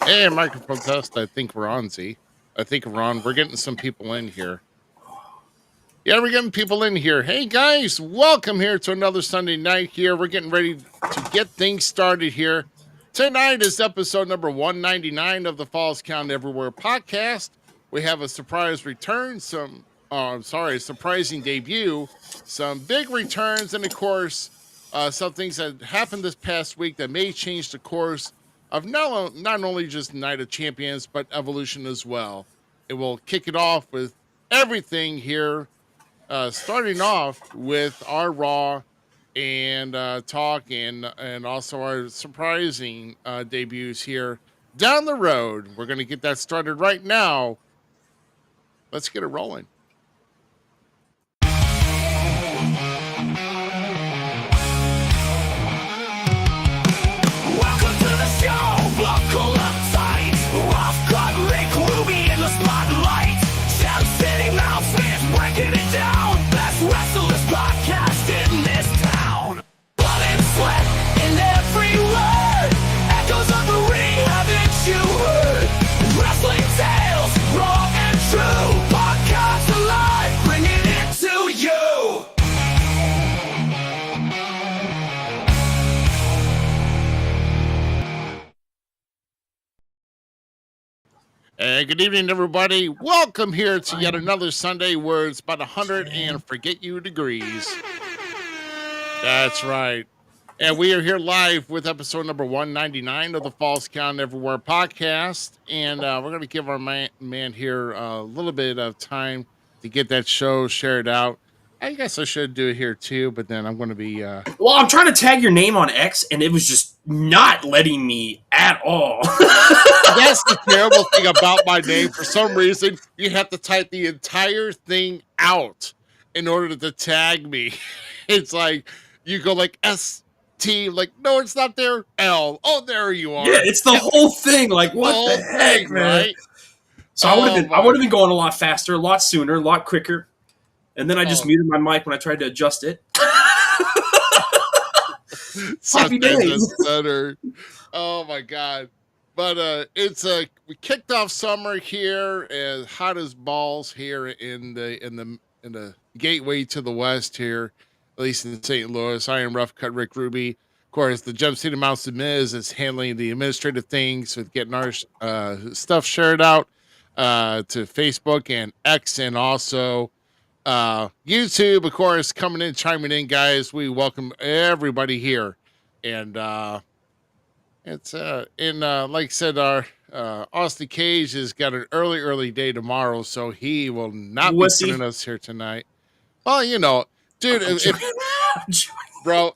Hey, microphone test. I think we're on, Z. I think we're on. We're getting some people in here. Yeah, we're getting people in here. Hey, guys, welcome here to another Sunday night here. We're getting ready to get things started here. Tonight is episode number 199 of the Falls Count Everywhere podcast. We have a surprise return, surprising debut, some big returns, and of course, some things that happened this past week that may change the course of not only just Night of Champions, but Evolution as well. It will kick it off with everything here, starting off with our Raw and talk and also our surprising debuts here down the road. We're going to get that started right now. Let's get it rolling. Welcome to the show. Buckle up tight. Rough cut Rick Ruby in the spotlight. Shout City Mouse fans breaking it down. Best wrestlers podcast in this town. Blood and sweat in every word. Echoes of the ring, haven't you heard? Wrestling tales, raw and true. Podcast alive, bringing it to you. Hey, good evening, everybody. Welcome here to yet another Sunday where it's about 100 and forget you degrees. That's right. And we are here live with episode number 199 of the Falls Count Everywhere podcast. And we're going to give our man here a little bit of time to get that show shared out. I guess I should do it here too, but then I'm going to be. Well, I'm trying to tag your name on X, and it was just not letting me at all. That's the terrible thing about my name. For some reason, you have to type the entire thing out in order to tag me. It's like you go like ST, like, no, it's not there. L. Oh, there you are. Yeah, it's the whole thing. Like, what the heck, man? Right? So I would have been going a lot faster, a lot sooner, a lot quicker. And then I just muted my mic when I tried to adjust it. Happy days. Better. Oh my god. But it's we kicked off summer here as hot as balls here in the gateway to the west here, at least in St. Louis. I am Rough Cut Rick Ruby. Of course, the Gem City Mouse the Miz is handling the administrative things with getting our stuff shared out to Facebook and X, and also YouTube, of course, coming in, chiming in, guys. We welcome everybody here. And it's like I said, our Austin Cage has got an early day tomorrow, so he will not be joining us here tonight. Well, you know, dude, bro,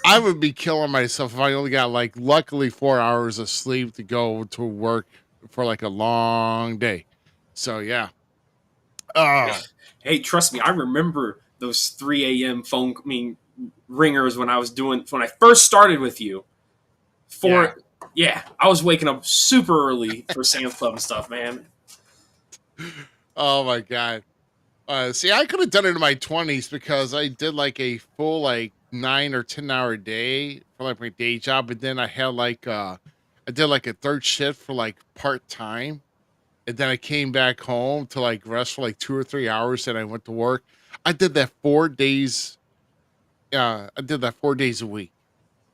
I would be killing myself if I only got like luckily 4 hours of sleep to go to work for like a long day. So yeah. Hey, trust me, I remember those 3 a.m. ringers when I first started with you. I was waking up super early for Sam's Club and stuff, man. Oh my god. See, I could have done it in my 20s because I did like a full like 9 or 10 hour day for like my day job, but then I had like I did like a third shift for like part time, and then I came back home to like rest for like 2 or 3 hours, and I went to work. I did that 4 days. I did that 4 days a week.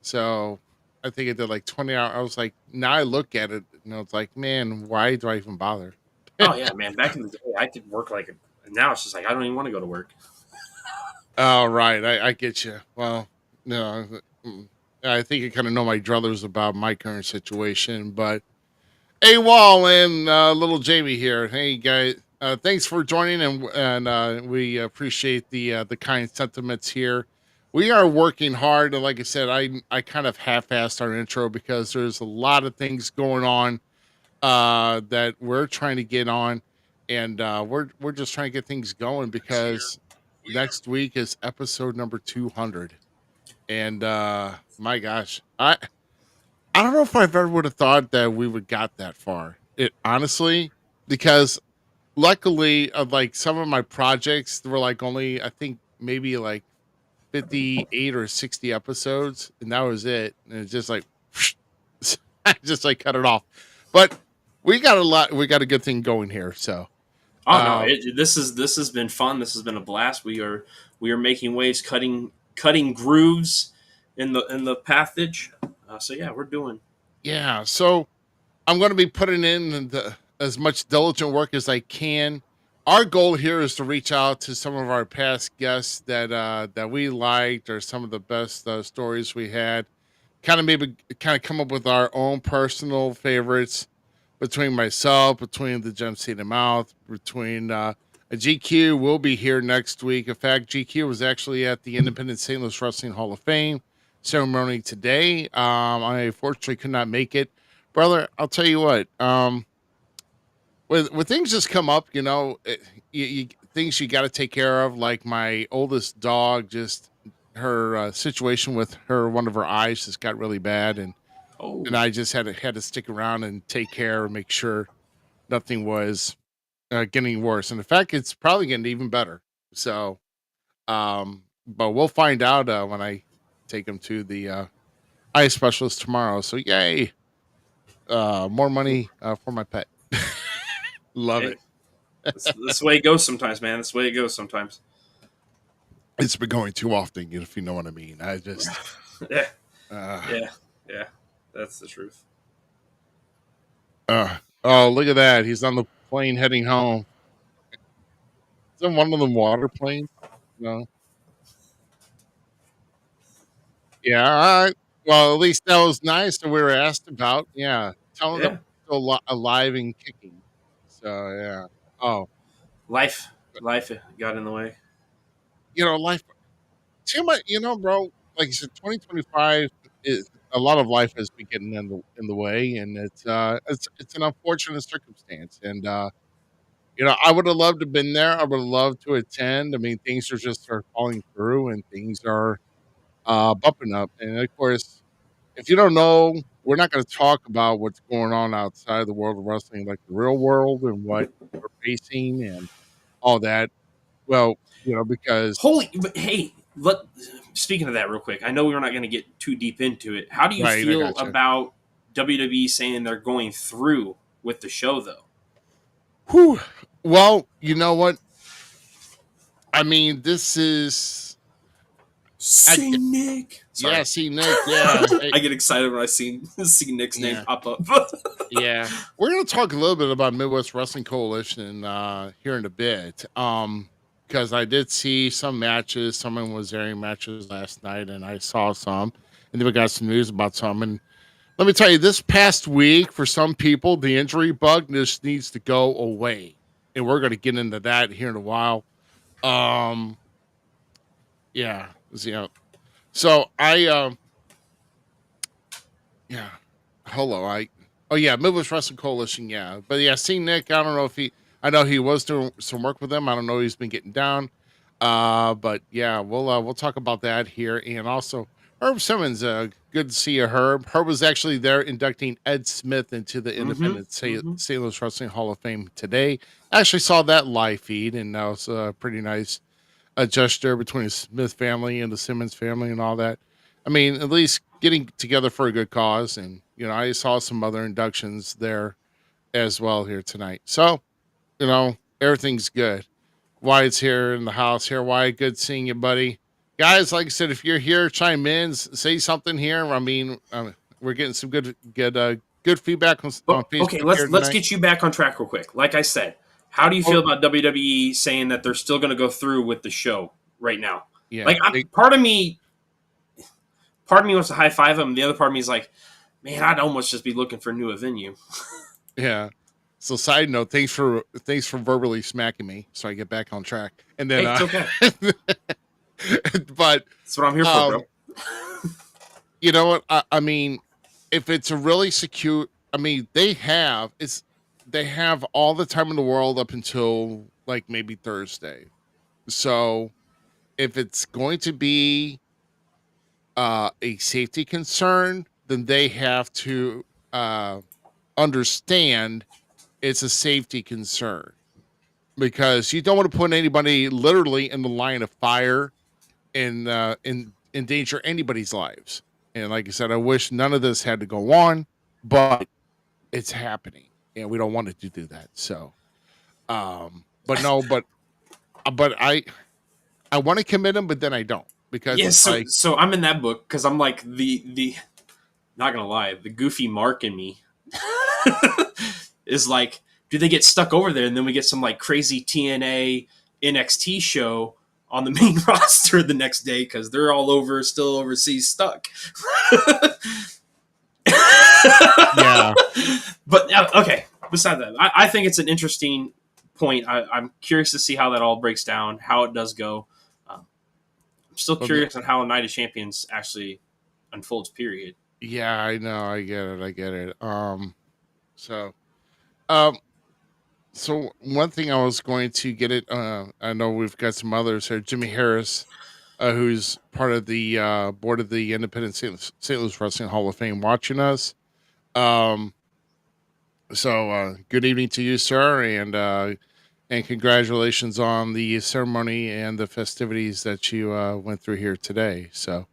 So I think I did like 20 hours. I was like, now I look at it, and it's like, man, why do I even bother? Oh yeah, man. Back in the day, I could work now it's just like I don't even want to go to work. Oh, right. I get you. Well, no, I think you kind of know my druthers about my current situation, but AWOL and little Jamie here. Hey, guys. Thanks for joining, and we appreciate the kind sentiments here. We are working hard, and like I said, I kind of half-assed our intro because there's a lot of things going on that we're trying to get on, and we're just trying to get things going because next week is episode number 200, and my gosh, I don't know if I've ever would have thought that we would got that far. It honestly, because luckily, like some of my projects were like only I think maybe like 58 or 60 episodes, and that was it. And it's just like I just like cut it off. But we got a lot. We got a good thing going here. So Oh no, um, this has been fun. This has been a blast. We are making waves, cutting grooves in the pathage. So yeah, we're doing. yeah. So I'm going to be putting in as much diligent work as I can. Our goal here is to reach out to some of our past guests that we liked, or some of the best stories we had. Kind of come up with our own personal favorites between the Gem Seed and Mouth, between a GQ will be here next week. In fact, GQ was actually at the Independent St. Louis Wrestling Hall of Fame ceremony today. I unfortunately could not make it, brother. I'll tell you what. When things just come up, things you got to take care of. Like my oldest dog, just her situation with one of her eyes just got really bad, Oh, and I just had to stick around and take care and make sure nothing was getting worse. And in fact, it's probably getting even better. So, but we'll find out when I take him to the eye specialist tomorrow. So, yay! More money for my pet. Love hey, it. that's the way it goes sometimes, man. That's the way it goes sometimes. It's been going too often, if you know what I mean. I just, Yeah, uh, yeah, yeah. That's the truth. oh, look at that! He's on the plane heading home. Isn't one of them water planes? No. Yeah. All right. Well, at least that was nice that we were asked about. Yeah. Tell them that Yeah, we're still alive and kicking. So, yeah. Oh, life, life got in the way. life, too much, bro. Like you said, 2025 is a lot of life has been getting in the way, and it's an unfortunate circumstance. And I would have loved to have been there. I would have loved to attend. I mean, things are falling through, and things are bumping up. And of course, if you don't know, we're not going to talk about what's going on outside the world of wrestling, like the real world and what we're facing and all that. Well, because Holy, but hey, speaking of that, real quick, I know we're not going to get too deep into it. How do you right, I feel gotcha. about WWE saying they're going through with the show, though? Whew. Well, you know what? I mean, this is I, See Nick. Sorry, yeah. See, Nick, yeah, I get excited when I see Nick's name yeah, pop up. yeah. We're gonna talk a little bit about Midwest Wrestling Coalition here in a bit. Because I did see some matches. Someone was airing matches last night, and I saw some, and then we got some news about some. And let me tell you, this past week, for some people, the injury bug just needs to go away, and we're gonna get into that here in a while. Um, yeah, So yeah, hello, oh yeah, Midwest Wrestling Coalition, yeah, but yeah, see Nick, I don't know if I know he was doing some work with them. I don't know if he's been getting down, but yeah, we'll talk about that here, and also Herb Simmons. Good to see you, Herb. Herb was actually there inducting Ed Smith into the Mm-hmm. Independent Mm-hmm. St. Louis Wrestling Hall of Fame today. I actually saw that live feed, and that was pretty nice. A gesture between the Smith family and the Simmons family and all that. I mean, at least getting together for a good cause. And, I saw some other inductions there as well here tonight. So, everything's good. Wyatt's here in the house here. Wyatt, good seeing you, buddy. Guys, like I said, if you're here, chime in, say something here. I mean, we're getting some good feedback on But okay, Facebook here let's tonight. get you back on track real quick. Like I said, how do you feel Oh, about WWE saying that they're still going to go through with the show right now? yeah. Like, part of me wants to high five them. The other part of me is like, man, I'd almost just be looking for a new venue. Yeah. So side note, thanks for verbally smacking me so I get back on track. And then Hey, it's okay. but That's what I'm here for, bro. you know what? I mean, if it's a really secure, I mean, they have all the time in the world up until like maybe Thursday. So if it's going to be a safety concern, then they have to understand it's a safety concern, because you don't want to put anybody literally in the line of fire and endanger anybody's lives. And like I said, I wish none of this had to go on, but it's happening, and we don't want it to do that. So, but no, but I want to commit them, but then I don't because Yeah, it's like, so I'm in that book because I'm like the not gonna lie, the goofy Mark in me is like, do they get stuck over there and then we get some like crazy TNA NXT show on the main roster the next day because they're all over still overseas stuck. yeah, But okay, beside that, I think it's an interesting point. I'm curious to see how that all breaks down, how it does go. I'm still but the, curious on how Night of Champions actually unfolds. Period. yeah, I know, I get it. So, um, so one thing I was going to get it. I know we've got some others here. Jimmy Harris, who's part of the board of the Independent St. Louis Wrestling Hall of Fame, watching us. Um, so good evening to you, sir, and congratulations on the ceremony and the festivities that you went through here today. So,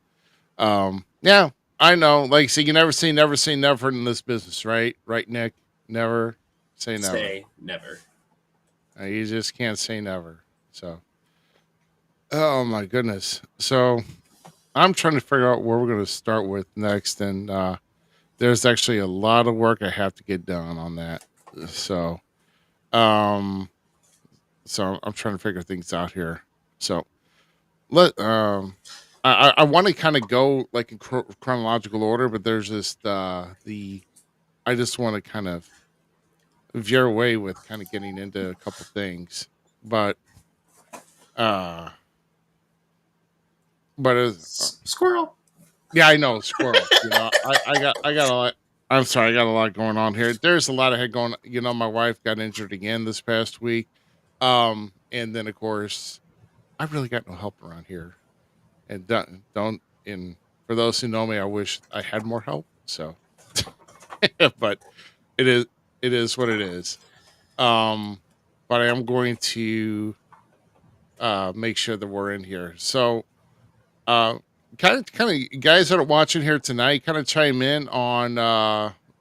yeah, I know. Like, so you never say never in this business, right? Right, Nick? Never say never. Say never. You just can't say never. So, oh my goodness. So, I'm trying to figure out where we're going to start with next, and there's actually a lot of work I have to get done on that. So, um, so I'm trying to figure things out here. So, let I want to kind of go like in chronological order, but there's just the I just want to kind of veer away with kind of getting into a couple things, but uh, but Squirrel. yeah, I know squirrel. I got a lot. I'm sorry, I got a lot going on here. There's a lot of head going. My wife got injured again this past week, and then of course I really got no help around here, and don't. And for those who know me, I wish I had more help. So, but it is what it is. Um, but I am going to make sure that we're in here. So, uh, kind of guys that are watching here tonight, kind of chime in on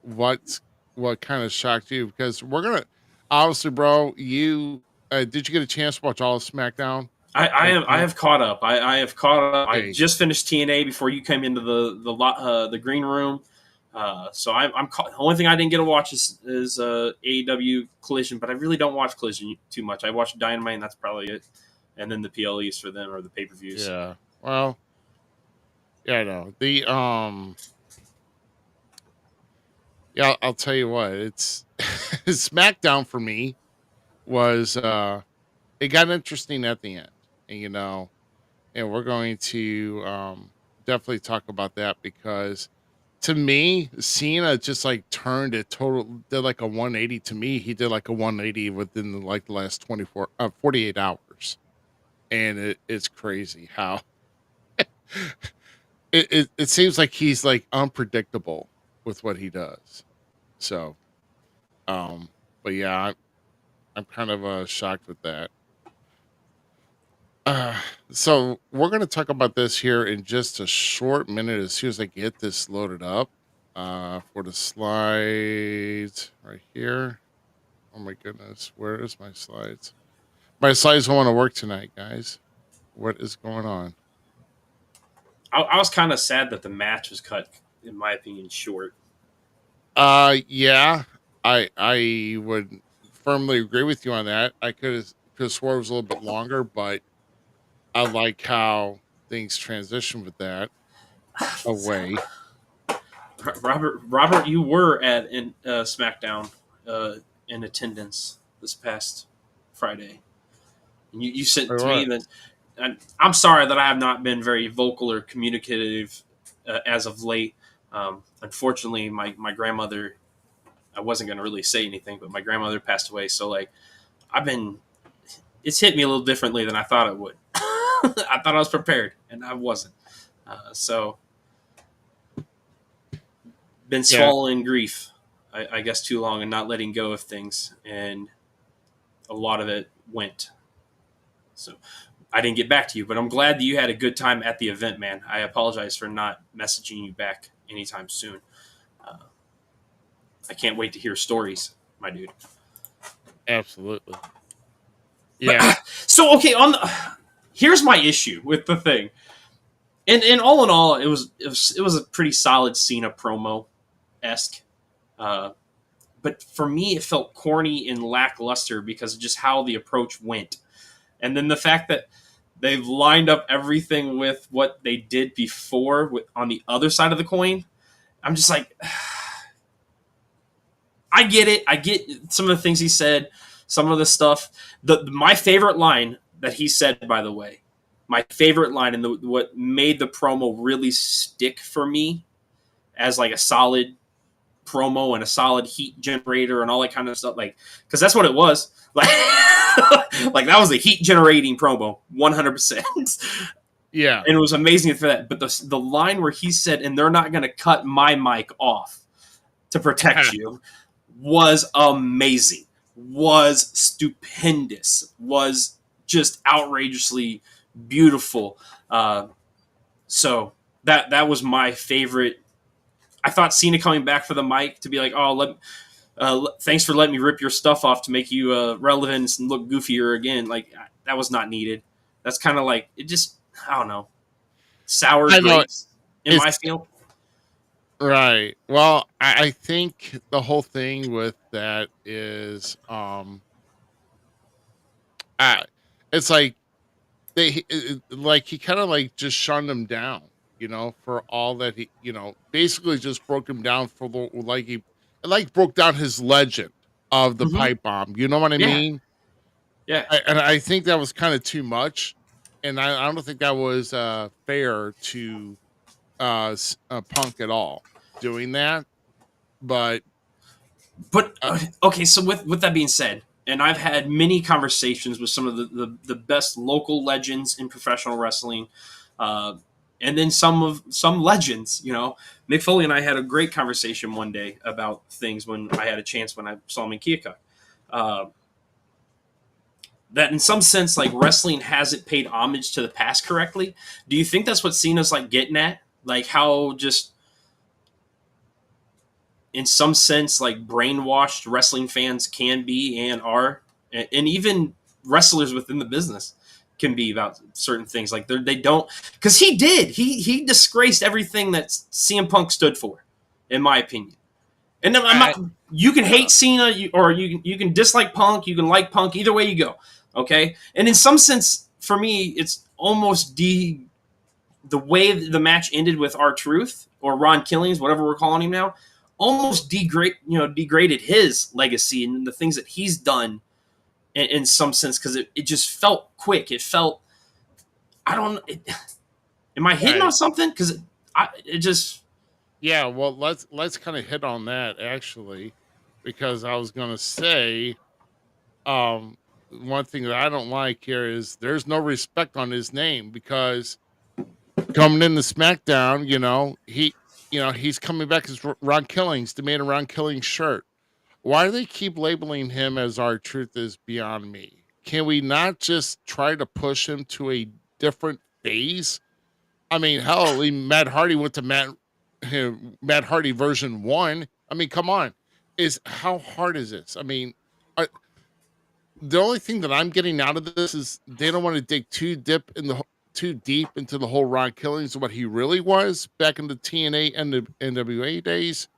what kind of shocked you because we're gonna obviously, bro. You did you get a chance to watch all of SmackDown? I have caught up. I have caught up. I Okay, just finished TNA before you came into the green room. So the only thing I didn't get to watch is AEW Collision, but I really don't watch Collision too much. I watch Dynamite, and that's probably it. And then the PLEs for them or the pay per views. yeah. Well, yeah, I know the Yeah, I'll tell you what. It's SmackDown for me was it got interesting at the end, and and we're going to definitely talk about that because to me, Cena just like turned it total did like a 180 to me. He did like a 180 within like the last 48 hours. And it's crazy how it seems like he's like unpredictable with what he does. So, um but yeah, I'm kind of shocked with that. Uh, so we're going to talk about this here in just a short minute as soon as I get this loaded up for the slides right here. Oh my goodness, where is my slides? My slides don't want to work tonight, guys. What is going on? I was kind of sad that the match was cut, in my opinion, short. Yeah, I would firmly agree with you on that. I could have swore it was a little bit longer, but I like how things transition with that away. Robert, you were at SmackDown in attendance this past Friday. And you Or sent to me what? that. And I'm sorry that I have not been very vocal or communicative as of late. Unfortunately, my grandmother. I wasn't going to really say anything, but my grandmother passed away. So like, I've been. It's hit me a little differently than I thought it would. I thought I was prepared, and I wasn't. So been Yeah, swallowing grief, I guess, too long and not letting go of things, and a lot of it went. So I didn't get back to you, but I'm glad that you had a good time at the event, man. I apologize for not messaging you back anytime soon. Uh, I can't wait to hear stories, my dude. Absolutely. But, Yeah. so okay, here's my issue with the thing. And all in all, it was a pretty solid Cena promo esque. But for me, it felt corny and lackluster because of just how the approach went. And then the fact that they've lined up everything with what they did before on the other side of the coin, I'm just like, I get it. I get some of the things he said, some of the stuff. My favorite line that he said, by the way, my favorite line and what made the promo really stick for me as like a solid promo and a solid heat generator and all that kind of stuff, like, because that's what it was, like, like that was a heat generating promo, 100%. Yeah. And it was amazing for that. But the line where he said, "And they're not going to cut my mic off to protect you," was amazing, was stupendous, was just outrageously beautiful. So that was my favorite. I thought Cena coming back for the mic to be like, "Oh, thanks for letting me rip your stuff off to make you relevant and look goofier again." Like, that was not needed. That's kind of like, it just, I don't know, sour grapes in my field. Right. Well, I think the whole thing with that is, it's like like he kind of like just shunned him down, for all that he, basically just broke him down for the, like he, like broke down his legend of the pipe bomb. You know what I mean? Yeah. And I think that was kind of too much, and I don't think that was fair to Punk at all doing that. But okay, so with that being said, and I've had many conversations with some of the best local legends in professional wrestling, and then some legends. Mick Foley and I had a great conversation one day about things when I had a chance when I saw him in Keokuk. That in some sense, like, wrestling hasn't paid homage to the past correctly. Do you think that's what Cena's like getting at? Like, how just, in some sense, like, brainwashed wrestling fans can be and are, and even wrestlers within the business can be about certain things. Like, they don't, because he he disgraced everything that CM Punk stood for, in my opinion. And I'm not, you can hate Cena, or you can dislike Punk, you can like Punk, either way you go. Okay, and in some sense, for me, it's almost the way the match ended with R-Truth or Ron Killings, whatever we're calling him now, almost degraded his legacy and the things that he's done in some sense, because it just felt quick. It felt, I don't. Am I hitting on something? Because it just. Yeah, well, let's kind of hit on that actually, because I was gonna say, one thing that I don't like here is there's no respect on his name, because coming into SmackDown, he's coming back as Ron Killings, the man of Ron Killings shirt. Why do they keep labeling him as R-Truth is beyond me? Can we not just try to push him to a different phase? I mean, hell, even Matt Hardy went to Matt Hardy version 1. I mean, come on. How hard is this? I mean, the only thing that I'm getting out of this is they don't want to dig too deep into the whole Ron Killings, what he really was back in the TNA and the NWA days,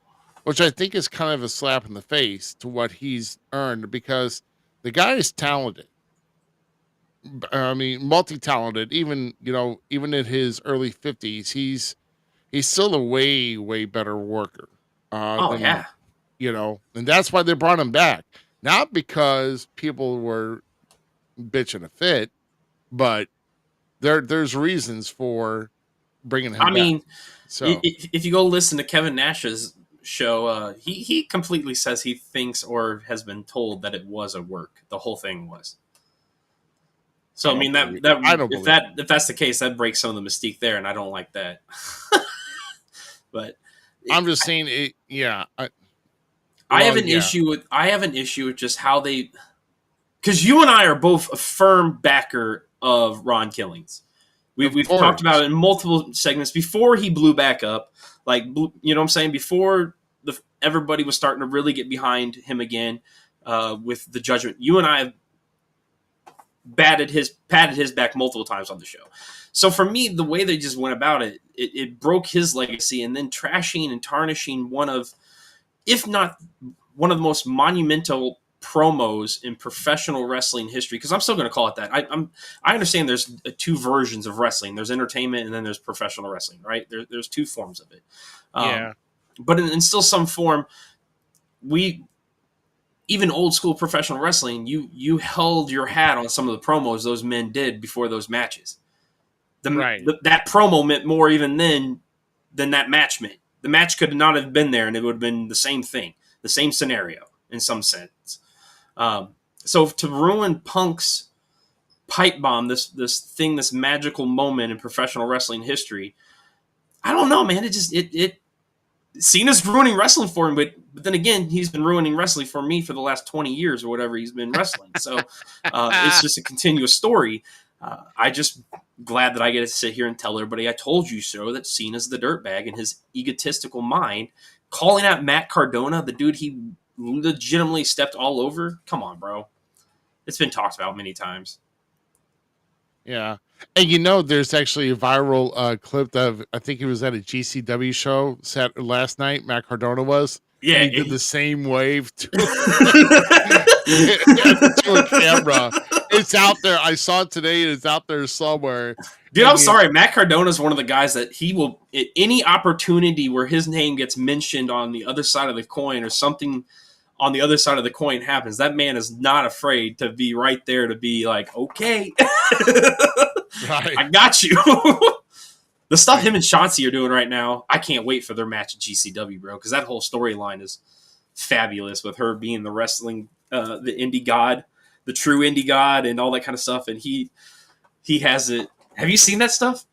which I think is kind of a slap in the face to what he's earned, because the guy is talented. I mean, multi-talented. Even in his early 50s, he's still a way, way better worker. And that's why they brought him back. Not because people were bitching a fit, but there's reasons for bringing him back. I mean, so if you go listen to Kevin Nash's show, he completely says he thinks or has been told that it was a work. The whole thing was. So I mean if that's the case, that breaks some of the mystique there, and I don't like that. But I'm just saying it. Yeah. I have an issue with just how they, because you and I are both a firm backer of Ron Killings. We've talked about it in multiple segments before he blew back up. Like, you know what I'm saying? Before everybody was starting to really get behind him again with the Judgment. You and I have patted his back multiple times on the show. So for me, the way they just went about it, it broke his legacy, and then trashing and tarnishing one of, if not one of the most monumental promos in professional wrestling history, because I'm still going to call it that. I understand there's two versions of wrestling. There's entertainment and then there's professional wrestling, right? There's two forms of it. Yeah. But in still some form, even old school professional wrestling, you held your hat on some of the promos those men did before those matches. That promo meant more even then than that match meant. The match could not have been there, and it would have been the same thing, the same scenario in some sense. So to ruin Punk's pipe bomb, this magical moment in professional wrestling history, I don't know, man. It Cena's ruining wrestling for him, but then again, he's been ruining wrestling for me for the last 20 years or whatever he's been wrestling. So it's just a continuous story. I just glad that I get to sit here and tell everybody I told you so, that Cena's the dirtbag in his egotistical mind, calling out Matt Cardona, the dude he legitimately stepped all over. Come on, bro. It's been talked about many times. Yeah. And there's actually a viral clip of, I think he was at a GCW show last night, Matt Cardona was. Yeah. He did the same wave to a camera. It's out there. I saw it today, and it's out there somewhere. Dude, I'm sorry. Matt Cardona is one of the guys that he will, at any opportunity where his name gets mentioned on the other side of the coin or something on the other side of the coin happens, that man is not afraid to be right there to be like, okay, right. I got you. The stuff him and Shotzi are doing right now, I can't wait for their match at GCW, bro, because that whole storyline is fabulous with her being the wrestling, the indie god, the true indie god, and all that kind of stuff. And he has it. Have you seen that stuff?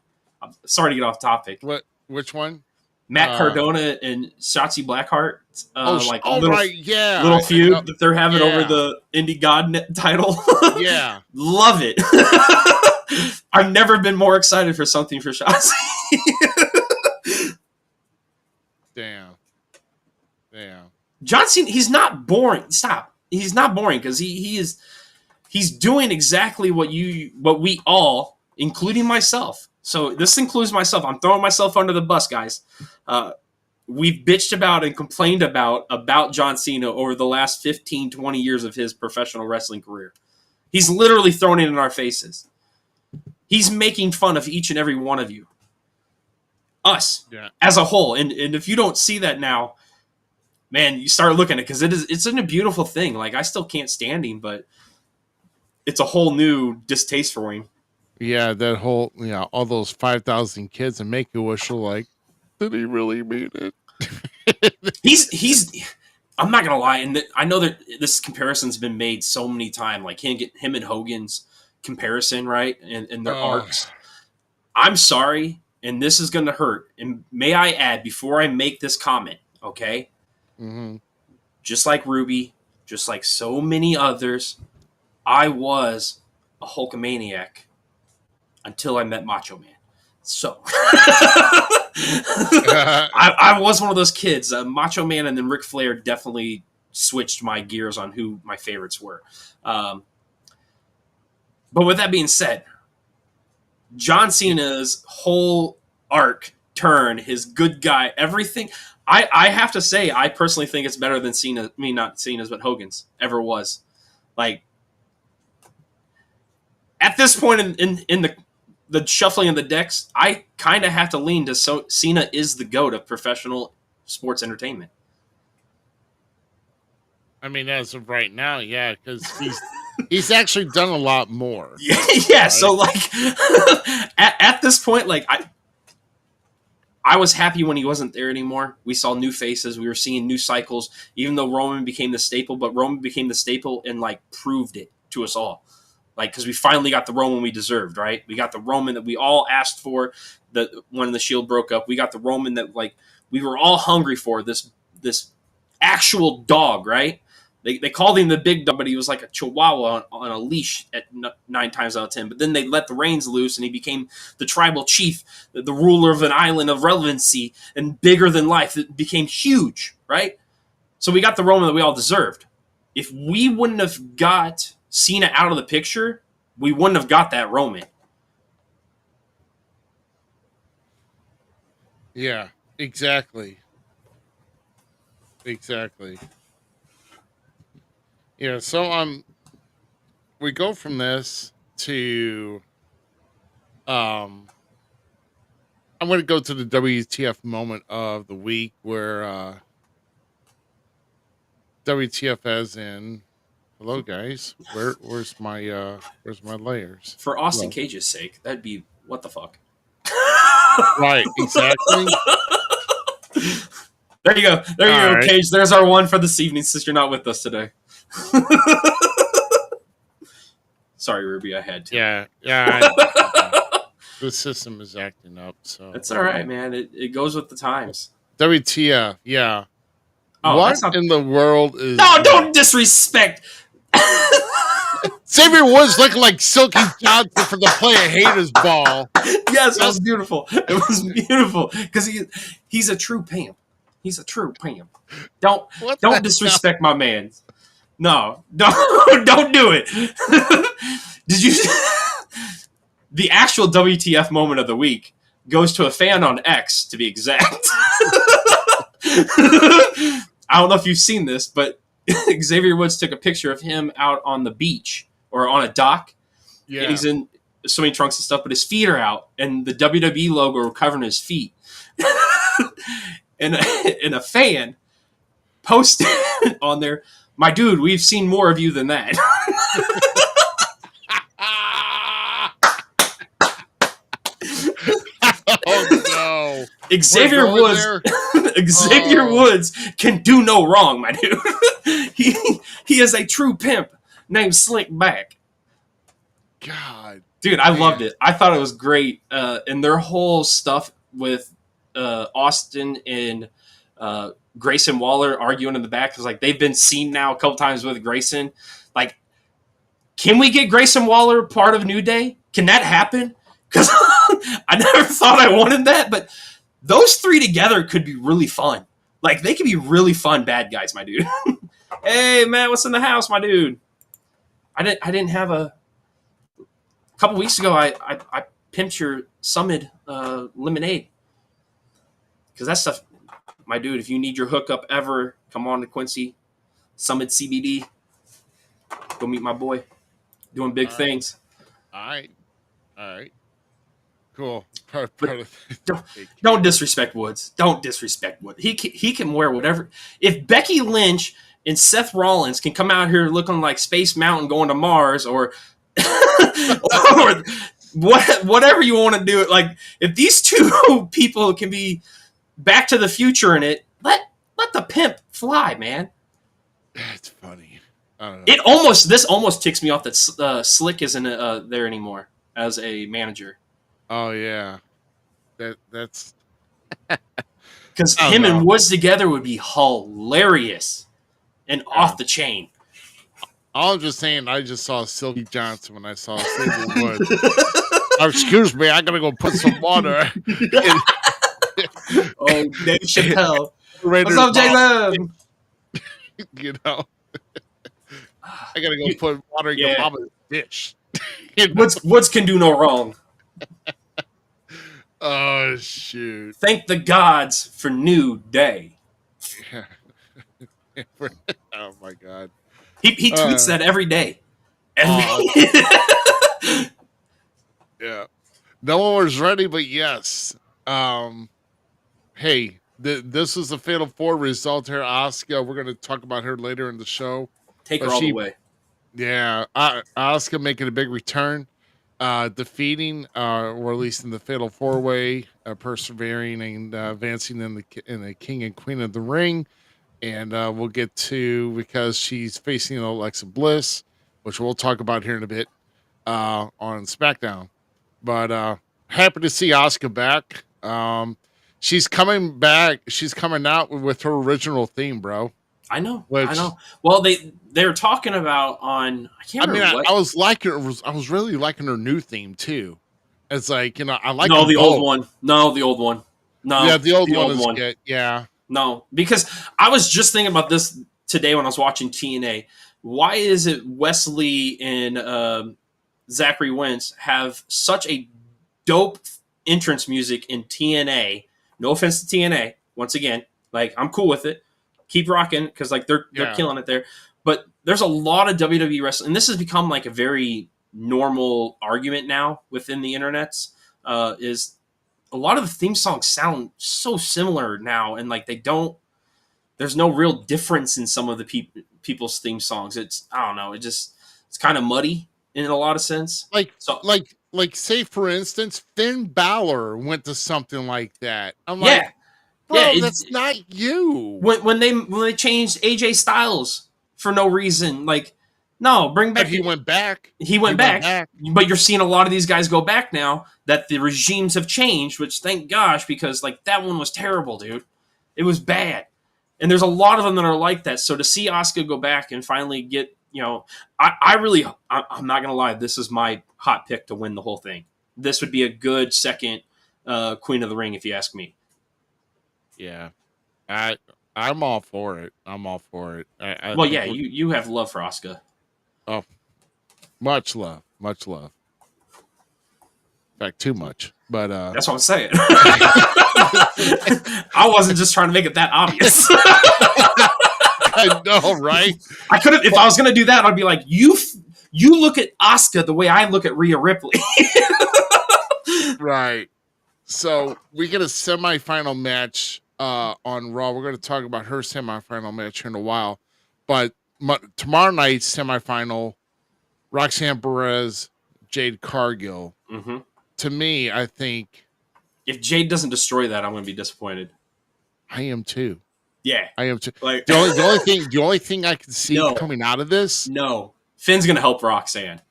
I'm sorry to get off topic. Which one? Matt Cardona and Shotzi Blackheart, right, yeah, little feud that they're having over the indie god title. Yeah, love it. I've never been more excited for something for Shotzi. Damn. John Cena, he's not boring. Stop. He's not boring because he's doing exactly what we all, including myself. So this includes myself. I'm throwing myself under the bus, guys. We've bitched about and complained about John Cena over the last 15, 20 years of his professional wrestling career. He's literally thrown it in our faces. He's making fun of each and every one of you. Us, as a whole. And if you don't see that now, man, you start looking at it, because it's a beautiful thing. Like, I still can't stand him, but it's a whole new distaste for him. Yeah, that whole, all those 5,000 kids in Make-A-Wish are like, did he really mean it? He's I'm not going to lie, and I know that this comparison's been made so many times, like him and Hogan's comparison, right, and their arcs. I'm sorry, and this is going to hurt. And may I add, before I make this comment, okay? Mm-hmm. Just like Ruby, just like so many others, I was a Hulkamaniac until I met Macho Man. So I was one of those kids. Macho Man and then Ric Flair definitely switched my gears on who my favorites were. But with that being said, John Cena's whole arc, turn, his good guy, everything. I have to say, I personally think it's better than Cena. I mean, not Cena's, but Hogan's ever was. Like, at this point in the shuffling of the decks, I kind of have to lean to Cena is the GOAT of professional sports entertainment. I mean, as of right now, yeah, because he's actually done a lot more. Yeah. Right? So like, at this point, like I was happy when he wasn't there anymore. We saw new faces. We were seeing new cycles. Even though Roman became the staple, but Roman became the staple and like proved it to us all. Like, because we finally got the Roman we deserved, right? We got the Roman that we all asked for. When the Shield broke up, we got the Roman that like we were all hungry for. This actual dog, right? They called him the big dog, but he was like a chihuahua on a leash at 9 times out of 10. But then they let the reins loose, and he became the tribal chief, the ruler of an island of relevancy and bigger than life. It became huge, right? So we got the Roman that we all deserved. If we wouldn't have got Cena out of the picture, we wouldn't have got that Roman. Yeah, exactly. Exactly. Yeah, so we go from this to I'm going to go to the WTF moment of the week where WTF as in hello guys, where's my layers? For Austin Hello. Cage's sake, that'd be what the fuck. Right, exactly. There you go. There you All go, right. Cage. There's our one for this evening since you're not with us today. Sorry, Ruby, I had to. Yeah. The system is acting up, so It's all right, man. It goes with the times. WTF, yeah. Oh, What that's not... in the world is No, don't disrespect. Xavier Woods looking like Silky Johnson from the Play of Haters ball. Yes, it was beautiful. It was beautiful because he's a true pimp. He's a true pimp. Don't disrespect my man. No, don't do it. Did you? The actual WTF moment of the week goes to a fan on X, to be exact. I don't know if you've seen this, but Xavier Woods took a picture of him out on the beach or on a dock. Yeah. And he's in swimming trunks and stuff, but his feet are out, and the WWE logo covering his feet. and a fan posted on there, "My dude, we've seen more of you than that." Oh no. Xavier Woods Woods can do no wrong, my dude. he is a true pimp named Slick Back. God. Dude, I loved it. I thought it was great. And their whole stuff with Austin and Grayson Waller arguing in the back, because like they've been seen now a couple times with Grayson. Like, can we get Grayson Waller part of New Day? Can that happen? Because I never thought I wanted that, but those three together could be really fun. Like, they could be really fun bad guys, my dude. Hey, Matt, what's in the house, my dude? I didn't have a couple weeks ago. I pimped your Summit lemonade, because that stuff, my dude. If you need your hookup ever, come on to Quincy Summit CBD. Go meet my boy, doing big things. All right. Cool. Don't disrespect Woods. Don't disrespect Woods. He can wear whatever. If Becky Lynch and Seth Rollins can come out here looking like Space Mountain going to Mars, or or whatever you want to do, like if these two people can be Back to the Future in it, let the pimp fly, man. That's funny. I don't know. This almost ticks me off that Slick isn't there anymore as a manager. Oh yeah. That's because him and Woods together would be hilarious and off the chain. I'm just saying, I just saw Silky Johnson when I saw Xavier Woods. Oh, excuse me, I gotta go put some water. Oh, Dave Chappelle. Raiders What's up, Jason? You know, I gotta go put water in your mama's dish. Woods can do no wrong. Oh shoot! Thank the gods for New Day. Yeah. Oh my god. He tweets that every day. Yeah. No one was ready, but yes. Hey, this was the Fatal 4 result here. Asuka, we're going to talk about her later in the show. Take her all the way. Yeah. Asuka making a big return, defeating, or at least in the Fatal 4-way, persevering and advancing in the King and Queen of the Ring. And we'll get to, because she's facing Alexa Bliss, which we'll talk about here in a bit on SmackDown. But happy to see Asuka back. She's coming back. She's coming out with her original theme, bro. I know. I know. Well, they're talking about on. I can't remember. I was liking. I was really liking her new theme too. It's like, I like. No, the old one. No, the old one. No, yeah, the old one is good. Yeah. No, because I was just thinking about this today when I was watching TNA. Why is it Wesley and Zachary Wentz have such a dope entrance music in TNA? No offense to TNA, once again, like I'm cool with it. Keep rocking because like they're Yeah. killing it there. But there's a lot of WWE wrestling, and this has become like a very normal argument now within the internets. Is a lot of the theme songs sound so similar now, and like they don't. There's no real difference in some of the people's theme songs. It's I don't know. It's kind of muddy in a lot of sense. Like, So like, say for instance, Finn Balor went to something like that. I'm yeah, like, bro, yeah. that's not you. When they changed AJ Styles for no reason, like no, bring back. But he went back. He went back. But you're seeing a lot of these guys go back now that the regimes have changed, which thank gosh, because like that one was terrible, dude. It was bad. And there's a lot of them that are like that. So to see Asuka go back and finally get, I'm not going to lie. This is my hot pick to win the whole thing. This would be a good second Queen of the Ring, if you ask me. Yeah. I'm all for it. I'm all for it. Well, yeah, you have love for Asuka. Oh, much love. Much love. In fact, too much. But that's what I'm saying. I wasn't just trying to make it that obvious. I know, right? I could have, if I was going to do that, I'd be like, you look at Asuka the way I look at Rhea Ripley. Right. So we get a semifinal match on Raw. We're going to talk about her semifinal match here in a while. But tomorrow night's semifinal, Roxanne Perez, Jade Cargill. Mm-hmm. To me, I think if Jade doesn't destroy that, I'm going to be disappointed. I am too. Yeah, I am too. Like the only thing I can see coming out of this. No, Finn's going to help Roxanne.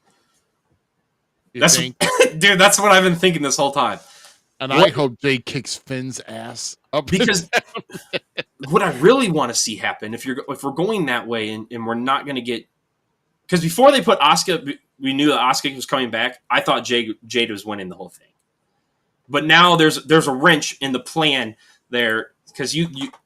You think? Dude, that's what I've been thinking this whole time. And I hope Jade kicks Finn's ass up. Because what I really want to see happen, if we're going that way, and we're not going to get, because before they put Asuka, we knew that Asuka was coming back. I thought Jade was winning the whole thing, but now there's a wrench in the plan there because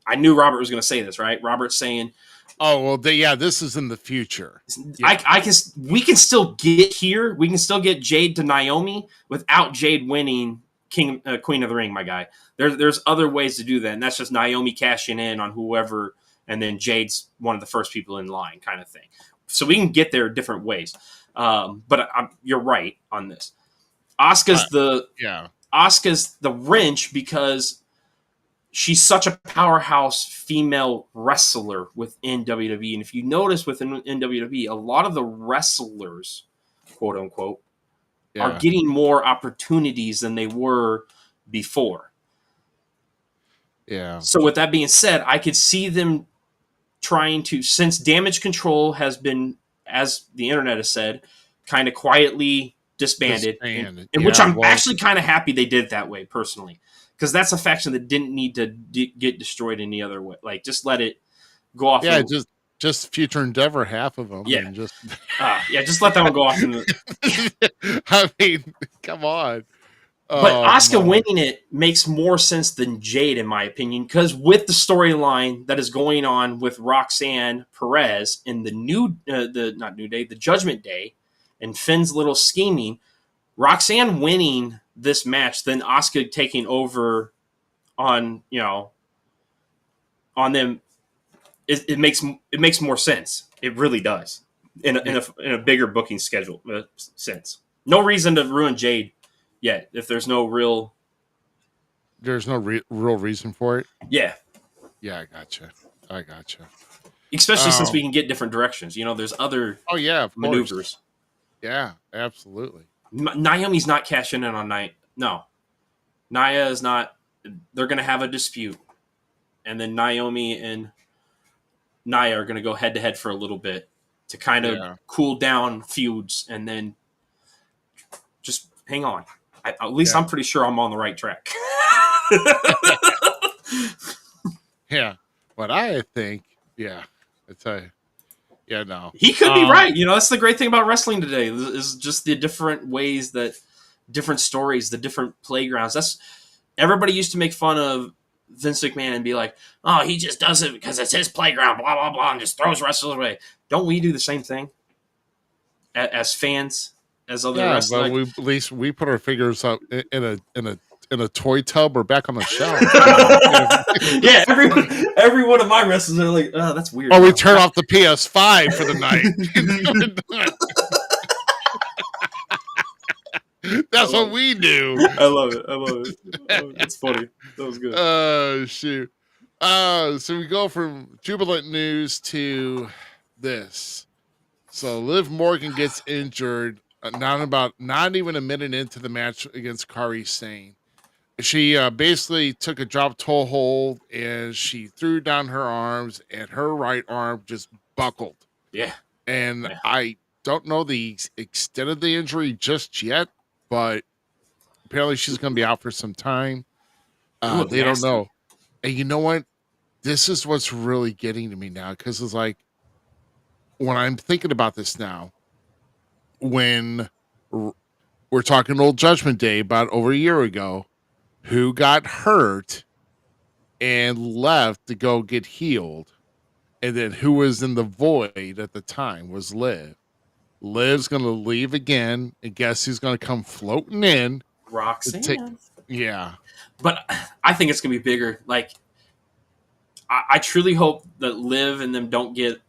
I knew Robert was going to say this, right? Robert's saying, "Oh well, this is in the future." Yeah. We can still get here. We can still get Jade to Naomi without Jade winning Queen of the Ring, my guy. There's other ways to do that, and that's just Naomi cashing in on whoever, and then Jade's one of the first people in line, kind of thing. So we can get there different ways. But you're right on this. Asuka's the wrench because she's such a powerhouse female wrestler within WWE. And if you notice within WWE, a lot of the wrestlers, quote unquote, are getting more opportunities than they were before. Yeah. So with that being said, I could see them trying to, since Damage Control has been, as the internet has said, kind of quietly disbanded. And which I'm actually kind of happy they did it that way, personally. Because that's a faction that didn't need to get destroyed any other way. Like, just let it go off. Yeah, just Future Endeavor, half of them. Yeah. And just let that one go off. I mean, come on. But Asuka winning it makes more sense than Jade, in my opinion, because with the storyline that is going on with Roxanne Perez in the Judgment Day, and Finn's little scheming, Roxanne winning this match, then Asuka taking over on them, it makes more sense. It really does in a bigger booking schedule sense. No reason to ruin Jade. Yeah, if there's no real real reason for it. Yeah. Yeah, I gotcha. Especially since we can get different directions. There's other maneuvers. Course. Yeah, absolutely. Naomi's not cashing in on Nia. No. Nia is not. They're going to have a dispute. And then Naomi and Nia are going to go head to head for a little bit to kind of cool down feuds and then just hang on. At least I'm pretty sure I'm on the right track. Yeah. But I think, it's no. He could be right. That's the great thing about wrestling today is just the different ways that different stories, the different playgrounds. That's everybody used to make fun of Vince McMahon and be like, oh, he just does it because it's his playground, blah, blah, blah, and just throws wrestlers away. Don't we do the same thing as fans, as other Yeah, wrestlers? but at least we put our figures up in a toy tub or back on the shelf. Yeah, every one of my wrestlers are like, oh, that's weird. Or we turn off the PS5 for the night. That's what we do. I love it. It's funny. That was good. Oh, shoot. So we go from jubilant news to this. So Liv Morgan gets injured not even a minute into the match against Kairi Sane. She basically took a drop toe hold and she threw down her arms and her right arm just buckled. Yeah. And Yeah. I don't know the extent of the injury just yet, but apparently she's going to be out for some time. Ooh, They don't nasty. know. And you know what? This is what's really getting to me now, because it's like when I'm thinking about this now, when we're talking Old Judgment Day about over a year ago, who got hurt and left to go get healed, and then who was in the void at the time was Liv. Liv's going to leave again, and guess who's going to come floating in? Roxanne. Yeah. But I think it's going to be bigger. Like, I truly hope that Liv and them don't get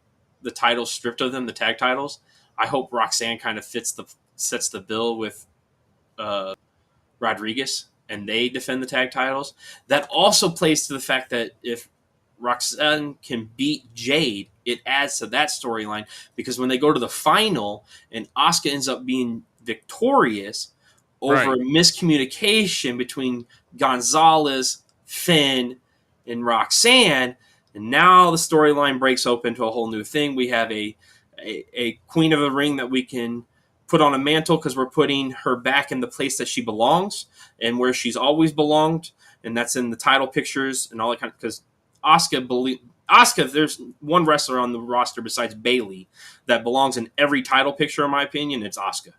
the titles stripped of them, the tag titles. I hope Roxanne kind of sets the bill with Rodriguez, and they defend the tag titles. That also plays to the fact that if Roxanne can beat Jade, it adds to that storyline, because when they go to the final and Asuka ends up being victorious over Right. a miscommunication between Gonzalez, Finn, and Roxanne, and now the storyline breaks open to a whole new thing. We have a Queen of the Ring that we can put on a mantle because we're putting her back in the place that she belongs and where she's always belonged, and that's in the title pictures and all that kind of. Because Asuka, there's one wrestler on the roster besides Bayley that belongs in every title picture, in my opinion. It's Asuka.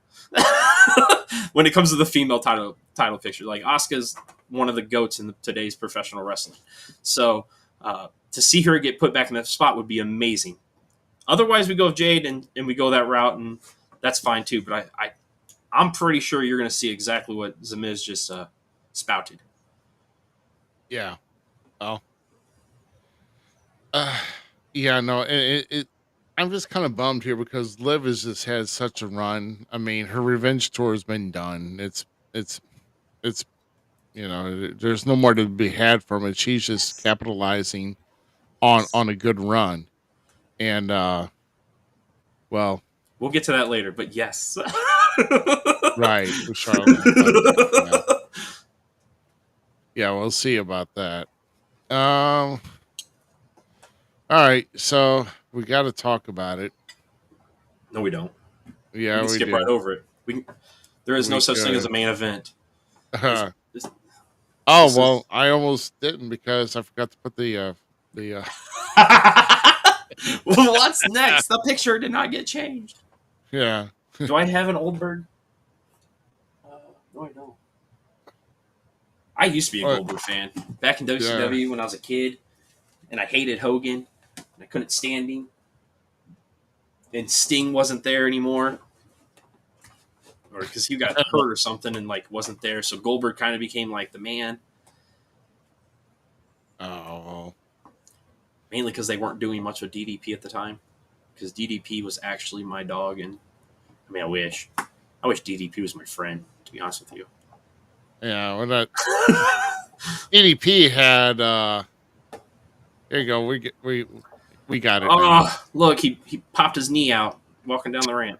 When it comes to the female title picture, like, Asuka's one of the goats in today's professional wrestling. So to see her get put back in that spot would be amazing. Otherwise, we go with Jade and we go that route, and that's fine too. But I'm pretty sure you're going to see exactly what Zamiz just spouted. Yeah. Oh. Yeah, no, I'm just kind of bummed here because Liv has just had such a run. I mean, her revenge tour has been done. It's there's no more to be had from it. She's just capitalizing on a good run. And well, We'll get to that later, but yes. right, with Charlotte. Yeah, we'll see about that. All right, so we got to talk about it. No, we don't. Yeah, we can skip do. right over it. There is no We such thing could. as a main event. Oh This well, I almost didn't because I forgot to put the Well, what's next? The picture did not get changed. yeah. Do I have an Oldberg? No, I don't. I used to be a What? Goldberg fan back in WCW when I was a kid, and I hated Hogan, and I couldn't stand him. And Sting wasn't there anymore, or because he got hurt or something and like wasn't there, so Goldberg kind of became like the man. Oh. Mainly because they weren't doing much with DDP at the time, because DDP was actually my dog, and I mean, I wish DDP was my friend, to be honest with you. Yeah, well, that EDP had. There you go. We got it. now. Oh, look, he popped his knee out walking down the ramp.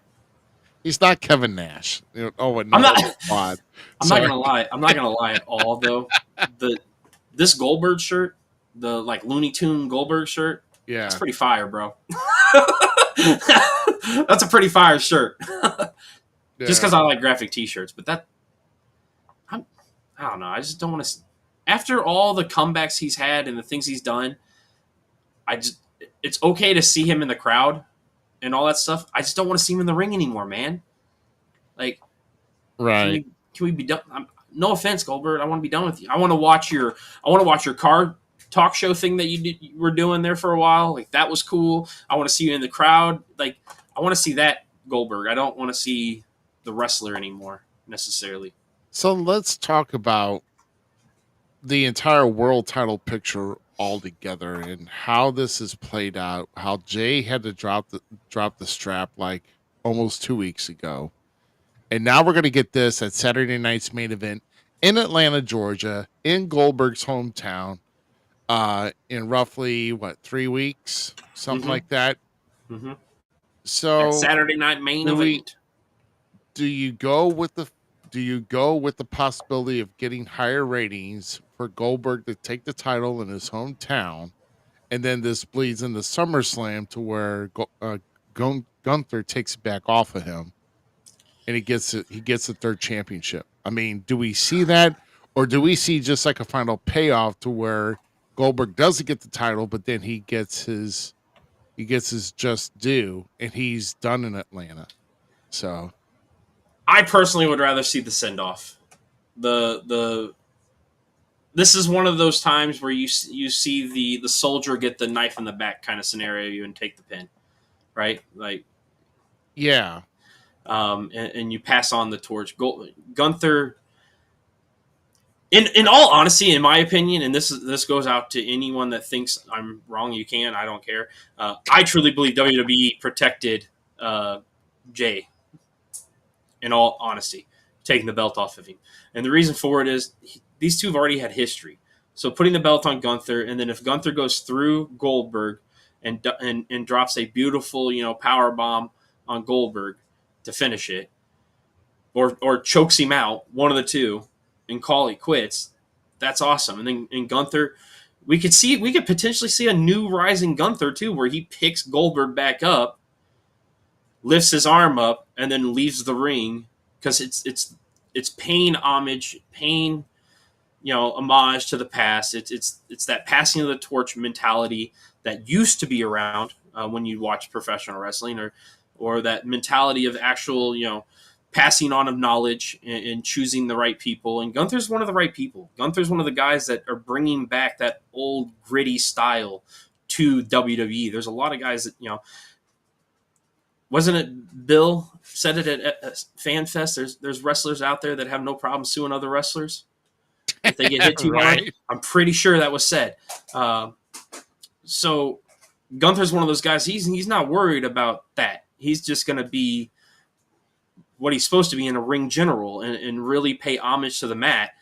He's not Kevin Nash. No, I'm not- Quad. I'm not gonna lie at all though. This Goldberg shirt, the like Looney Tune Goldberg shirt, Yeah. that's pretty fire, bro. That's a pretty fire shirt. Just because I like graphic T-shirts, but I don't know. I just don't want to. After all the comebacks he's had and the things he's done, it's okay to see him in the crowd and all that stuff. I just don't want to see him in the ring anymore, man. Like, Right. can we be done? no offense, Goldberg, I want to be done with you. I want to watch your car talk show thing that you were doing there for a while. Like, that was cool. I want to see you in the crowd. Like, I want to see that Goldberg. I don't want to see the wrestler anymore necessarily. So let's talk about the entire world title picture altogether and how this is played out. How Jay had to drop the strap like almost 2 weeks ago, and now we're going to get this at Saturday night's main event in Atlanta, Georgia, in Goldberg's hometown. In roughly 3 weeks, something Mhm. like that. Mm-hmm. So Saturday night main do we- event. do you go with the possibility of getting higher ratings for Goldberg to take the title in his hometown, and then this bleeds into SummerSlam to where Gunther takes it back off of him, and he gets the third championship? I mean, do we see that, or do we see just like a final payoff to where Goldberg doesn't get the title, but then he gets his just due, and he's done in Atlanta? So I personally would rather see the send off. This is one of those times where you see the soldier get the knife in the back kind of scenario and take the pin, right? Like, yeah. and you pass on the torch. Gunther, in all honesty, in my opinion, and this goes out to anyone that thinks I'm wrong. You can, I don't care. I truly believe WWE protected Jay. In all honesty, taking the belt off of him, and the reason for it is these two have already had history. So putting the belt on Gunther, and then if Gunther goes through Goldberg and drops a beautiful power bomb on Goldberg to finish it, or chokes him out, one of the two, and call it quits, that's awesome. And then in Gunther, we could potentially see a new rising Gunther too, where he picks Goldberg back up, lifts his arm up, and then leaves the ring, because it's paying homage, paying homage to the past. It's that passing of the torch mentality that used to be around when you watch professional wrestling, or that mentality of actual passing on of knowledge and choosing the right people. And Gunther's one of the right people. Gunther's one of the guys that are bringing back that old gritty style to WWE. There's a lot of guys that wasn't it Bill said it at FanFest? There's wrestlers out there that have no problem suing other wrestlers if they get hit too Right. hard. I'm pretty sure that was said. So Gunther's one of those guys. He's not worried about that. He's just going to be what he's supposed to be in a ring general and really pay homage to the mat.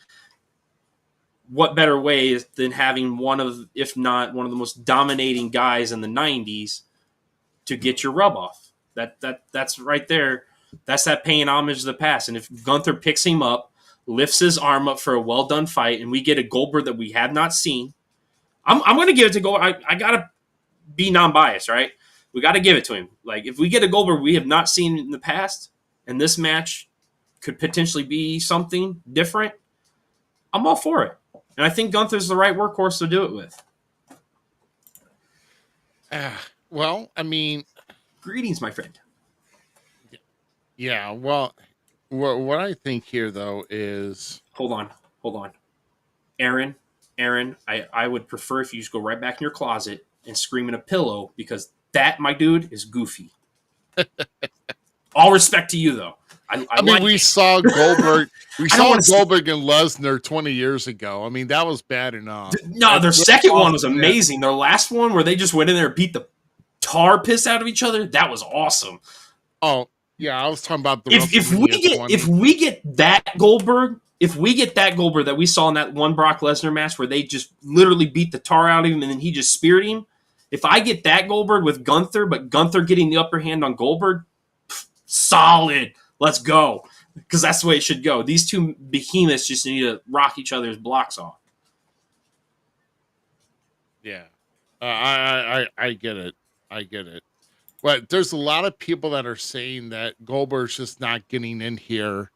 What better way than having one of, if not one of the most dominating guys in the 90s to get your rub off? That's right there. That's that paying homage to the past. And if Gunther picks him up, lifts his arm up for a well done fight, and we get a Goldberg that we have not seen, I'm going to give it to Goldberg. I got to be non-biased, right? We got to give it to him. Like, if we get a Goldberg we have not seen in the past, and this match could potentially be something different, I'm all for it. And I think Gunther's the right workhorse to do it with. Well, I mean, Greetings, my friend. yeah. Well, what I think here though is, Hold on. Aaron, I would prefer if you just go right back in your closet and scream in a pillow, because that, my dude, is goofy. All respect to you, though. I mean, like we it. saw Goldberg. We I don't saw wanna see- Goldberg and Lesnar 20 years ago. I mean, that was bad enough. No, their That's second one awesome, was yeah. amazing. Their last one, where they just went in there and beat the tar piss out of each other, that was awesome. Oh, yeah, I was talking about the If we get that Goldberg that we saw in that one Brock Lesnar match where they just literally beat the tar out of him and then he just speared him, if I get that Goldberg with Gunther, but Gunther getting the upper hand on Goldberg, solid. Let's go. Because that's the way it should go. These two behemoths just need to rock each other's blocks off. Yeah, I get it. I get it. But there's a lot of people that are saying that Goldberg's just not getting in here.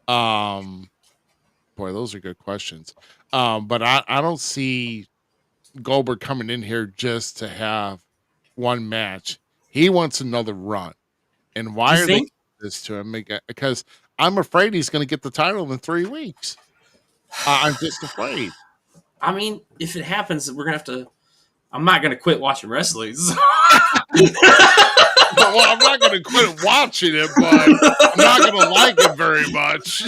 Boy, those are good questions. But I don't see Goldberg coming in here just to have one match. He wants another run. And why You are think? they doing this to him? Because I'm afraid he's going to get the title in 3 weeks. I'm just afraid. I mean, if it happens, we're gonna have to. I'm not gonna quit watching wrestling. So. Well, I'm not going to quit watching it, but I'm not going to like it very much.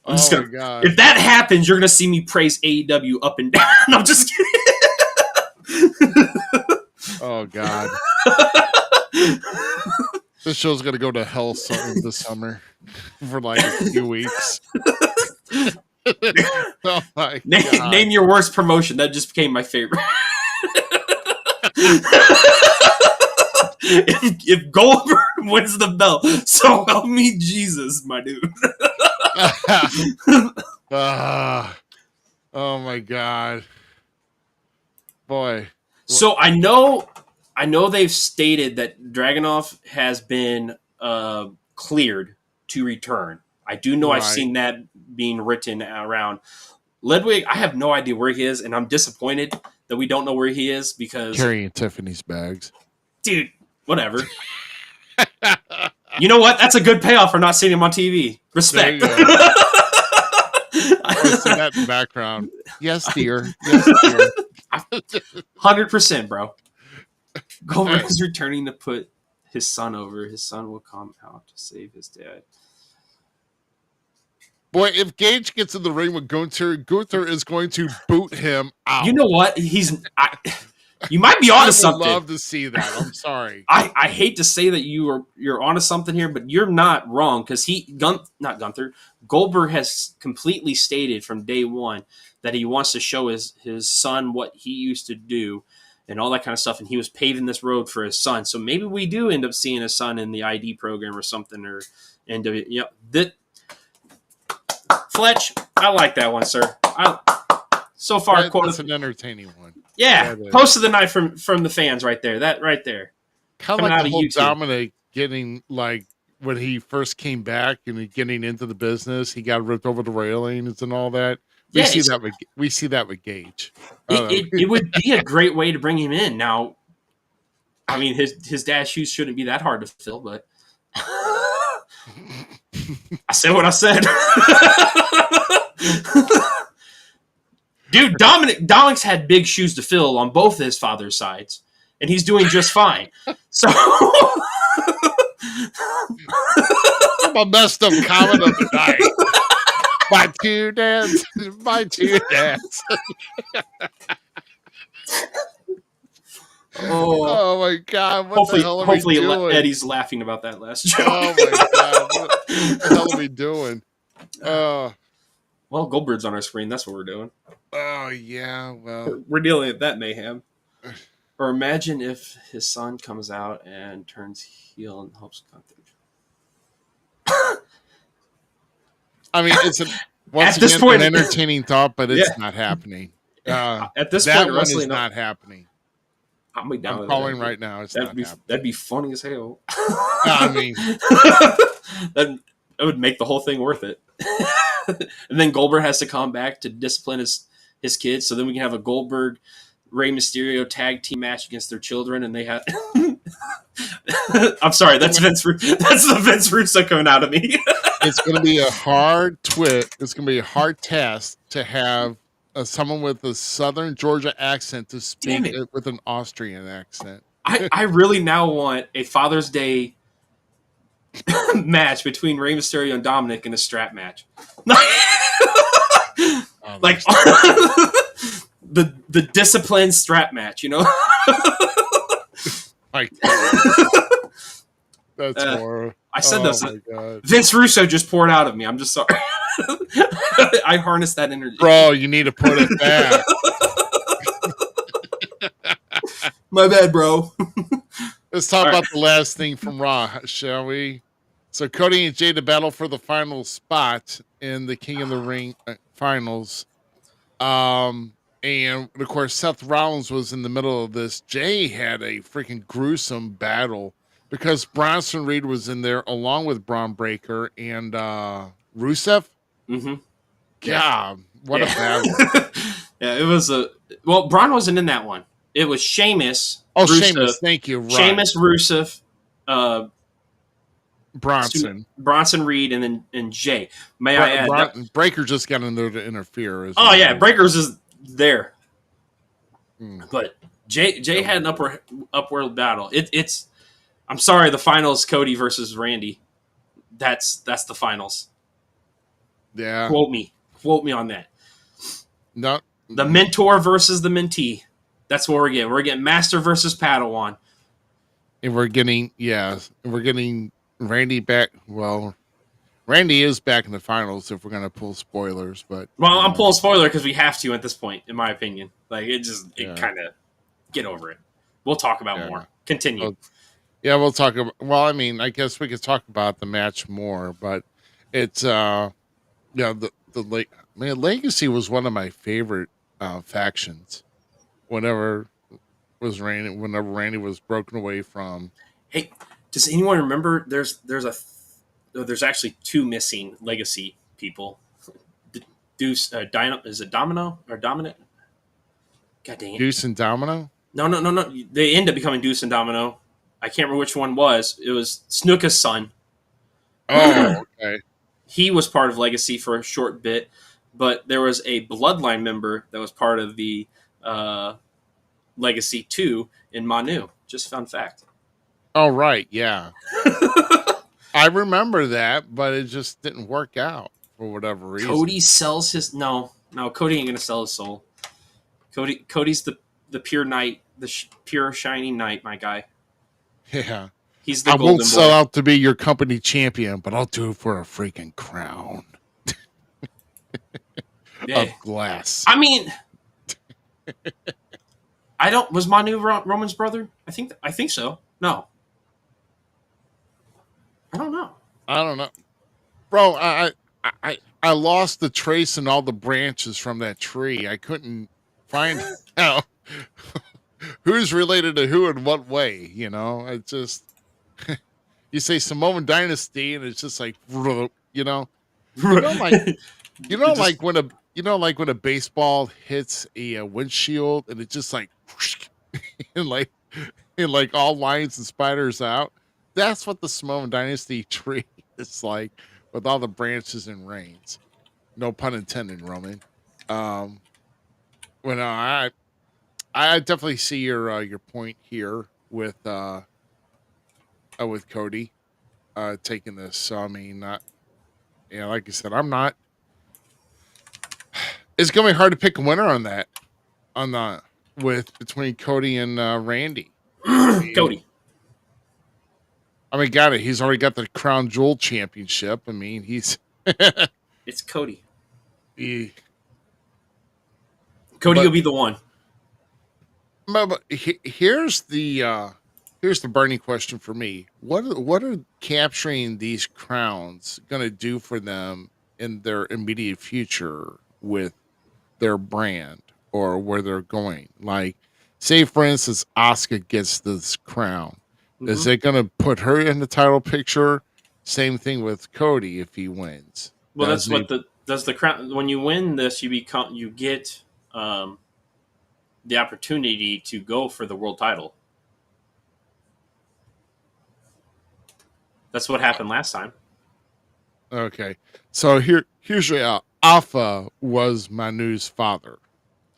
I'm just Oh my gonna. god! If that happens, you're gonna see me praise AEW up and down. I'm just kidding. Oh god! This show's gonna go to hell this summer for like a few weeks. Oh my god! Name your worst promotion. That just became my favorite. if Goldberg wins the belt, so help me Jesus, my dude. Oh my god, boy. So I know they've stated that Dragunov has been cleared to return. I do know I've seen that being written around. Ludwig, I have no idea where he is, and I'm disappointed that we don't know where he is because carrying Tiffany's bags. Dude, whatever. You know what? That's a good payoff for not seeing him on TV. Respect. I see that in the background. Yes, dear. Yes, dear. 100%, bro. Goldberg is returning to put his son over. His son will come out to save his dad. Boy, if Gage gets in the ring with Gunther, Gunther is going to boot him out. You know what? You might be onto something. I would love to see that. I'm sorry. I hate to say that you're onto something here, but you're not wrong because not Gunther. Goldberg has completely stated from day one that he wants to show his son what he used to do and all that kind of stuff, and he was paving this road for his son. So maybe we do end up seeing his son in the ID program or something, or Fletch, I like that one, sir. So far, that's an entertaining one. Yeah, post of the night from the fans right there. That right there. Kind of like the whole Dominic getting, like, when he first came back and getting into the business, he got ripped over the railings and all that. We see that with Gage. It would be a great way to bring him in. Now, I mean, his dad's shoes shouldn't be that hard to fill, but I said what I said. Dude, Dominic's had big shoes to fill on both his father's sides, and he's doing just fine. So, I'm a messed up comment of the night. My two dads. Oh my god! Hopefully Eddie's laughing about that last joke. Oh my god! What the hell are we doing? Well, Goldberg's on our screen. That's what we're doing. Oh yeah, well, we're dealing with that mayhem. Or imagine if his son comes out and turns heel and helps Gunther. I mean, it's an entertaining thought, but it's not happening. At this that point, one is not happening. I'm calling right now. That'd be funny as hell. I mean, that would make the whole thing worth it. And then Goldberg has to come back to discipline his kids. So then we can have a Goldberg Rey Mysterio tag team match against their children, and they have. I'm sorry, that's Vince. That's the Vince Russo coming out of me. It's going to be a hard It's going to be a hard task to have someone with a Southern Georgia accent to speak with an Austrian accent. I really now want a Father's Day match between Rey Mysterio and Dominic in a strap match. Like the disciplined strap match, you know? That's horrible. I said this. Vince Russo just poured out of me. I'm just sorry. I harnessed that energy. Bro, you need to put it back. My bad, bro. Let's talk about the last thing from Raw, shall we? So Cody and Jay to battle for the final spot in the King of the Ring finals. And of course, Seth Rollins was in the middle of this. Jay had a freaking gruesome battle because Bronson Reed was in there along with Braun Breaker and Rusev. Mm-hmm. God, what a battle. Yeah, it was Braun wasn't in that one. It was Sheamus. Oh, Rusev. Sheamus, thank you. Right. Sheamus, Rusev, Bronson Reed, and Jay. May I add that? Breaker just got in there to interfere. Oh yeah, Breakers is there, Mm. but Jay had an upward battle. It's I'm sorry, the finals Cody versus Randy. That's the finals. Yeah. Quote me on that. No. The mentor versus the mentee. That's what we're getting. We're getting Master versus Padawan. And we're getting Randy back. Well, Randy is back in the finals if we're gonna pull spoilers, but Well, I'm pulling spoiler because we have to at this point, in my opinion. Like it Yeah. kind of get over it. We'll talk about Yeah. more. Continue. Well, yeah, we'll talk about. Well, I mean, I guess we could talk about the match more, but it's Legacy was one of my favorite factions. Whenever Randy was broken away from. Hey, does anyone remember? There's actually two missing Legacy people. Deuce, is it Domino or Dominant? God dang it. Deuce and Domino? No. They end up becoming Deuce and Domino. I can't remember which one was. It was Snuka's son. Oh, okay. He was part of Legacy for a short bit, but there was a Bloodline member that was part of the Legacy 2 in Manu. Just fun fact. Oh, right. Yeah. I remember that, but it just didn't work out for whatever reason. Cody sells his... No, Cody ain't going to sell his soul. Cody's the pure knight, pure shining knight, my guy. Yeah. He's the I golden won't sell boy. out to be your company champion, but I'll do it for a freaking crown Yeah. of glass. I mean... Was Manu Roman's brother? I think so. No. I don't know. Bro, I lost the trace and all the branches from that tree. I couldn't find out who's related to who in what way, you know? It just you say Samoan dynasty and it's just like you know like when a baseball hits a windshield and it just like and like all lines and spiders out. That's what the Samoan dynasty tree is like, with all the branches and reins. No pun intended, Roman. Well, no, I definitely see your point here with Cody taking this. So I mean, like I said, I'm not. It's gonna be hard to pick a winner on that. Between Cody and Randy. Cody. I mean, got it. He's already got the Crown Jewel Championship. I mean, It's Cody. Cody will be the one. But here's the burning question for me. What are capturing these crowns going to do for them in their immediate future with their brand or where they're going? Like, say for instance, Asuka gets this crown. Mm-hmm. Is it going to put her in the title picture? Same thing with Cody if he wins. Well, does the crown. When you win this, you get the opportunity to go for the world title. That's what happened last time. Okay, so here's your Alpha was Manu's father.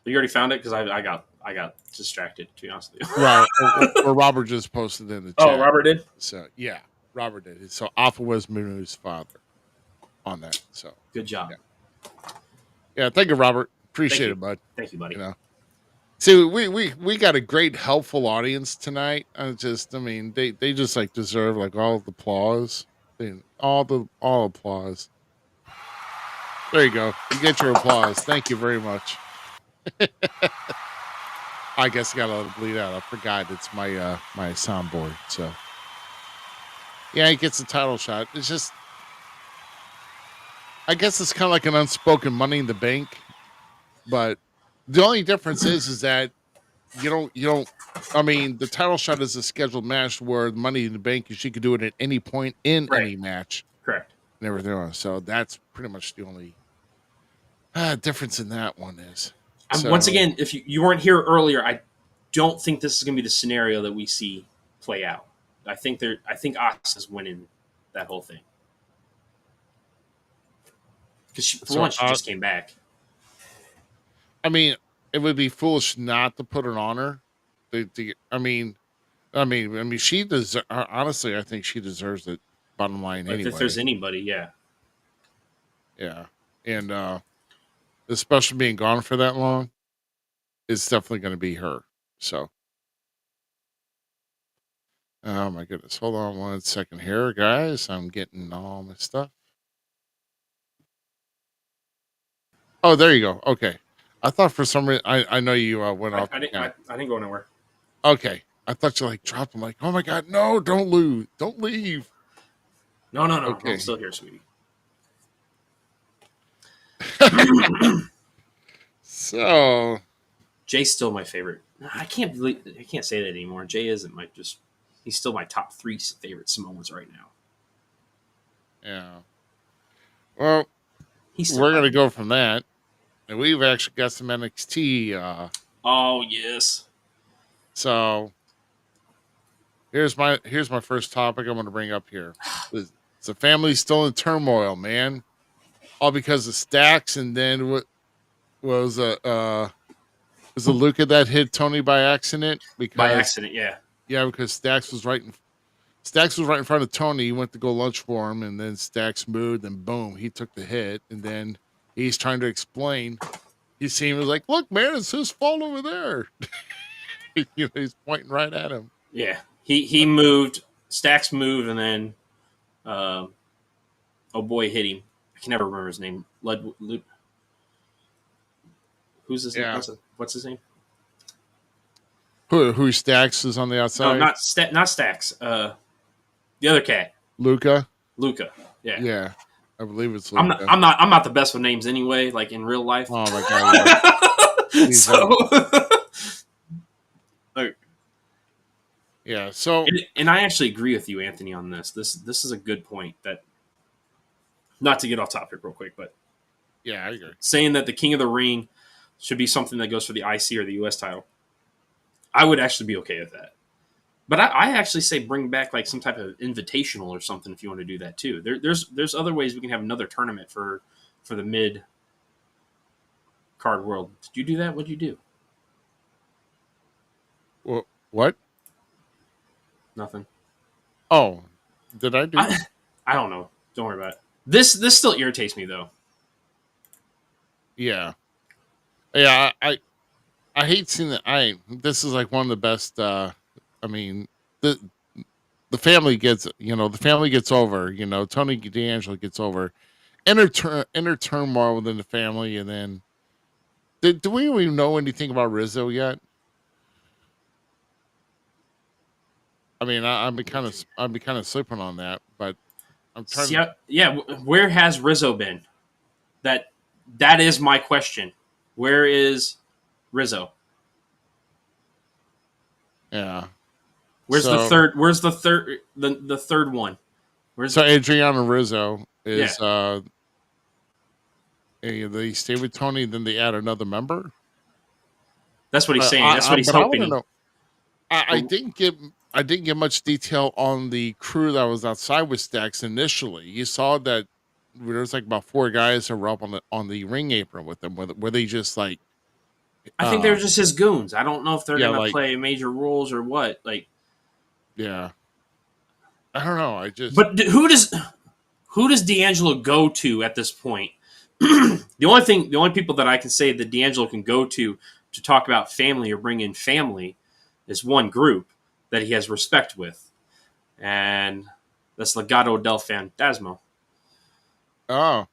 You already found it because I got distracted, to be honest with you. Right, or Robert just posted in the chat. Oh, Robert did. So yeah, Robert did. So Alpha was Manu's father on that. So good job. Yeah, thank you, Robert. Appreciate it, bud. Thank you, buddy. You know, see, we got a great, helpful audience tonight. I mean, they just like deserve like all the applause, all applause. There you go. You get your applause. Thank you very much. I guess I gotta let it bleed out. I forgot it's my my soundboard. So yeah, he gets a title shot. It's just, I guess it's kind of like an unspoken Money in the Bank, but the only difference is that you don't. I mean, the title shot is a scheduled match where Money in the Bank, she could do it at any point in any match. Correct. And everything else. So that's pretty much the only difference in that one is. Once again, if you weren't here earlier, I don't think this is going to be the scenario that we see play out. I think Asuka's winning that whole thing. Because for So, once, she just came back. I mean, it would be foolish not to put it on her. I mean, she does. Honestly, I think she deserves it. Bottom line, But anyway. if there's anybody, yeah. Yeah, and especially being gone for that long, it's definitely going to be her. So, oh my goodness, hold on 1 second here, guys. I'm getting all my stuff. Oh, there you go. Okay, I thought for some reason I know you went off. I didn't go anywhere. Okay, I thought you like dropped them. Like, oh my god, no, don't leave. No. Okay. I'm still here, sweetie. So, Jay's still my favorite. I can't say that anymore. Jay isn't he's still my top 3 favorite Samoans right now. yeah. Well, He's still we're gonna go from that, and we've actually got some NXT. Oh yes. So here's my first topic I'm going to bring up here. The family's still in turmoil, man. All because of Stacks, and then what was Luca that hit Tony by accident? By accident, yeah. Yeah, because Stacks was right in front of Tony. He went to go lunch for him, and then Stacks moved, and boom, he took the hit. And then he's trying to explain. He seemed like, look, man, it's his fault over there. He's pointing right at him. Yeah, he moved. Stacks moved, and then oh boy hit him. I can never remember his name. Who's his name? What's his name? Who Stacks is on the outside? No, not Stacks. The other cat. Luca. Yeah. Yeah. I believe it's Luca. I'm not the best with names anyway, like in real life. Oh my god. So yeah, so and I actually agree with you, Anthony, on this. This is a good point, that not to get off topic real quick, but yeah, I agree. Saying that the King of the Ring should be something that goes for the IC or the US title. I would actually be okay with that. But I actually say bring back like some type of invitational or something if you want to do that too. There's other ways we can have another tournament for the mid card world. Did you do that? What'd you do? Well, what? Nothing. Oh, did I do? I don't know. Don't worry about it. This still irritates me though. Yeah. I hate seeing that. This is like one of the best. I mean, the family gets over. Tony D'Angelo gets over inner turmoil within the family, and then do we even know anything about Rizzo yet? I mean, I've been kind of slipping on that, but I'm trying. Yeah. Where has Rizzo been? That is my question. Where is Rizzo? Yeah. Where's the third? Where's the third one? So Adriano Rizzo is they stay with Tony, then they add another member. That's what he's saying. That's what he's hoping. I didn't get much detail on the crew that was outside with Stacks initially. You saw that there was like about 4 guys that were up on the ring apron with them. Were they just like? I think they were just his goons. I don't know if they're gonna like, play major roles or what. Like, yeah, I don't know. But who does D'Angelo go to at this point? The only people that I can say that D'Angelo can go to talk about family or bring in family is one group that he has respect with, and that's Legado del Fantasma. Oh,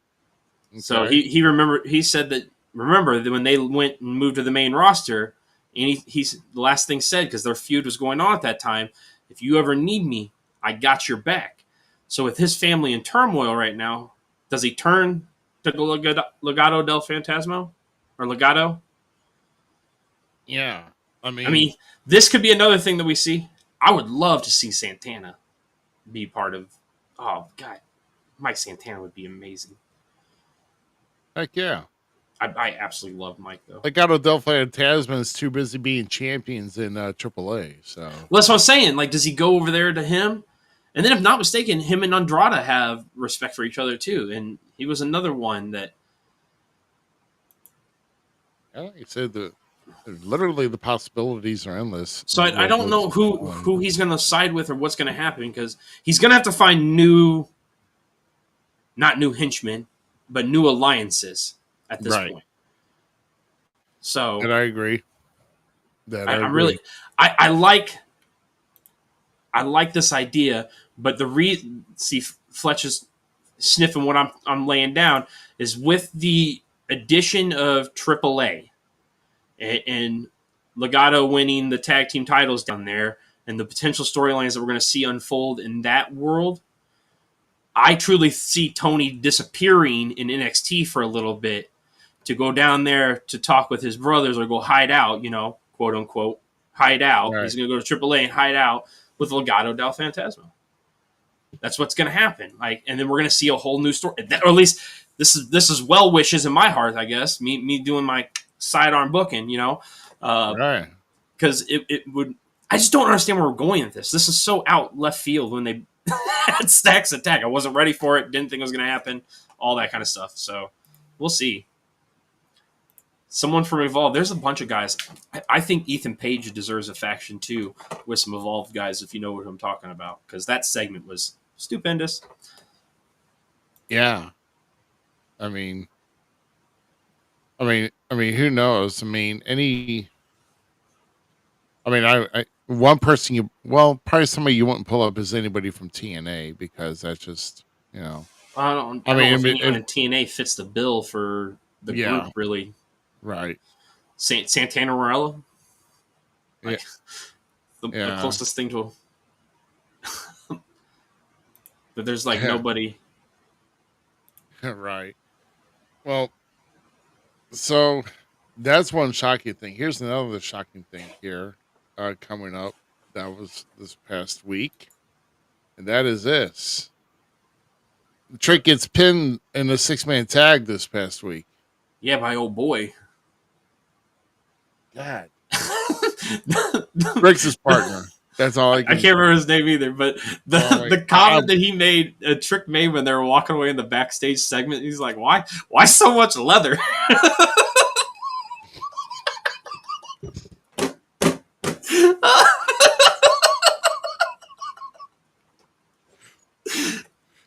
okay. So he said that when they went and moved to the main roster, and he's the last thing said, because their feud was going on at that time, if you ever need me, I got your back. So with his family in turmoil right now, does he turn to Legado del Fantasma or Legado? Yeah, I mean, this could be another thing that we see. I would love to see Santana be part of. Oh God, Mike Santana would be amazing. Heck yeah. I absolutely love Mike though. Legado del Fantasma is too busy being champions in AAA. So well, that's what I'm saying. Like, does he go over there to him And then, if not mistaken, him and Andrade have respect for each other too. And he was another one that. Like I said, literally the possibilities are endless. So I don't know who he's going to side with or what's going to happen, because he's going to have to find not new henchmen, but new alliances at this point. So, and I agree. I'm really, I like this idea, but Fletch is sniffing what I'm laying down is with the addition of AAA and Legado winning the tag team titles down there, and the potential storylines that we're going to see unfold in that world. I truly see Tony disappearing in NXT for a little bit to go down there to talk with his brothers or go hide out, quote unquote, hide out. Right. He's going to go to AAA and hide out with Legado del Fantasma. That's what's going to happen. And then we're going to see a whole new story, or at least this is well wishes in my heart, I guess. Me doing my sidearm booking, right? Because it would. I just don't understand where we're going with this. This is so out left field when they had Stacks attack. I wasn't ready for it. Didn't think it was going to happen. All that kind of stuff. So we'll see. Someone from Evolve. There's a bunch of guys. I think Ethan Page deserves a faction too with some Evolved guys, if you know what I'm talking about, because that segment was stupendous. Yeah. I mean, who knows? I one person probably somebody you wouldn't pull up is anybody from TNA, because that's just, I don't think anyone in TNA fits the bill for the group, really. Right. Santana Morella? The closest thing to but there's nobody. Right. Well, so that's one shocking thing. Here's another shocking thing here coming up. That was this past week. And that is this. Trick gets pinned in a 6-man tag this past week. Yeah, by old boy. God. Rick's his partner. That's all I can't remember his name either, but the comment that he made, Trick made when they were walking away in the backstage segment, he's like, why so much leather?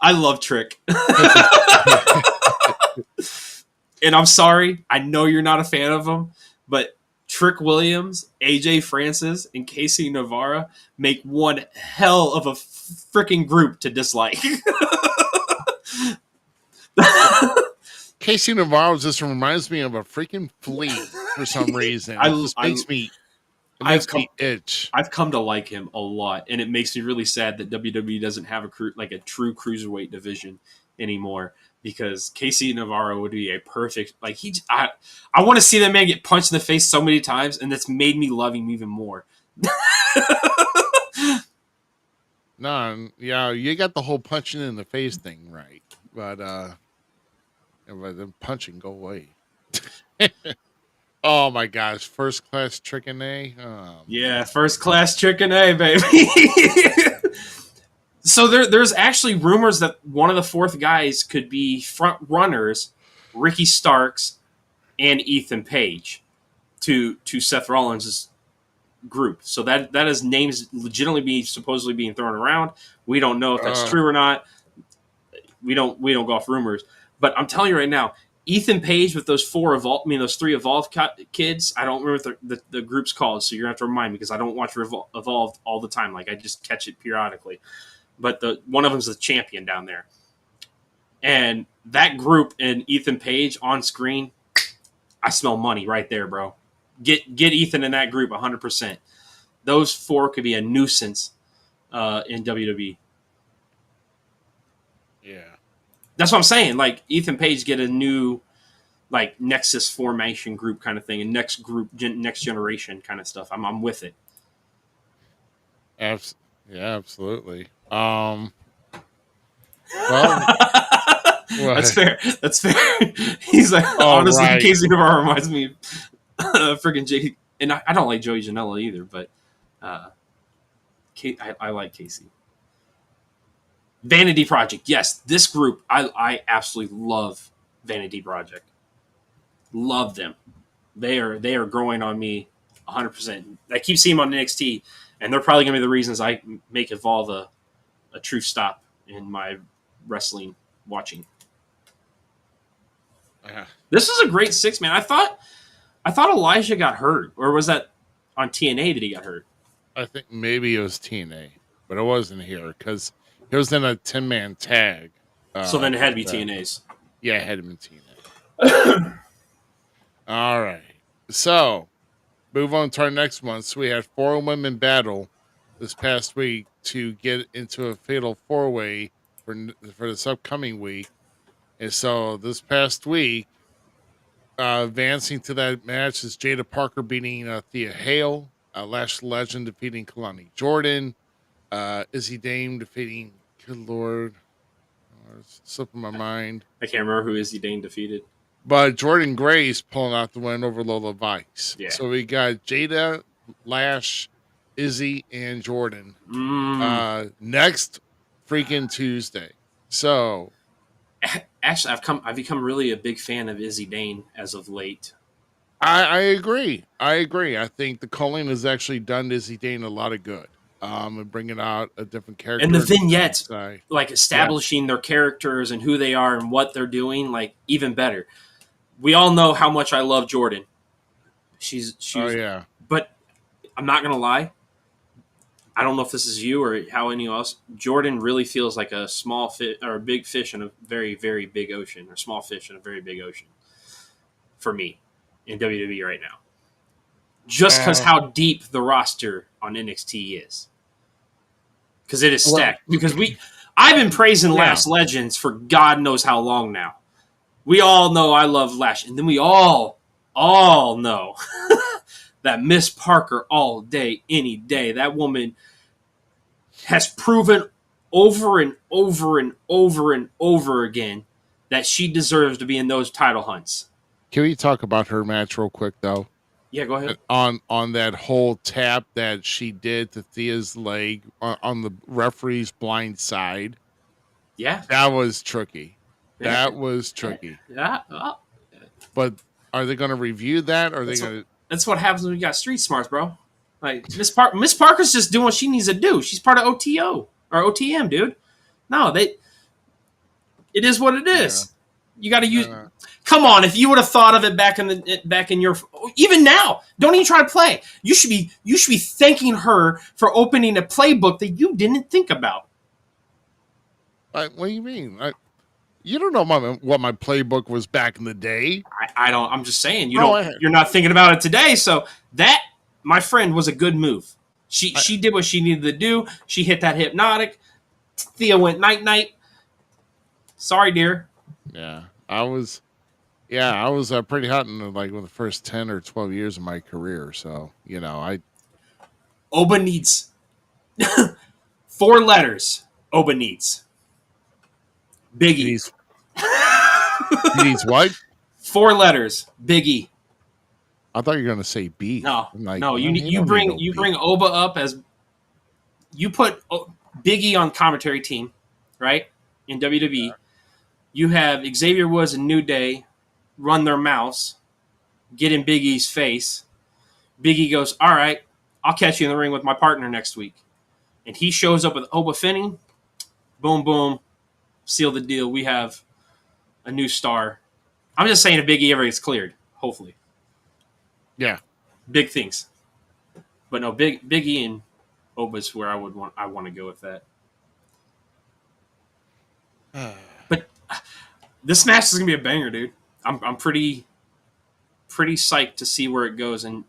I love Trick. And I'm sorry, I know you're not a fan of him, but Trick Williams, AJ Francis, and Casey Navarro make one hell of a freaking group to dislike. Casey Navarro just reminds me of a freaking flea for some reason. It just makes me itch. I've come to like him a lot, and it makes me really sad that WWE doesn't have a true cruiserweight division anymore. Because Casey Navarro would be a perfect I want to see that man get punched in the face so many times, and that's made me love him even more. No, yeah, you got the whole punching in the face thing right, but then punching go away. Oh my gosh, first class Trick and A. Yeah, first class Trick and A, baby. So there's actually rumors that one of the fourth guys could be front runners, Ricky Starks and Ethan Page, to Seth Rollins' group. So that is names legitimately supposedly being thrown around. We don't know if that's true or not. We don't go off rumors. But I'm telling you right now, Ethan Page with those those 3 Evolved kids. I don't remember what the group's called, so you're gonna have to remind me, because I don't watch Evolved all the time. I just catch it periodically. But one of them's the champion down there. And that group and Ethan Page on screen, I smell money right there, bro. Get Ethan in that group 100%. Those 4 could be a nuisance in WWE. Yeah. That's what I'm saying. Ethan Page get a new Nexus formation group kind of thing, and next generation kind of stuff. I'm with it. Yeah, absolutely. Well, that's fair. He's like, honestly, right. Casey Navarro reminds me of freaking Jay. And I don't like Joey Janela either, but I like Casey. Vanity Project. Yes, this group, I absolutely love Vanity Project. Love them. They are growing on me 100%. I keep seeing them on NXT, and they're probably going to be the reasons I make Evolve a true stop in my wrestling watching. Yeah. This was a great 6-man. I thought Elijah got hurt, or was that on TNA that he got hurt? I think maybe it was TNA, but it wasn't here because it was in a 10-man tag. So then it had to be with, TNA's. Yeah, it had to be TNA. All right. So, move on to our next one. So, we had 4 women battle this past week to get into a fatal 4-way for this upcoming week. And so, this past week, advancing to that match is Jada Parker beating Thea Hale, Lash Legend defeating Kalani Jordan, Izzy Dame defeating, good Lord, it's slipping my mind. I can't remember who Izzy Dane defeated. But Jordan Grace pulling out the win over Lola Vice. Yeah. So we got Jada, Lash, Izzy, and Jordan next freaking Tuesday. So Actually, I've become really a big fan of Izzy Dane as of late. I agree. I think the calling has actually done Izzy Dane a lot of good. And bringing out a different character. And the vignettes, like establishing their characters and who they are and what they're doing, like even better. We all know how much I love Jordan. She's oh yeah. But I'm not gonna lie. I don't know if this is you or how anyone else. Jordan really feels like a small fish or a big fish in a very, very big ocean, or small fish in a very big ocean. For me, in WWE right now, just because how deep the roster on NXT is, because it is stacked. Because I've been praising Lash Legends for God knows how long now. We all know I love Lash, and then we all know that Miss Parker all day, any day. That woman has proven over and over and over and over again that she deserves to be in those title hunts. Can we talk about her match real quick, though? Yeah, go ahead. On that whole tap that she did to Thea's leg on the referee's blind side. Yeah. That was tricky. That was tricky. Yeah. But are they going to review that? Or are they going to... That's what happens when you got street smarts, bro. Like Miss Parker's just doing what she needs to do. She's part of OTO or OTM, dude. No, it is what it is. Yeah. You got to use. Come on, if you would have thought of it back in your, even now, don't even try to play. You should be thanking her for opening a playbook that you didn't think about. What do you mean? You don't know what my playbook was back in the day. I don't. I'm just saying you're not thinking about it today. So that, my friend, was a good move. She did what she needed to do. She hit that hypnotic. Thea went night night. Sorry, dear. Yeah, I was pretty hot in the first 10 or 12 years of my career. So Oba needs 4 letters. Oba needs. Biggie. He needs what? 4 letters. Biggie. I thought you were going to say B. No. You bring Oba up as you put Biggie on commentary team, right? In WWE, you have Xavier Woods and New Day run their mouths, get in Big E's face. Big E goes, "All right, I'll catch you in the ring with my partner next week," and he shows up with Oba Finney. Boom, boom. Seal the deal. We have a new star. I'm just saying if Big E ever gets cleared, hopefully. Yeah. Big things. But no, Big E and Oba's where I want to go with that. But this match is gonna be a banger, dude. I'm pretty psyched to see where it goes, and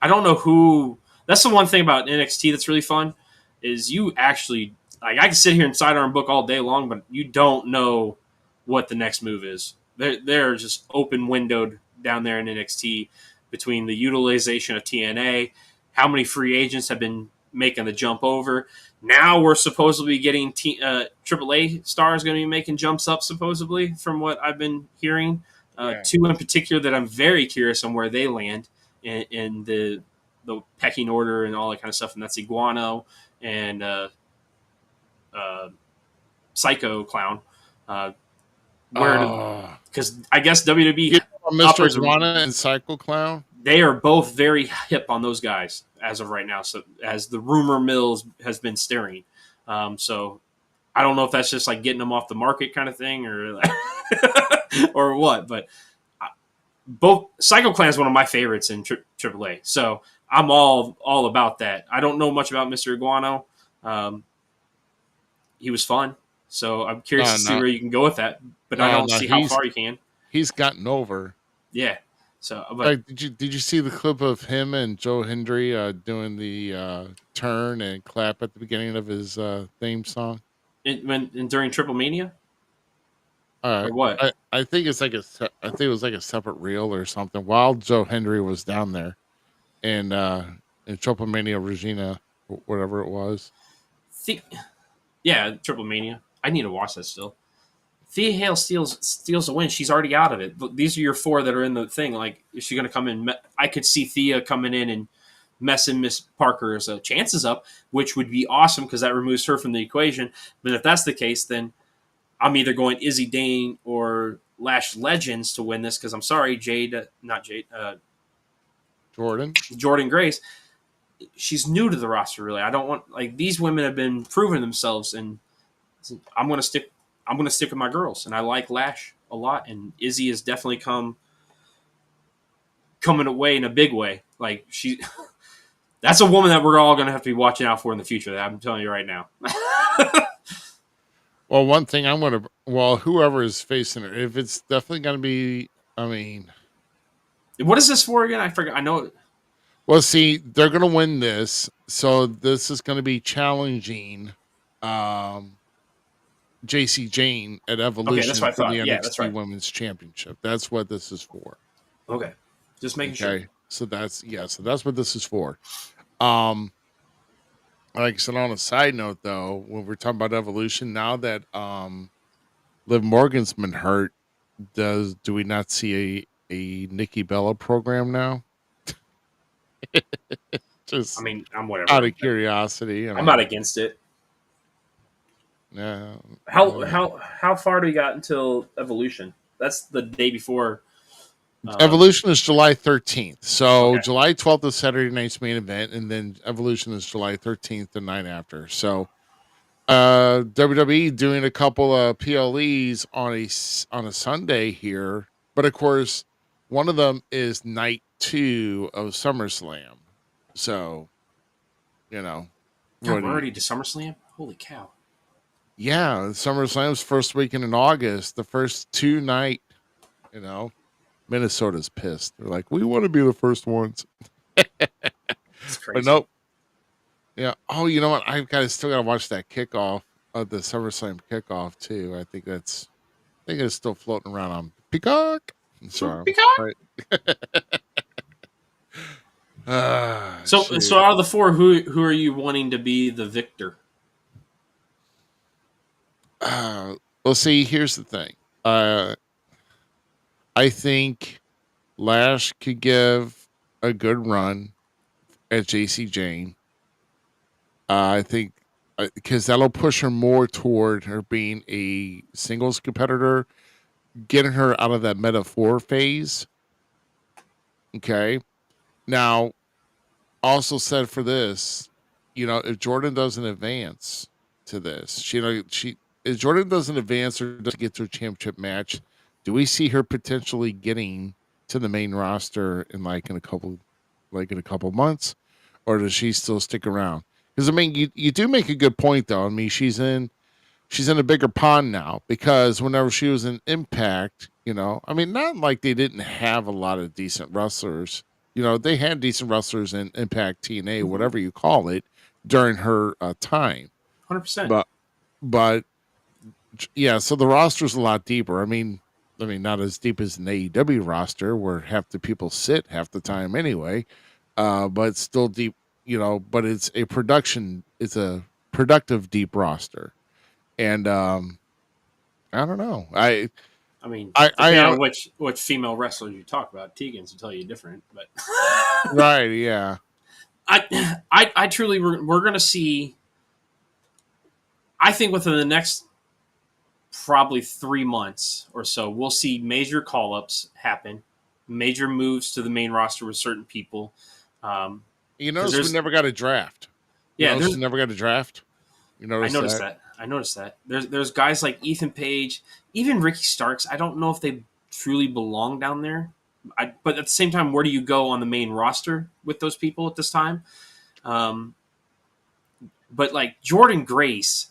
I don't know who. That's the one thing about NXT that's really fun is you actually. Like, I can sit here and sidearm book all day long, but you don't know what the next move is. They're just open windowed down there in NXT between the utilization of TNA, how many free agents have been making the jump over. Now we're supposedly getting AAA stars going to be making jumps up, supposedly, from what I've been hearing. 2 in particular that I'm very curious on where they land in the pecking order and all that kind of stuff, and that's Iguano and Psycho Clown. Where Oh. because I guess WWE You know, Mr. uppers Iguana and Psycho Clown. they are both very hip on those guys as of right now. So as the rumor mills has been stirring, so I don't know if that's just like getting them off the market kind of thing or or what. But both Psycho Clan is one of my favorites in AAA, so I'm all about that. I don't know much about Mr. Iguano. He was fun, so I'm curious to see where you can go with that. But I don't see how far you can. He's gotten over. Yeah. So, but like, did you see the clip of him and Joe Hendry doing the turn and clap at the beginning of his theme song? During Triple Mania, or what? I think it's like I think it was like a separate reel or something. While Joe Hendry was down there, and in Triple Mania Regina, whatever it was. Yeah, Triple Mania. I need to watch that still. Thea Hale steals the win. She's already out of it. But these are your four that are in the thing. Like, is she going to come in? I could see Thea coming in and messing Miss Parker's chances up, which would be awesome because that removes her from the equation. But if that's the case, then I'm either going Izzy Dane or Lash Legends to win this because I'm sorry, Jordan Grace. She's new to the roster, really. I don't want these women have been proving themselves, and I'm going to stick with my girls, and I like Lash a lot, and Izzy has definitely coming away in a big way. Like that's a woman that we're all going to have to be watching out for in the future. That I'm telling you right now. Well, one thing whoever is facing her, if it's definitely going to be, what is this for again? I forgot. I know. Well, see, they're going to win this, so this is going to be challenging JC Jane at Evolution for the NXT Women's Championship. That's what this is for. Okay, just making sure. So that's what this is for. Like I said, on a side note, though, when we're talking about Evolution, now that Liv Morgan's been hurt, do we not see a Nikki Bella program now? Just, I'm whatever. Out of curiosity, I'm not against it. Yeah. How far do we got until Evolution? That's the day before. Evolution is July 13th. So July 12th is Saturday night's main event, and then Evolution is July 13th, the night after. So WWE doing a couple of PLEs on a Sunday here, but of course, one of them is night 2 of SummerSlam. So, God, we're already to SummerSlam. Holy cow! Yeah, SummerSlam's first weekend in August. The first 2 night, Minnesota's pissed. They're like, we want to be the first ones. That's crazy. But nope. Yeah. Oh, you know what? Still got to watch that kickoff of the SummerSlam kickoff too. I think it's still floating around on Peacock. Peacock. Right. So out of the 4, who are you wanting to be the victor? Well, see, here's the thing. I think Lash could give a good run at JC Jane. I think because that'll push her more toward her being a singles competitor, getting her out of that metaphor phase. Okay. Now, also said for this, if Jordan doesn't advance to this, if Jordan doesn't advance or doesn't get to a championship match, do we see her potentially getting to the main roster in a couple months, or does she still stick around? Because you do make a good point though. She's in a bigger pond now because whenever she was in Impact, not like they didn't have a lot of decent wrestlers. They had decent wrestlers in Impact, TNA, whatever you call it, during her time. 100%. But yeah, so the roster's a lot deeper. Not as deep as an AEW roster where half the people sit half the time anyway, but still deep. But it's a productive deep roster, and I don't know. I on which female wrestler you talk about. Tegan's will tell you different, but right, yeah. I truly we're going to see. I think within the next probably 3 months or so, we'll see major call ups happen, major moves to the main roster with certain people. You Because notice we never got a draft. You yeah, notice there's we never got a draft. You I notice noticed that? that. I noticed that. There's guys like Ethan Page, even Ricky Starks. I don't know if they truly belong down there. But at the same time, where do you go on the main roster with those people at this time? Um, but like Jordan Grace,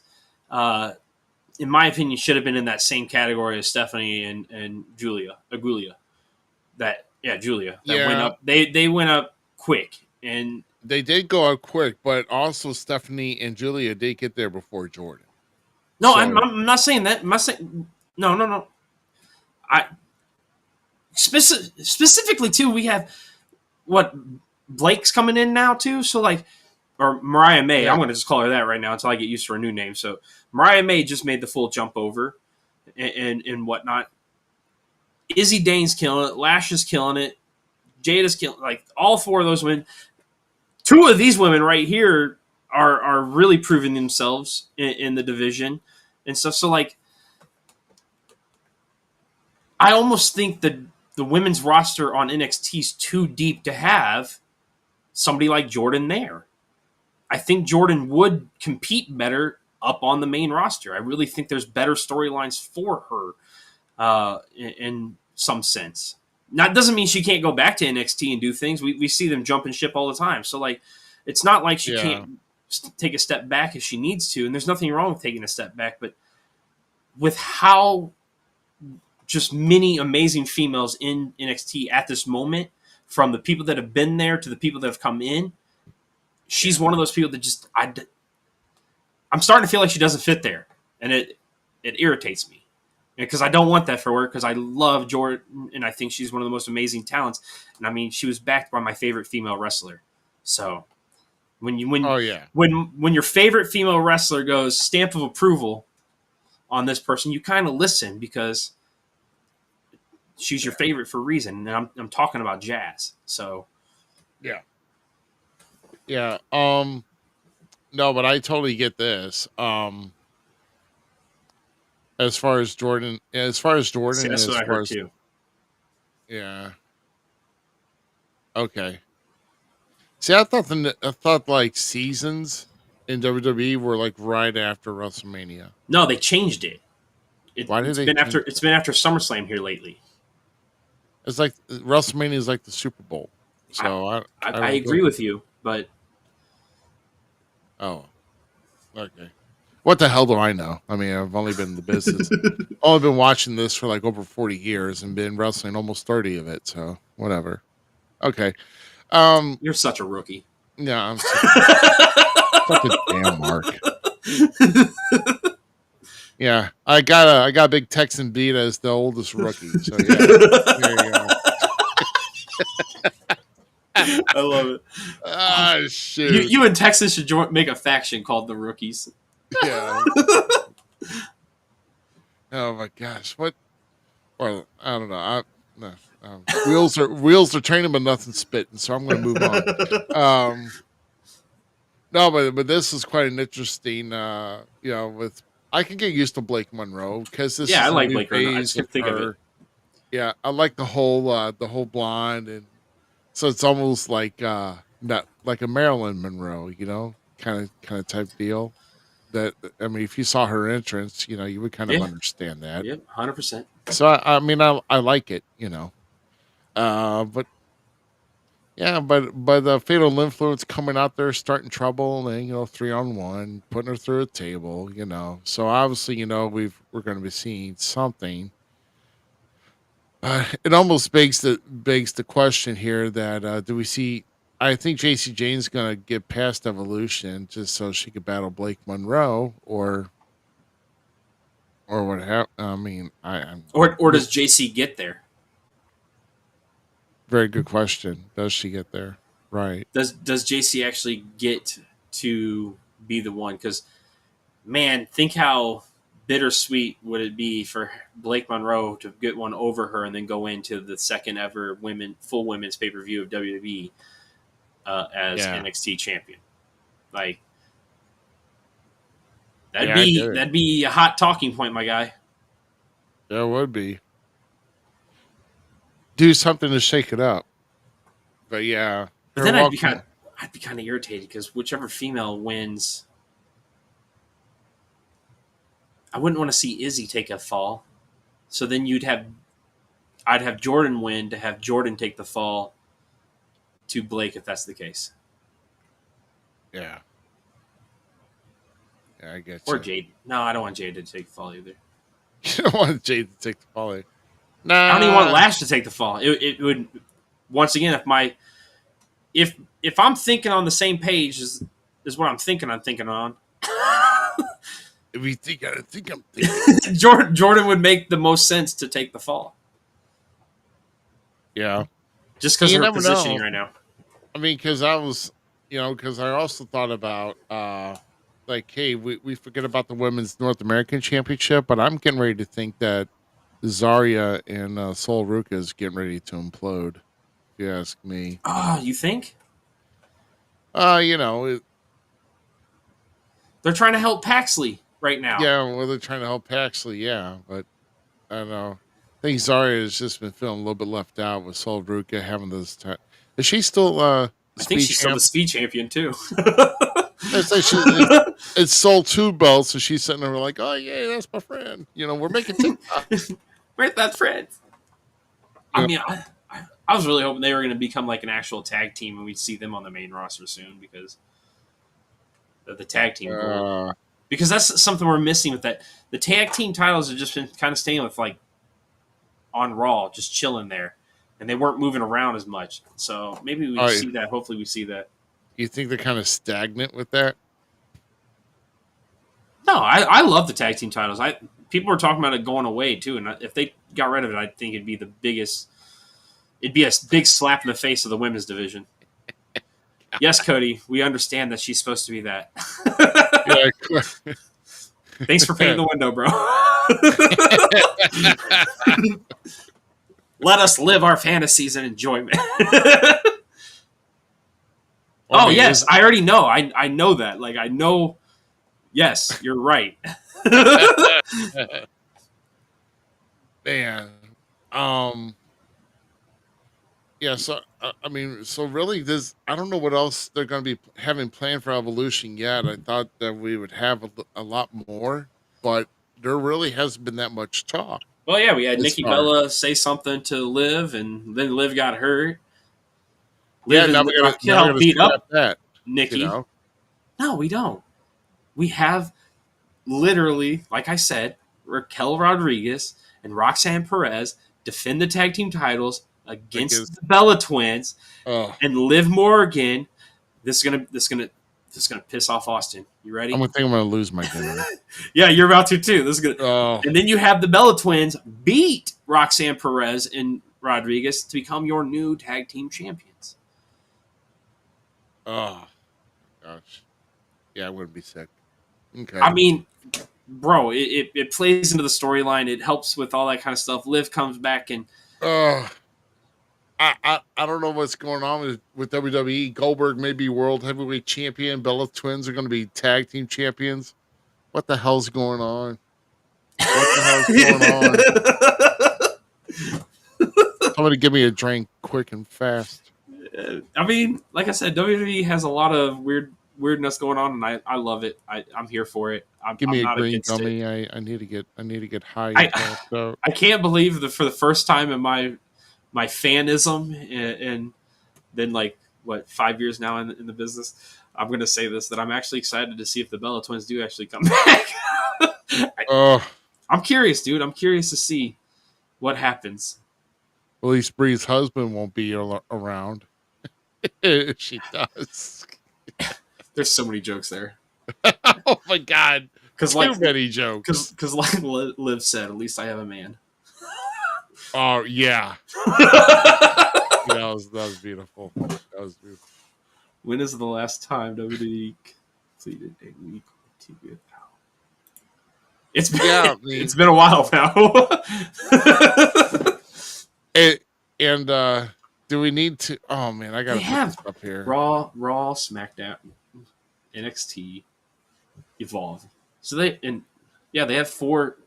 in my opinion, should have been in that same category as Stephanie and Julia Agulia. Julia. That went Yeah, up. They went up quick, and they did go out quick, but also Stephanie and Julia did get there before Jordan. no, So I'm not saying that. I'm not saying no. I specifically too. We have what Blake's coming in now too. So like, or Mariah May. yeah, I'm going to just call her that right now until I get used to her new name. So Mariah May just made the full jump over, and whatnot. Izzy Dane's killing it. Lash is killing it. Jada's killing like all four of those women. Two of these women right here are really proving themselves in the division and stuff. So like, I almost think that the women's roster on NXT is too deep to have somebody like Jordan there. I think Jordan would compete better up on the main roster. I really think there's better storylines for her in some sense. Now, it doesn't mean she can't go back to NXT and do things. We see them jumping ship all the time. So, like, it's not like she yeah, can't take a step back if she needs to. And there's nothing wrong with taking a step back. But with how just many amazing females in NXT at this moment, from the people that have been there to the people that have come in, she's one of those people that just I'm starting to feel like she doesn't fit there, and it irritates me because I don't want that for her because I love Jordan and I think she's one of the most amazing talents. And I mean, she was backed by my favorite female wrestler. So when oh yeah, when your favorite female wrestler goes stamp of approval on this person, you kind of listen because she's your favorite for a reason. And I'm talking about Jazz. So yeah, yeah. No, but I totally get this. As far as see, Jordan, that's as what I far heard as too. yeah, okay. See, I thought like seasons in WWE were like right after WrestleMania. No, they changed it. Why did It's they been change after it? SummerSlam here lately. It's like WrestleMania is like the Super Bowl. I, So I I don't get agree it. with you, but Oh, okay. What the hell do I know? I mean, I've only been in the business, only been watching this for like over 40 years and been wrestling almost 30 of it. So whatever. Okay. Um, you're such a rookie. yeah, such a damn mark. Yeah, I got Big Texan beat as the oldest rookie. So yeah, there you go. I love it. Ah, shoot. You and Texas should make a faction called the Rookies. Yeah. Oh my gosh. What? Well, I don't know. No, wheels are turning, but nothing's spitting. So I'm going to move on. No, but this is quite an interesting. With I can get used to Blake Monroe because this Yeah, I is a like new Blake Monroe. I phase just of couldn't think of it. her. Yeah, I like the whole blonde, and so it's almost like not like a Marilyn Monroe, kind of type deal. That I mean, if you saw her entrance, you would kind of Yeah, understand that. yeah, 100%. So I mean, I like it. But yeah, but the Fatal Influence coming out there, starting trouble, and 3-on-1, putting her through a table. So obviously, we're going to be seeing something. It almost begs the question here that do we see? I think JC Jane's going to get past Evolution just so she could battle Blake Monroe, or what happened. I mean, I'm Or does JC get there? very good question. Does she get there? Right. Does JC actually get to be the one? Because man, think how bittersweet would it be for Blake Monroe to get one over her and then go into the second ever full women's pay per view of WWE as Yeah. NXT champion. Like Yeah, I get it. that'd be a hot talking point, my guy. That would be. Do something to shake it up. But yeah, But they're then welcome. I'd be kind of irritated because whichever female wins, I wouldn't want to see Izzy take a fall. So then I'd have Jordan win to have Jordan take the fall to Blake if that's the case, Yeah. Yeah, I get or you. Jade. No, I don't want Jade to take the fall either. You don't want Jade to take the fall. Nah. I don't even want Lash to take the fall. It would once again if I'm thinking on the same page as what I'm thinking on. If you think I think I'm thinking. Jordan would make the most sense to take the fall Yeah. just because You of her never positioning know. right now. I mean, because I was, because I also thought about, like, hey, we forget about the women's North American Championship, but I'm getting ready to think that Zarya and Sol Ruka is getting ready to implode. If you ask me, Oh, you think it, they're trying to help Paxley right now? yeah, well, they're trying to help Paxley, yeah, but I don't know. I think Zarya has just been feeling a little bit left out with Sol Ruka having this time. Is she still I think speed she's still champ? the speed champion too. It's like it's sold two belts, so she's sitting there like, oh yeah, that's my friend. We're making TikTok. Where's that friend? Yeah. I mean, I was really hoping they were going to become like an actual tag team and we'd see them on the main roster soon because of the tag team goal. Because that's something we're missing with that. The tag team titles have just been kind of staying with like on Raw, just chilling there, and they weren't moving around as much. So maybe we see that. Hopefully, we see that. You think they're kind of stagnant with that? No, I love the tag team titles. People were talking about it going away too, and if they got rid of it, I think it'd be the biggest. It'd be a big slap in the face of the women's division. Yes, Cody, we understand that she's supposed to be that. Yeah. Thanks for painting the window, bro. Let us live our fantasies and enjoyment. Oh, yes, I already know. I know that. Like, I know. Yes, you're right. Man. Yeah, so I mean, so really, I don't know what else they're going to be having planned for Evolution yet. I thought that we would have a lot more, but there really hasn't been that much talk. Well, yeah, we had As Nikki far- Bella say something to Liv, and then Liv got hurt. Yeah, Liv now and we got Raquel to beat up that. Nikki. You know, No, we don't. We have literally, like I said, Raquel Rodriguez and Roxanne Perez defend the tag team titles against the Bella Twins oh, and Liv Morgan. This is gonna piss off Austin. You ready? I'm gonna lose my dinner. Yeah, you're about to too. This is gonna. Oh, And then you have the Bella Twins beat Roxanne Perez and Rodriguez to become your new tag team champions. oh, gosh, yeah, I wouldn't be sick. Okay, I mean, bro, it plays into the storyline. It helps with all that kind of stuff. Liv comes back and I don't know what's going on with WWE. Goldberg may be world heavyweight champion. Bella Twins are going to be tag team champions. What the hell's going on? What the hell's going on? Somebody give me a drink quick and fast. I mean, like I said, WWE has a lot of weirdness going on, and I love it. I'm here for it. Give me I'm a not green against it. gummy. I need to get high. So I can't believe that for the first time in my fanism and then like what 5 years now in the business, I'm going to say this, that I'm actually excited to see if the Bella Twins do actually come back. I'm curious, dude. I'm curious to see what happens. At least Bree's husband won't be around. She does. There's so many jokes there. Oh my god! Because Too many jokes. Because like Liv said, at least I have a man. Oh yeah. That was beautiful. That was beautiful. When is the last time WWE completed a week TV? It's been, it's been a while now. Do we need to? Oh man, I gotta put this up here. Raw, SmackDown, NXT, Evolve. So they have four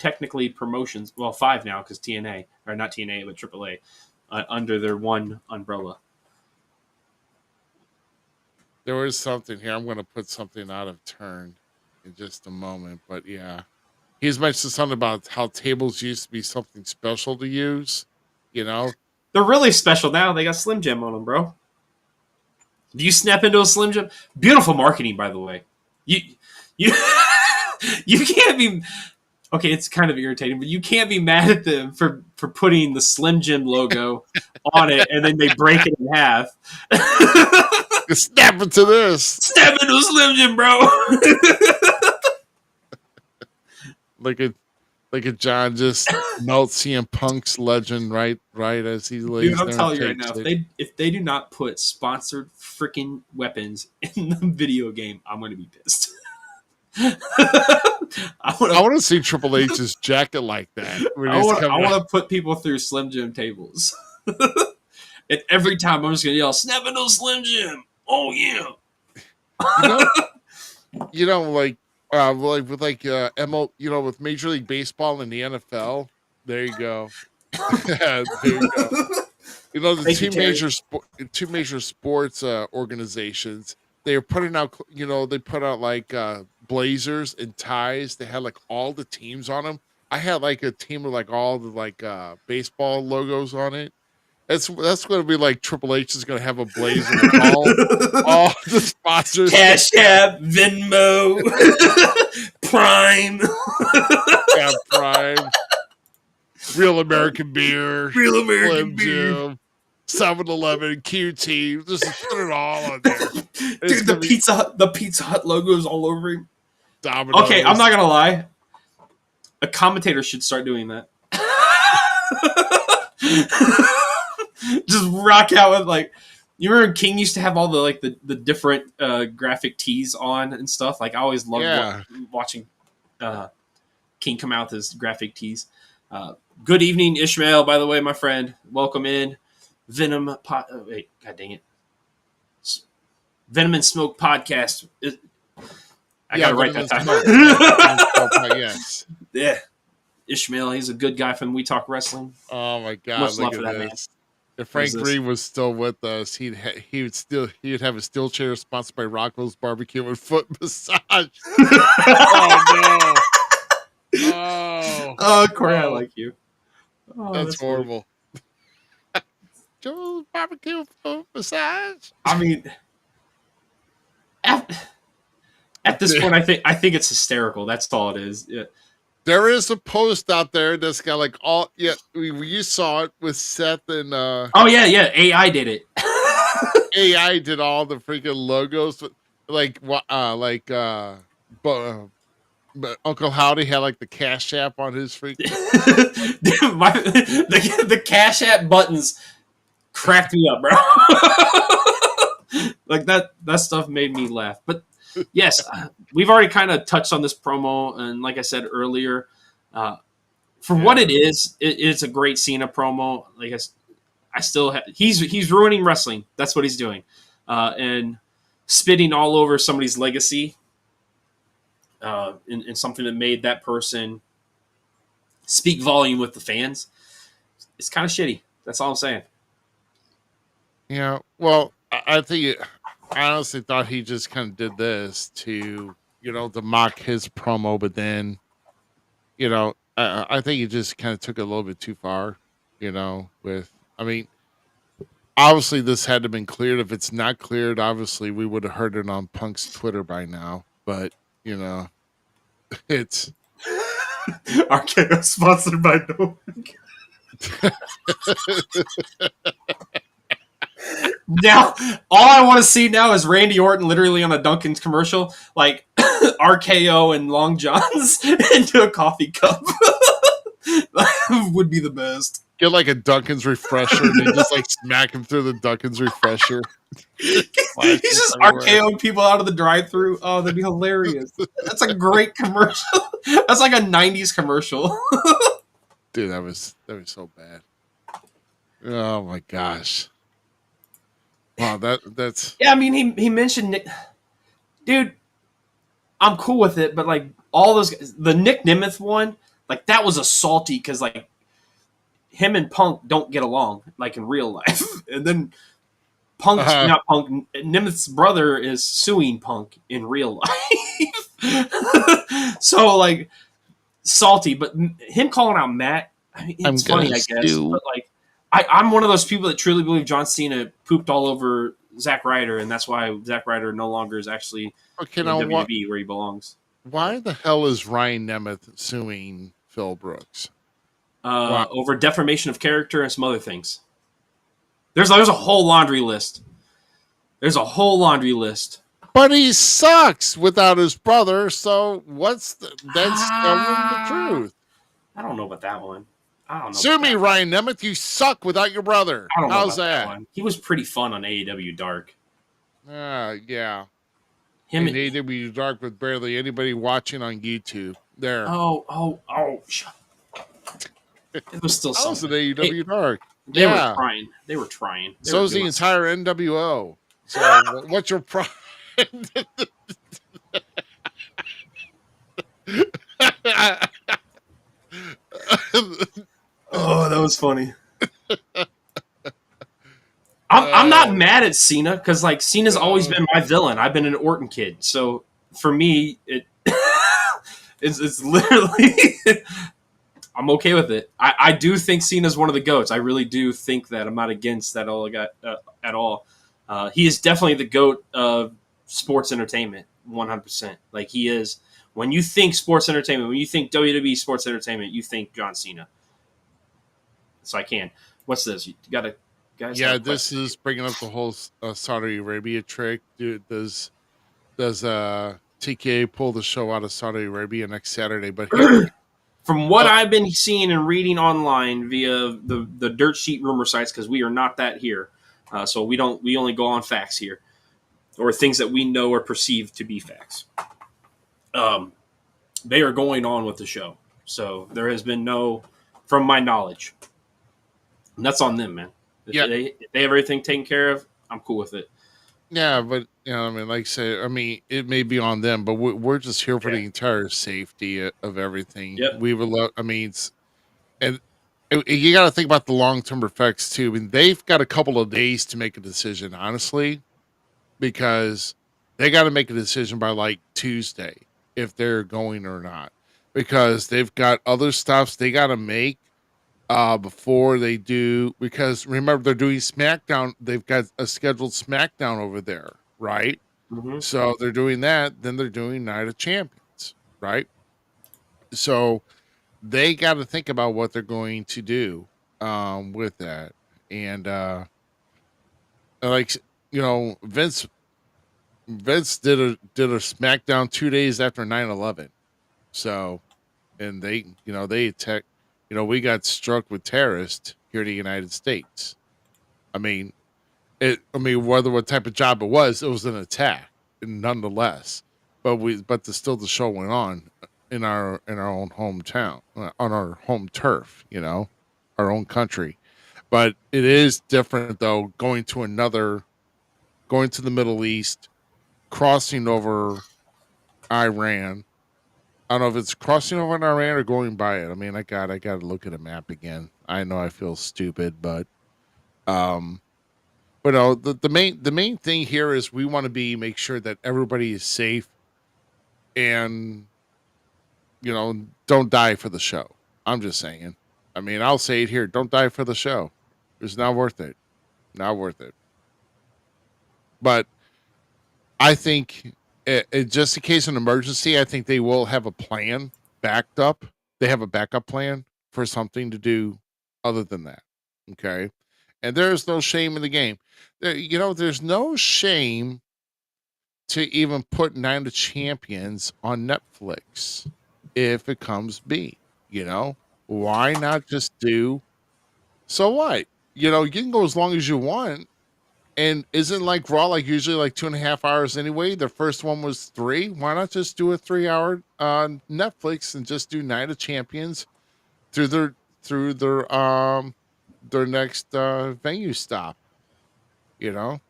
technically promotions. Well, 5 now because TNA, or not TNA, but AAA, under their one umbrella. There was something here. I'm going to put something out of turn in just a moment. But yeah, he's mentioned something about how tables used to be something special to use. You know, They're really special now. They got Slim Jim on them, bro. Do you snap into a Slim Jim? Beautiful marketing, by the way. You you can't be. Okay, it's kind of irritating, but you can't be mad at them for putting the Slim Jim logo on it and then they break it in half. snap into this. Snap into a Slim Jim, bro. Like a John just melts CM Punk's legend right as he lays Dude, I'm there telling and you right now, takes it. if they do not put sponsored freaking weapons in the video game, I'm going to be pissed. I want to see Triple H's jacket like that. When he's coming out. want to put people through Slim Jim tables. And every time I'm just going to yell, snap into a Slim Jim. Oh, yeah. Like with ML, with Major League Baseball and the NFL. There you go. There you go. The two major sports organizations. They are putting out. They put out like blazers and ties. They had like all the teams on them. I had like a team with like all the like baseball logos on it. That's going to be like Triple H is going to have a blazer with all the sponsors. Cash App, Venmo, Prime. Yeah, Prime. Real American Beer. Real American Slim Beer. Jim, 7-Eleven, QT. Just put it all on there. Dude, the Pizza Hut logo is all over him. Domino's. Okay, I'm not going to lie. A commentator should start doing that. Just rock out with like, you remember King used to have all the different graphic tees on and stuff. Like I always loved watching King come out with his graphic tees. Good evening, Ishmael. By the way, my friend, welcome in. God dang it! Venom and Smoke podcast. I gotta write that time. Yes. Yeah, Ishmael. He's a good guy from We Talk Wrestling. Oh my God! Much Look love for at that man. this. If Frank Green was still with us, he would have a steel chair sponsored by Rocco's Barbecue and Foot Massage. Oh no! Oh, Corey, I like you. Oh, that's horrible. Joe's Barbecue Foot Massage. I mean, at this point, I think it's hysterical. That's all it is. Yeah. There is a post out there that's got like all. Yeah, you saw it with Seth and. Oh yeah. AI did it. AI did all the freaking logos, but Uncle Howdy had like the Cash App on his freaking. Dude, the Cash App buttons cracked me up, bro. Like that stuff made me laugh. But yes, we've already kind of touched on this promo, and like I said earlier, for what it is, it's a great Cena promo. Like I still he's ruining wrestling. That's what he's doing, and spitting all over somebody's legacy, in something that made that person speak volume with the fans. It's kind of shitty. That's all I'm saying. Yeah, well, I think I honestly thought he just kind of did this to mock his promo, but then, I think he just kind of took it a little bit too far, obviously this had to have been cleared. If it's not cleared, obviously we would have heard it on Punk's Twitter by now, but, it's... RKO sponsored by no. Now, all I want to see now is Randy Orton literally on a Dunkin's commercial, like RKO and Long Johns into a coffee cup. Would be the best. Get like a Dunkin's refresher and they just like smack him through the Dunkin's refresher. He's just RKOing people out of the drive-thru. Oh, that'd be hilarious. That's a great commercial. That's like a 90s commercial. Dude, that was so bad. Oh my gosh. Wow, that's yeah. I mean, he mentioned Nick. Dude, I'm cool with it, but like all those, the Nick Nemeth one, Like that was a salty because like him and Punk don't get along like in real life, and then Punk's Uh, not Punk. Nemeth's brother is suing Punk in real life. So like salty, but him calling out Matt, I mean, I'm it's gonna funny, I guess. sue. But like, I'm one of those people that truly believe John Cena pooped all over Zack Ryder, and that's why Zack Ryder no longer is actually Okay, in now what? WWE where he belongs. Why the hell is Ryan Nemeth suing Phil Brooks? Why? Over defamation of character and some other things. There's a whole laundry list. There's a whole laundry list. But he sucks without his brother. So that's telling the truth. I don't know about that one. I don't know. Sue about me, that. Ryan Nemeth. You suck without your brother. I don't know How's about that that? one. He was pretty fun on AEW Dark. Yeah. Him And AW Dark with barely anybody watching on YouTube. There. shut It was still I was something. at AEW Dark. They were Yeah. trying. They were trying. They So were is the doing entire NWO. So what's your problem? Oh, that was funny. I'm not mad at Cena because like Cena's always been my villain. I've been an Orton kid, so for me, it's literally I'm okay with it. I do think Cena's one of the goats. I really do think that. I'm not against that at all. He is definitely the goat of sports entertainment, 100%. Like he is. When you think sports entertainment, when you think WWE sports entertainment, you think John Cena. So I can. What's this? You got to, guys? Yeah, this is bringing up the whole Saudi Arabia trick. Dude, does TKA pull the show out of Saudi Arabia next Saturday? But here, From what I've been seeing and reading online via the dirt sheet rumor sites, because we are not that here, so we only go on facts here, or things that we know or perceive to be facts. They are going on with the show, so there has been no, from my knowledge, and that's on them, man. If Yeah. they have everything taken care of, I'm cool with it. yeah, but I mean, like I say, I mean, it may be on them, but we're just here for Yeah. the entire safety of everything. Yep. We would love. I mean, you got to think about the long term effects too. I mean, they've got a couple of days to make a decision, honestly, because they got to make a decision by like Tuesday if they're going or not, because they've got other stuffs they got to make before they do. Because remember, they're doing SmackDown. They've got a scheduled SmackDown over there, right? Mm-hmm. So they're doing that. Then they're doing Night of Champions, right? So they got to think about what they're going to do with that. And like Vince did a SmackDown 2 days after 9/11. So, and they attacked. We got struck with terrorists here in the United States. I mean, whether what type of job it was an attack, nonetheless. But still the show went on in our own hometown, on our home turf, our own country. But it is different though, going to the Middle East, crossing over Iran. I don't know if it's crossing over in Iran or going by it. I mean, I got to look at a map again. I know I feel stupid, but no, the main thing here is we want to make sure that everybody is safe and don't die for the show. I'm just saying. I mean, I'll say it here, don't die for the show. It's not worth it. Not worth it. But I think just in case of an emergency, I think they will have a plan backed up. They have a backup plan for something to do other than that. Okay. And there's no shame in the game. There's no shame to even put Night of Champions on Netflix if it comes be. Why not just do? So what? You can go as long as you want. And isn't like Raw like usually like 2.5 hours anyway? The first one was 3. Why not just do a 3-hour on Netflix and just do Night of Champions through their next venue stop? Oh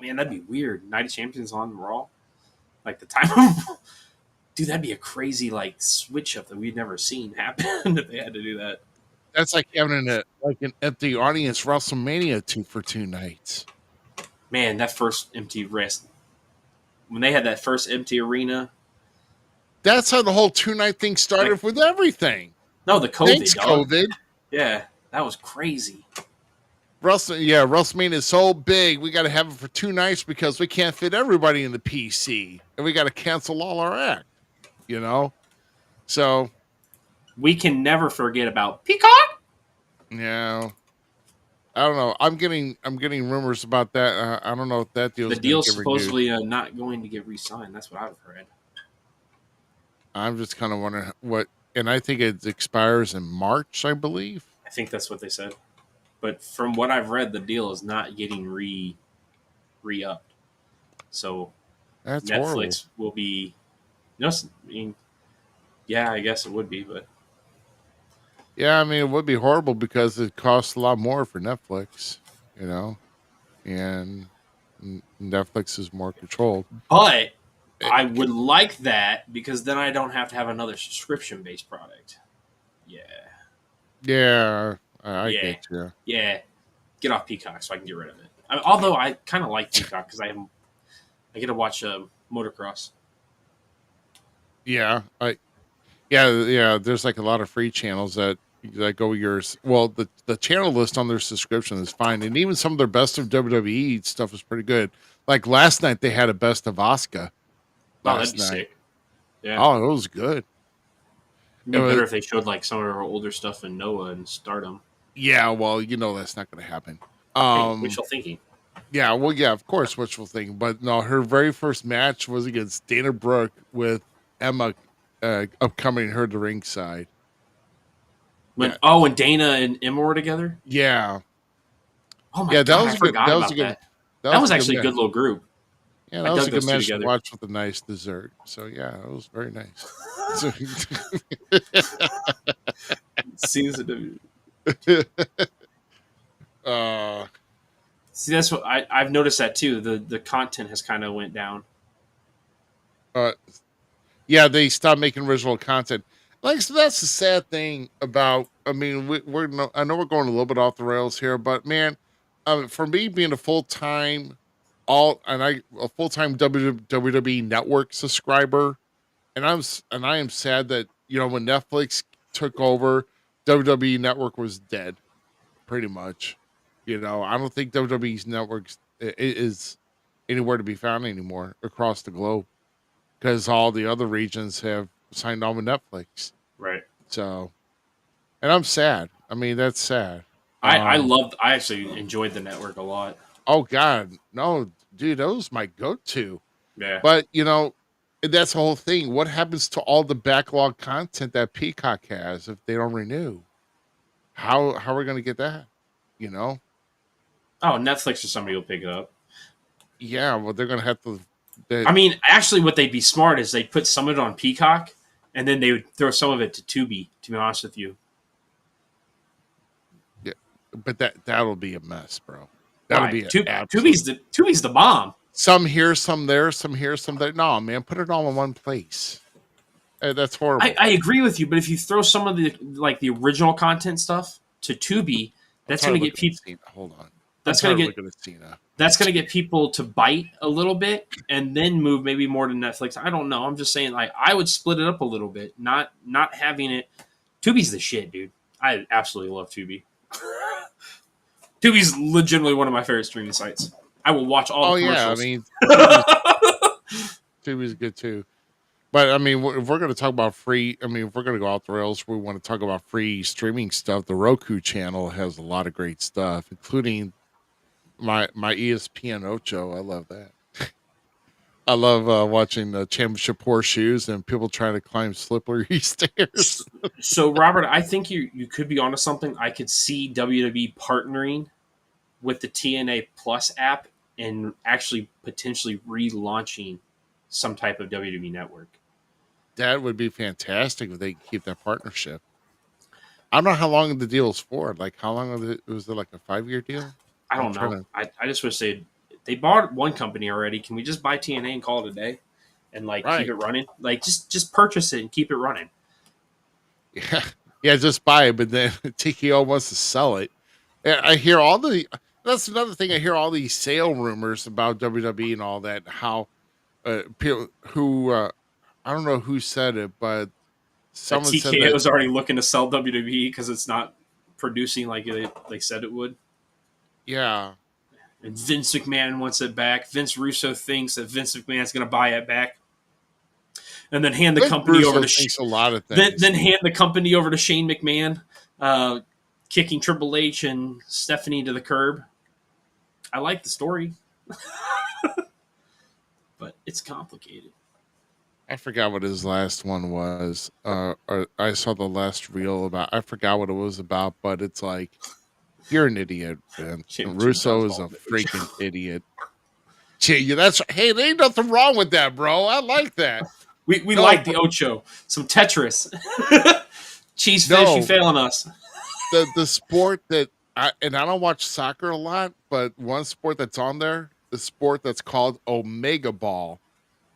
man, that'd be weird. Night of Champions on Raw, like the time. Dude, that'd be a crazy like switch up that we'd never seen happen if they had to do that. That's like having an empty audience WrestleMania 2 for 2 nights. Man, that first empty rest when they had that first empty arena. That's how the whole 2 night thing started Like, with everything. no, the COVID, Thanks, dog. COVID. Yeah, that was crazy. WrestleMania is so big. We got to have it for 2 nights because we can't fit everybody in the PC, and we got to cancel all our act. You know, so We can never forget about Peacock. yeah, I don't know. I'm getting rumors about that. I don't know if that deal's The deal's get renewed. supposedly not going to get re-signed. That's what I've heard. I'm just kind of wondering what, and I think it expires in March, I believe. I think that's what they said. But from what I've read, the deal is not getting re-upped. So That's Netflix horrible. will be, I mean, yeah, I guess it would be, but Yeah, I mean, it would be horrible because it costs a lot more for Netflix, you know, and Netflix is more controlled. but Eh, I would like that because then I don't have to have another subscription-based product. Yeah, Yeah, I Yeah. get you. yeah. Get off Peacock so I can get rid of it. Although I kind of like Peacock because I get to watch motocross. Yeah, yeah. There's like a lot of free channels that go yours. Well, the channel list on their subscription is fine, and even some of their best of WWE stuff is pretty good. Like last night, they had a best of Asuka. Oh, that'd Last be night, sick. Yeah, oh, it was good. it'd be It was, better if they showed like some of our older stuff in Noah and Stardom. yeah. Well, that's not going to happen. Hey, wishful thinking. Yeah, well, yeah, of course, wishful thinking. But no, her very first match was against Dana Brooke with Emma upcoming her to ringside. When Yeah. when Dana and Emma were together. Yeah, Oh my yeah, god, I forgot that was about a good, that. That was actually a match. good little group. Yeah, I that was a dug good those two match to together. watch with a nice dessert. So yeah, it was very nice. So- Season. uh, See, that's what I've noticed that too. The content has kind of went down. yeah, they stopped making original content. Like, so that's the sad thing about. I mean, I know we're going a little bit off the rails here, but man, for me being a full time a full time WWE Network subscriber, and I am sad that when Netflix took over, WWE Network was dead, pretty much. I don't think WWE's networks is anywhere to be found anymore across the globe because all the other regions have signed on with Netflix. Right. So, and I'm sad. I mean, that's sad. I actually enjoyed the network a lot. Oh God, no, dude, that was my go-to. Yeah. But that's the whole thing. What happens to all the backlog content that Peacock has if they don't renew? How are we going to get that? Oh, Netflix or somebody will pick it up. Yeah, well, they're going to have to. I mean, actually, what they'd be smart is they'd put some of it on Peacock, and then they would throw some of it to Tubi. To be honest with you, Yeah, but that'll be a mess, bro. That'll Right. be Tubi's the bomb. some here, some there, some here, some there. No, man, put it all in one place. That's horrible. I agree with you, but if you throw some of the original content stuff to Tubi, that's going to get people. Hold on. That's going to get looking at Cena. that's going to get people to bite a little bit and then move maybe more to Netflix. I don't know. I'm just saying, like, I would split it up a little bit, not having it. Tubi's the shit, dude. I absolutely love Tubi. Tubi's legitimately one of my favorite streaming sites. I will watch all the Yeah, I commercials. mean, Tubi's good too. But I mean, if we're going to talk about free, I mean, if we're going to go off the rails, we want to talk about free streaming stuff. The Roku channel has a lot of great stuff, including my ESPN Ocho. I love that. I love watching the championship horseshoes and people trying to climb slippery stairs. So, Robert, I think you could be onto something. I could see WWE partnering with the TNA Plus app and actually potentially relaunching some type of WWE network. That would be fantastic if they keep that partnership. I don't know how long the deal is for. Like, how long was it? Like a 5-year deal? I don't know. I just wish they bought one company already. Can we just buy TNA and call it a day? and like keep Right. it running. Like just purchase it and keep it running. Yeah. Yeah, just buy it, but then TKO wants to sell it. And I hear all the that's another thing. I hear all these sale rumors about WWE and all that. How people who I don't know who said it, but That someone said TKO that. is already looking to sell WWE because it's not producing like they said it would. Yeah, And Vince McMahon wants it back. Vince Russo thinks that Vince McMahon's going to buy it back, and then hand the Vince company over Russo to thinks a lot of then things. then hand the company over to Shane McMahon, kicking Triple H and Stephanie to the curb. I like the story, but it's complicated. I forgot what his last one was. Or I saw the last reel about. I forgot what it was about, but it's like you're an idiot, Vince. And Jim Russo John's is a bald. freaking idiot. Gee, that's hey, there ain't nothing wrong with that, bro. I like that. We No, like the Ocho, some Tetris, cheese fish. No. You failing us? the sport that I don't watch soccer a lot, but one sport that's on there, the sport that's called Omega Ball.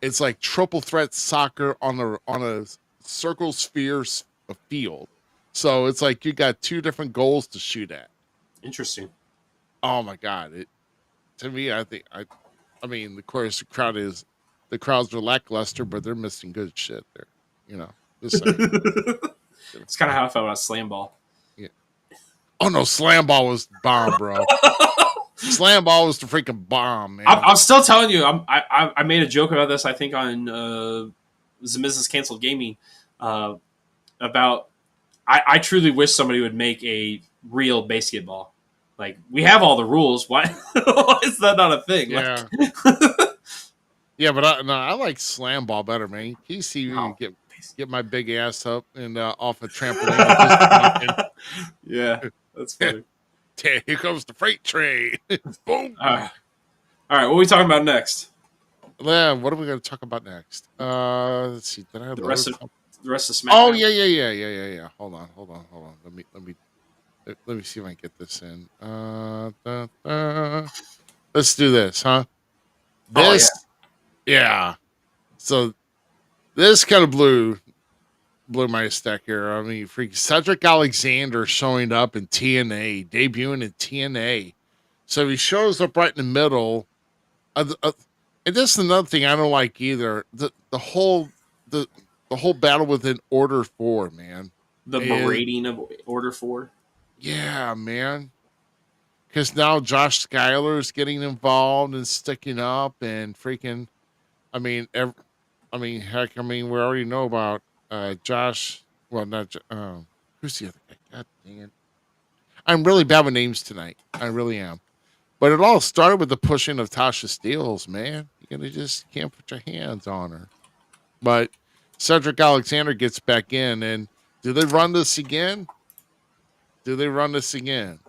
It's like triple threat soccer on a circle sphere field. So it's like you got two different goals to shoot at. Interesting. Oh my god! It to me, I mean, of course, the crowds are lackluster, but they're missing good shit there. You know, just saying. It's kind of how I felt about Slam Ball. Yeah. Oh no, Slam Ball was bomb, bro. Slam Ball was the freaking bomb, man. I'm still telling you. I made a joke about this. I think on Zamiz Canceled Gaming about. I truly wish somebody would make a real basketball. Like we have all the rules. Why, why is that not a thing? Yeah. Like, Yeah, but I like Slam Ball better, man. Can you see me Oh. get my big ass up and off a trampoline? And just yeah, that's funny. here comes the freight train. Boom. All right, what are we talking about next? Well, what are we going to talk about next? Let's see. Did I have The rest of SmackDown. Oh yeah. Hold on. Let me see if I can get this in. Let's do this, huh? Oh, This, yeah. So this kind of blew my stack here. I mean, freaking Cedric Alexander showing up in TNA, debuting in TNA. So he shows up right in the middle. And this is another thing I don't like either. The whole battle within Order 4, man. the berating of Order 4. Yeah, man. Because now Josh Schuyler is getting involved and sticking up and freaking. I mean, heck. I mean, we already know about Josh. Well, not who's the other guy? God dang it! I'm really bad with names tonight. I really am. But it all started with the pushing of Tasha Steelz, man. You just can't put your hands on her. But Cedric Alexander gets back in, and do they run this again?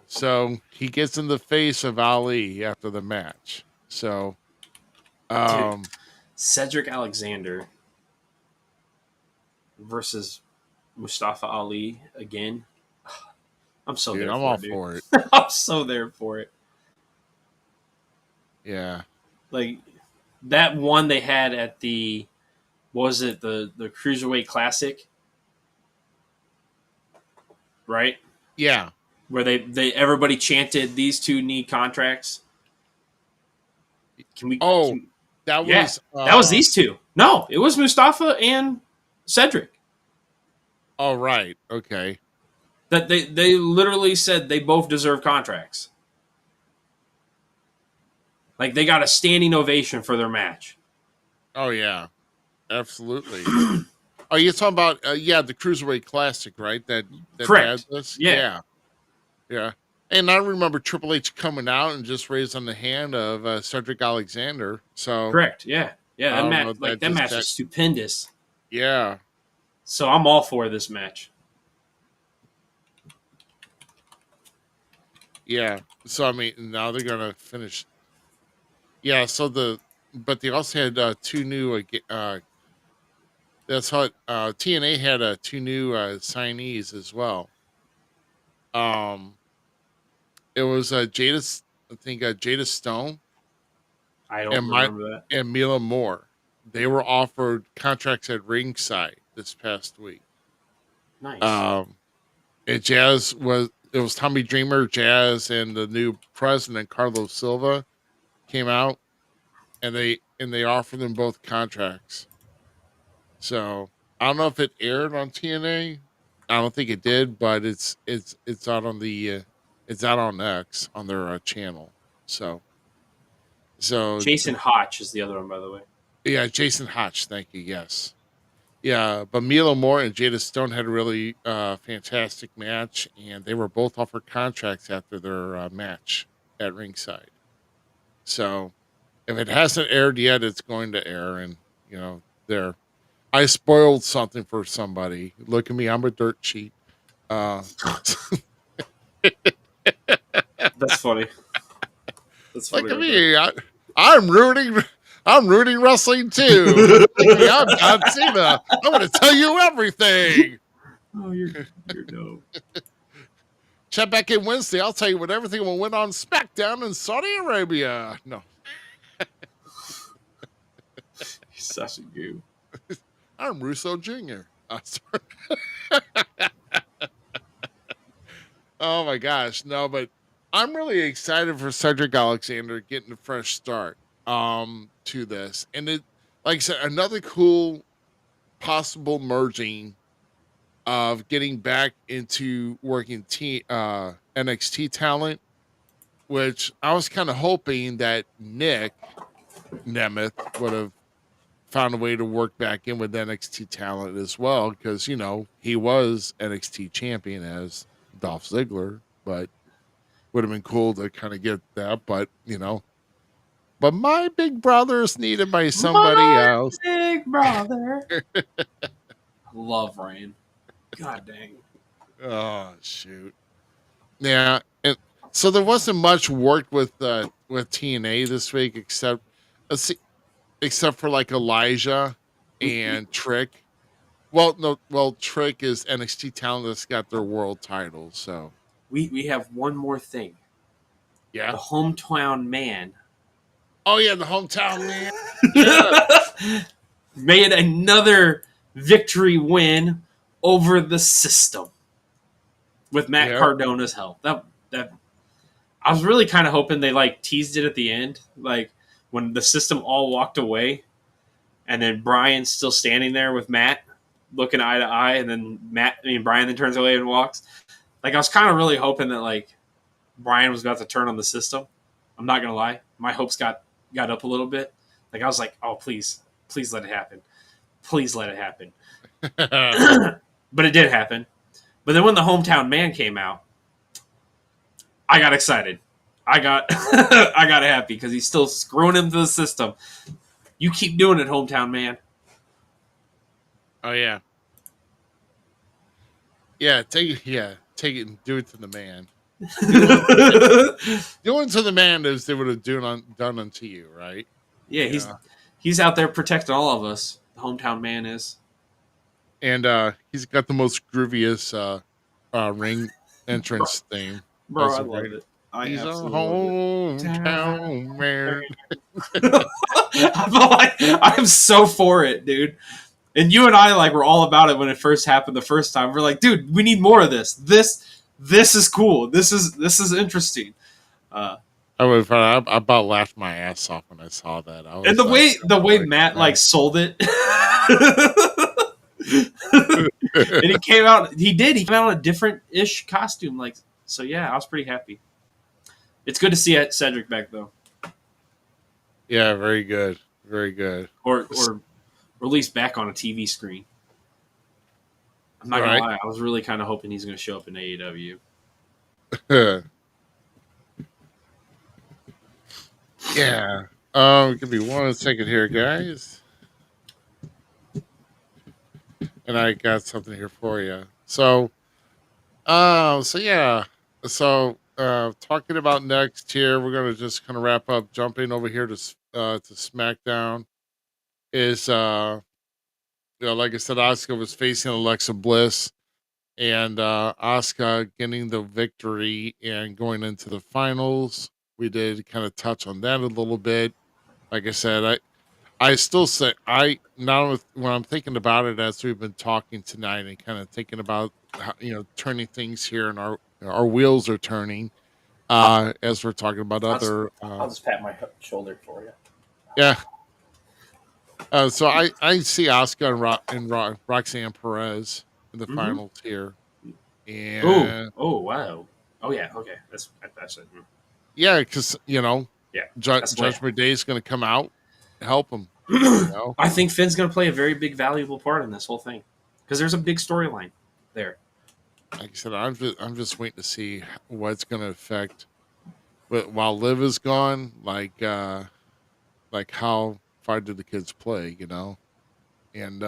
So he gets in the face of Ali after the match. So, Cedric Alexander versus Mustafa Ali again. I'm so dude, there. I'm for all it, dude. for it. I'm so there for it. Yeah. Like that one they had at the was it the Cruiserweight Classic, right? Yeah. Where they everybody chanted these two need contracts. Can we? Oh, can- that yeah, was that was these two. No, it was Mustafa and Cedric. Oh, right. Okay. That they literally said they both deserve contracts. Like they got a standing ovation for their match. Oh yeah. Absolutely. Oh, you're talking about the Cruiserweight Classic, right? That Correct. had this? Yeah. Yeah. And I remember Triple H coming out and just raising the hand of Cedric Alexander. So Correct. Yeah. Yeah. I That don't match, know if like that that match just- was stupendous. yeah. So I'm all for this match. Yeah. So I mean, now they're gonna finish. Yeah. But they also had two new. That's how TNA had two new signees as well. It was Jada. I think Jada Stone I don't and remember that. and Mila Moore. they were offered contracts at ringside this past week. Nice. Um, and it was Tommy Dreamer, Jazz, and the new president Carlos Silva came out, and they offered them both contracts. So I don't know if it aired on TNA. I don't think it did, but it's out on it's out on X on their channel. So Jason Hotch is the other one, by the way. yeah, Jason Hotch. Thank you. Yes. Yeah, but Milo Moore and Jada Stone had a really fantastic match, and they were both offered contracts after their match at ringside. So, if it hasn't aired yet, it's going to air. And there, I spoiled something for somebody. Look at me, I'm a dirt sheet. That's funny. That's funny. Look at me, I'm rooting. I'm rooting wrestling too. I'm John Cena. I'm going to tell you everything. Oh, you're dope. Check back in Wednesday. I'll tell you what everything will win on SmackDown in Saudi Arabia. No. He's such a goo. I'm Russo Jr. Oh my gosh. No, but I'm really excited for Cedric Alexander getting a fresh start to this. And it, like I said, another cool possible merging of getting back into working NXT talent, which I was kind of hoping that Nick Nemeth would have found a way to work back in with NXT talent as well, because he was NXT champion as Dolph Ziggler, but would have been cool to kind of get that. But but my big brother is needed by somebody else. Big brother. Love Ryan. God dang. Oh shoot. Yeah, and so there wasn't much work with TNA this week except for like Elijah and Trick. Well, no, Trick is NXT talent that's got their world title. So we have one more thing. Yeah, the hometown man. Oh yeah, the hometown man. Yeah. Made another victory win over the system with Matt Cardona's help. That I was really kind of hoping they teased it at the end, like when the system all walked away, and then Brian's still standing there with Matt, looking eye to eye, and then Brian then turns away and walks. I was kind of really hoping that Brian was about to turn on the system. I'm not gonna lie, my hopes got up a little bit. I was like, oh please let it happen, please let it happen. But it did happen. But then when the hometown man came out, I got excited. I got happy because he's still screwing into the system. You keep doing it, hometown man. Oh yeah. Yeah, take it and do it to the man. Doing to the man as they would have done unto you, right? Yeah, he's out there protecting all of us. The hometown man is. And he's got the most grooviest ring entrance theme. Bro, I love it. He's a hometown man. I'm so for it, dude. And you and I were all about it when it first happened the first time. We're like, dude, we need more of this. This is cool. This is interesting. I about laughed my ass off when I saw that. And the way Matt sold it. And he came out in a different-ish costume. So yeah, I was pretty happy. It's good to see Cedric back though. Yeah, very good. Very good. Or at least back on a TV screen. I'm not gonna lie, I was really kind of hoping he's gonna show up in AEW. Yeah. Give me 1 second here, guys. And I got something here for you. So yeah. So talking about next here, we're gonna just kind of wrap up. Jumping over here to SmackDown is like I said, Asuka was facing Alexa Bliss, and Asuka getting the victory and going into the finals. We did kind of touch on that a little bit. Like I said, I still say now when I'm thinking about it as we've been talking tonight and kind of thinking about how, turning things here and our wheels are turning as we're talking about I'll just, other I'll just pat my shoulder for you. yeah. So I see Oscar and Roxanne Perez in the Mm-hmm. finals here, Oh, and oh, wow. Oh, yeah. Okay, that's it. yeah, because Yeah, that's the way. Judgment Day is going to come out, help them. You know, I think Finn's going to play a very big, valuable part in this whole thing because there's a big storyline there. like I said, I'm just waiting to see what's going to affect. But while Liv is gone, like how far did the kids play? And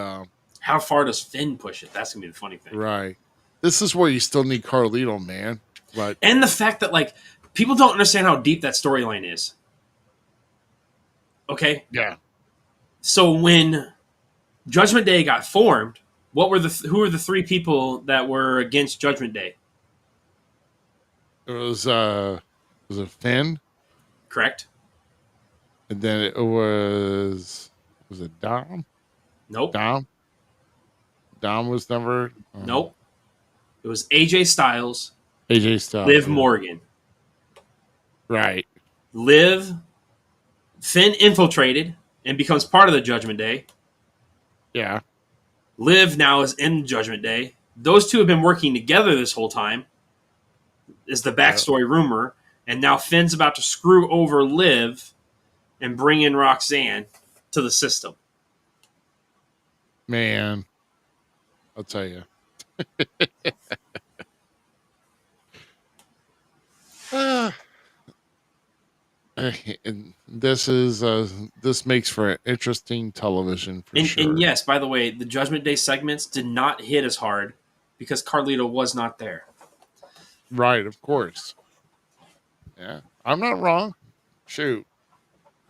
How far does Finn push it? That's going to be the funny thing. right, this is where you still need Carlito, man. But And the fact that, like, people don't understand how deep that storyline is. Okay? yeah, So when Judgment Day got formed, who were the three people that were against Judgment Day? it was a Finn, Correct? and then it was it Dom? Nope. Dom was never Nope. It was AJ Styles, AJ Styles. Liv Yeah. Morgan. Right. Finn infiltrated and becomes part of the Judgment Day. Yeah. Liv now is in Judgment Day. Those two have been working together this whole time, is the backstory rumor. And now Finn's about to screw over Liv and bring in Roxanne to the system. Man, I'll tell you. And this makes for interesting television for sure. And yes, by the way, the Judgment Day segments did not hit as hard because Carlito was not there. Right, of course. Yeah, I'm not wrong. Shoot,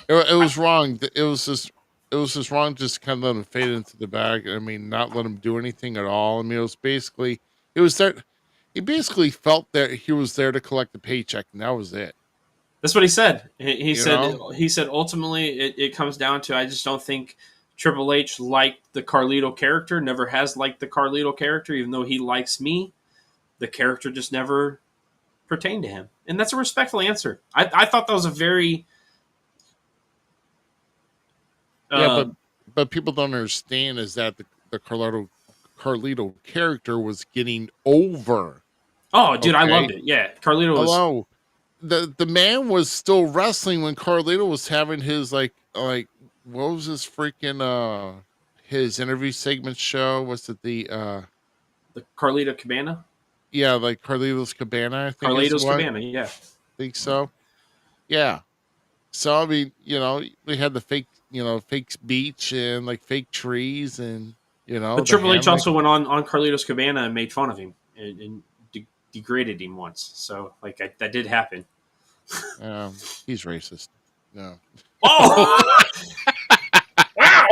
it was wrong. It was just wrong. Just kind of let him fade into the bag. I mean, not let him do anything at all. I mean, it was there. He basically felt that he was there to collect the paycheck, and that was it. That's what he said. He You said know? he said ultimately it comes down to I just don't think Triple H liked the Carlito character, never has liked the Carlito character, even though he likes me. The character just never pertained to him. And that's a respectful answer. I thought that was a very Yeah, but people don't understand is that the Carlito character was getting over. oh dude, I Okay, loved it. Yeah. Carlito was hello. The man was still wrestling when Carlito was having his like what was his freaking his interview segment show? Was it the the Carlito Cabana. yeah, like Carlito's Cabana, I think is Carlito's what I Cabana, yeah. think so. Yeah. So I mean, we had the fake beach and like fake trees and But the Triple H hammock. also went on Carlito's Cabana and made fun of him and degraded him once. So like that did happen. He's racist. No. Oh wow!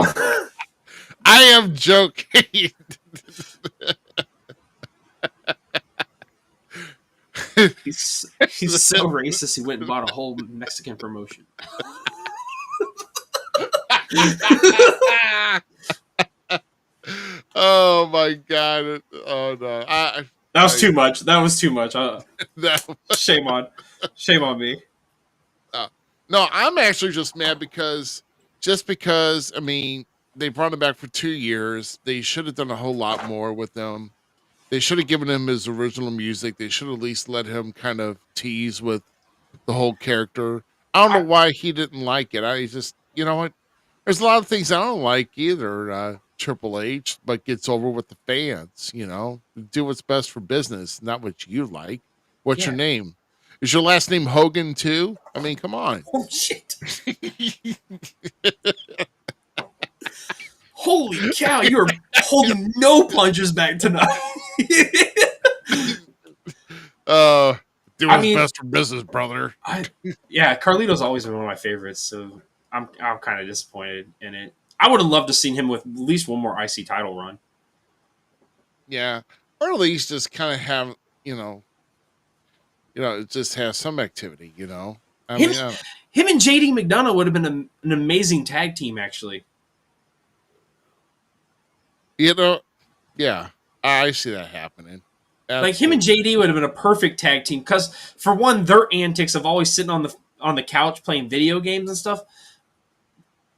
I am joking. He's so racist. He went and bought a whole Mexican promotion. Oh my god. Oh no. That was too much. That was too much. That, Shame on me. no, I'm actually just mad because I mean they brought him back for 2 years. They should have done a whole lot more with him. They should have given him his original music. They should at least let him kind of tease with the whole character. I don't know why he didn't like it. I just, you know what? There's a lot of things I don't like either. Triple H, but gets over with the fans. Do what's best for business, not what you like. What's your Yeah. name? Is your last name Hogan too? I mean, come on. Oh shit! Holy cow! You are holding no punches back tonight. Do I what's mean- best for business, brother. Yeah, Carlito's always been one of my favorites, so I'm kind of disappointed in it. I would have loved to seen him with at least one more IC title run. Yeah, or at least just kind of have it just has some activity. I Him, mean, him and JD McDonough would have been an amazing tag team, actually. you know, yeah, I see that happening. Like him and Absolutely. JD would have been a perfect tag team because, for one, their antics of always sitting on the couch playing video games and stuff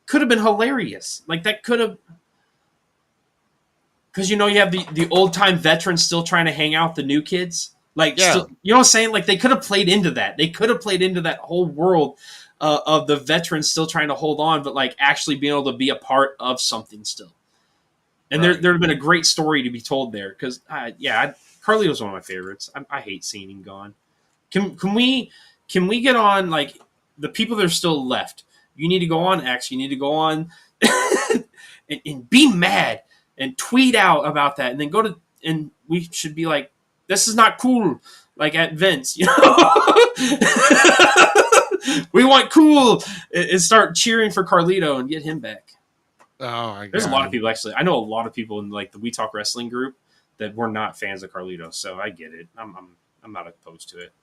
could have been hilarious. Like that could have, because you have the old time veterans still trying to hang out with the new kids. Like, Yeah, still, you know what I'm saying? Like they could have played into that. They could have played into that whole world of the veterans still trying to hold on, but like actually being able to be a part of something still. And right. there'd have been a great story to be told there because, Carlito's one of my favorites. I hate seeing him gone. Can we get on like the people that are still left? You need to go on X. You need to go on and be mad and tweet out about that, and then and we should be like, this is not cool. Like at Vince, we want cool and start cheering for Carlito and get him back. Oh my There's a lot of god. people actually. I know a lot of people in like the We Talk Wrestling group that were not fans of Carlito, so I get it. I'm not opposed to it.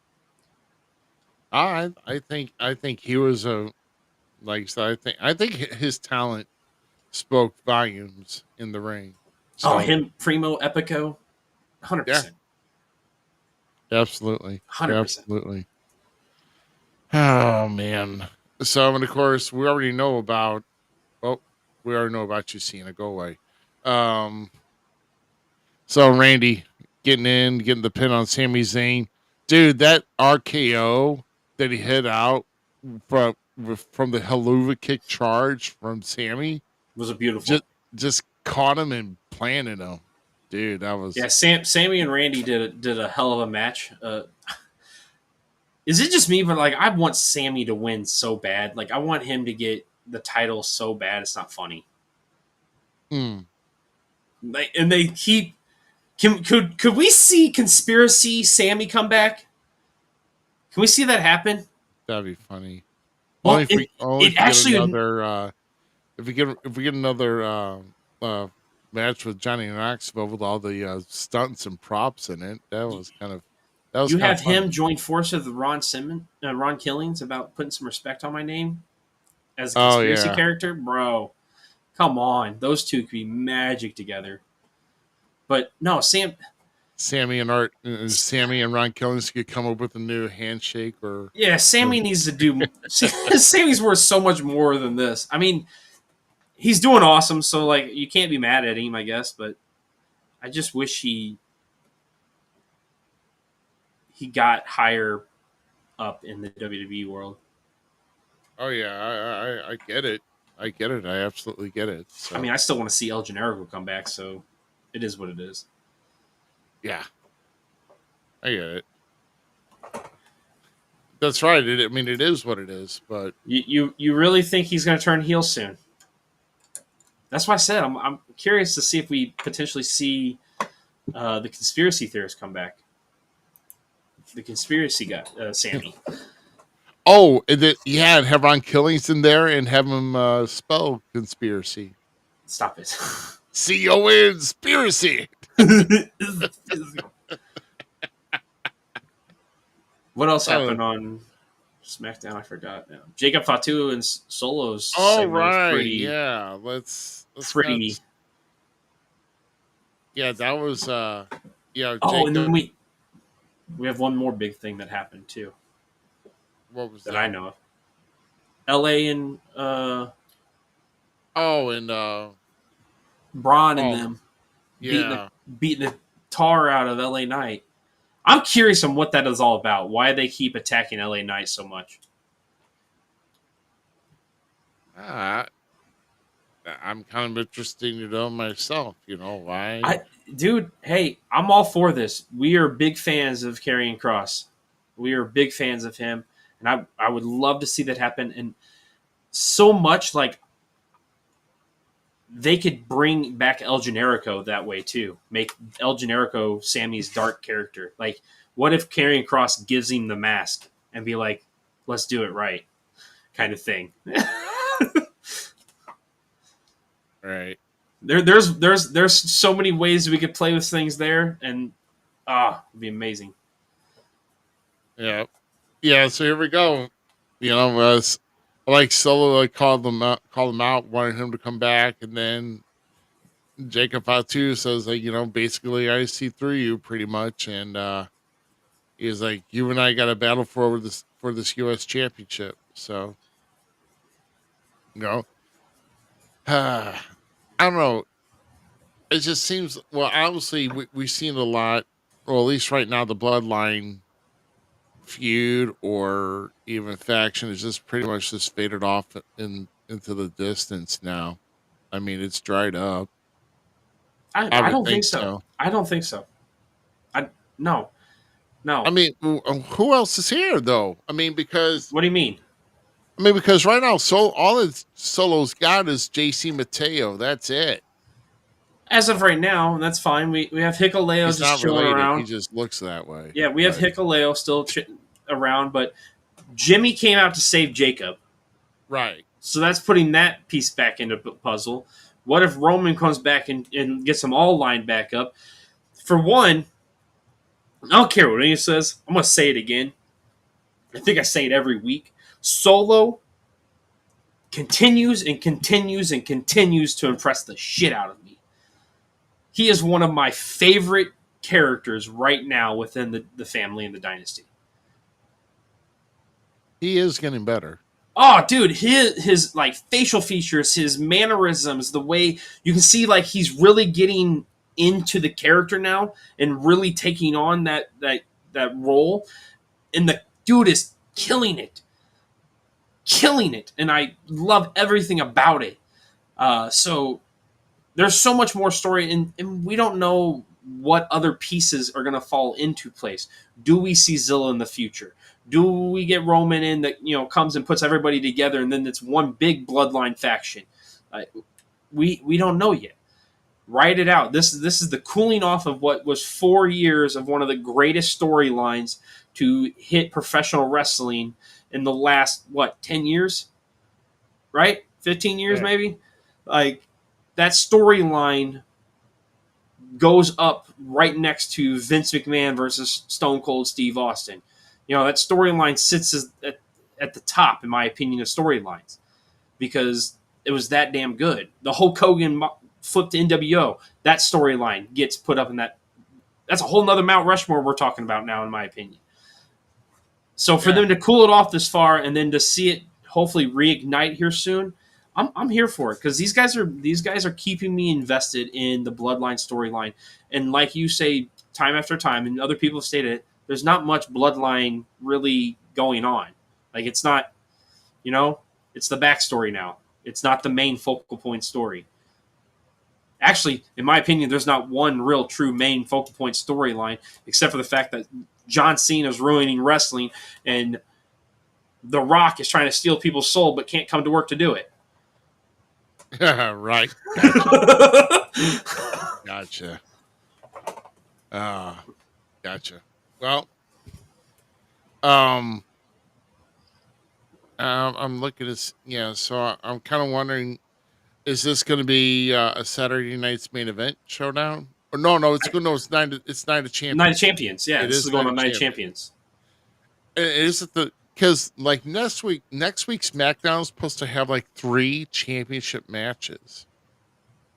I think he was a like I said, I think his talent spoke volumes in the ring. Oh, So him, Primo, Epico, yeah, 100%, absolutely, 100%. absolutely. Oh man. So and of course we already know about. Oh, we already know about you, Cena. Go away. Um. So Randy getting the pin on Sami Zayn, dude. That RKO that he hit out from from the Helluva Kick charge from Sammy Was it beautiful? just just caught him and planted him, dude. That was Yeah, Sammy and Randy did a hell of a match. Is it just me, but like I want Sammy to win so bad. Like I want him to get the title so bad it's not funny. mm, Like, and they keep. Could we see conspiracy Sammy come back? Can we see that happen? that'd be funny. Well, Only it if we get actually another if we get another match with Johnny Knoxville with all the stunts and props in it. That was you kind of have him funny. join forces with Ron Killings about putting some respect on my name as a Oh conspiracy yeah. character, bro. Come on, those two could be magic together. But no, Sammy and Ron Killings could come up with a new handshake or yeah, Sammy needs to do. Sammy's worth so much more than this. I mean, he's doing awesome, so like you can't be mad at him, I guess. But I just wish he got higher up in the WWE world. oh yeah, I get it. I get it. I absolutely get it. I mean, So I still want to see El Generico come back, so it is what it is. yeah, I get it. That's right. I mean, it is what it is. But You really think he's going to turn heel soon? That's why I said I'm curious to see if we potentially see the conspiracy theorists come back. The conspiracy guy, Sammy. oh, and have Ron Killings in there and have him spell conspiracy. Stop it. CONspiracy. What else Oh, happened on SmackDown? I forgot now. Jacob Fatu and Solo's all segment was right. pretty, Yeah. Let's not. pretty. Yeah, that was Oh, and then Jacob. we have one more big thing that happened too What was that I that? know of. L.A. and Oh, and Braun and oh them yeah. beating the tar out of L.A. Knight. I'm curious on what that is all about. Why they keep attacking L.A. Knight so much. Ah, I'm kind of interested to know myself. You know why? Dude, hey, I'm all for this. We are big fans of Karrion Kross. We are big fans of him, and I would love to see that happen. And so much like they could bring back El Generico that way too. Make El Generico Sammy's dark character. Like, what if Karrion Kross gives him the mask and be like, "Let's do it right," kind of thing. Right. There's so many ways we could play with things there, and it'd be amazing. Yeah. Yeah. So here we go. You know, was like Solo like called him out, wanted him to come back, and then Jacob Fatu says like, basically I see through you pretty much, and he's like, you and I got a battle for this U.S. championship. So you know, I don't know. It just seems well. Obviously, we've seen a lot, or at least right now, the Bloodline feud or even faction is just pretty much just faded off into the distance now. I mean, it's dried up. I I would don't think think so. so. I don't think so. I no I no. mean, who else is here though? I mean, What do you mean? because right now, all that Solo's got is JC Mateo. That's it. As of right now, that's fine. We have Hikuleo He's just not chilling related. He around. just looks that way. Yeah, we have But Hikuleo still around, but Jimmy came out to save Jacob. right. So that's putting that piece back into the puzzle. What if Roman comes back and gets them all lined back up? For one, I don't care what anyone says. I'm going to say it again. I think I say it every week. Solo continues and continues and continues to impress the shit out of me. He is one of my favorite characters right now within the family and the dynasty. He is getting better. Oh, dude, his like facial features, his mannerisms, the way you can see like he's really getting into the character now and really taking on that role. And the dude is killing it, and I love everything about it. So there's so much more story, and we don't know what other pieces are going to fall into place. Do we see Zilla in the future? Do we get Roman in that comes and puts everybody together, and then it's one big bloodline faction? Uh, we don't know yet. Write it out. This is the cooling off of what was 4 years of one of the greatest storylines to hit professional wrestling in the last 10 years, right? 15 years Yeah. maybe. Like that storyline goes up right next to Vince McMahon versus Stone Cold Steve Austin. That storyline sits at the top, in my opinion, of storylines because it was that damn good. The Hulk Hogan flipped to NWO. That storyline gets put up in that. That's a whole nother Mount Rushmore we're talking about now, in my opinion. So for them to cool it off this far and then to see it hopefully reignite here soon, I'm here for it because these guys are keeping me invested in the Bloodline storyline. And like you say, time after time, and other people have stated it, there's not much Bloodline really going on. Like it's not, it's the backstory now. It's not the main focal point story. Actually, in my opinion, there's not one real true main focal point storyline except for the fact that John Cena is ruining wrestling and The Rock is trying to steal people's soul but can't come to work to do it. Right. Gotcha. Gotcha. Well, um, I'm looking at so I'm kind of wondering, is this going to be a Saturday night's main event showdown? Or no, it's good. No, it's Night of Champions. Night of Champions, yeah. It This is is going Night on of Night of Champions. Champions. Is it because like next week's SmackDown is supposed to have like 3 championship matches.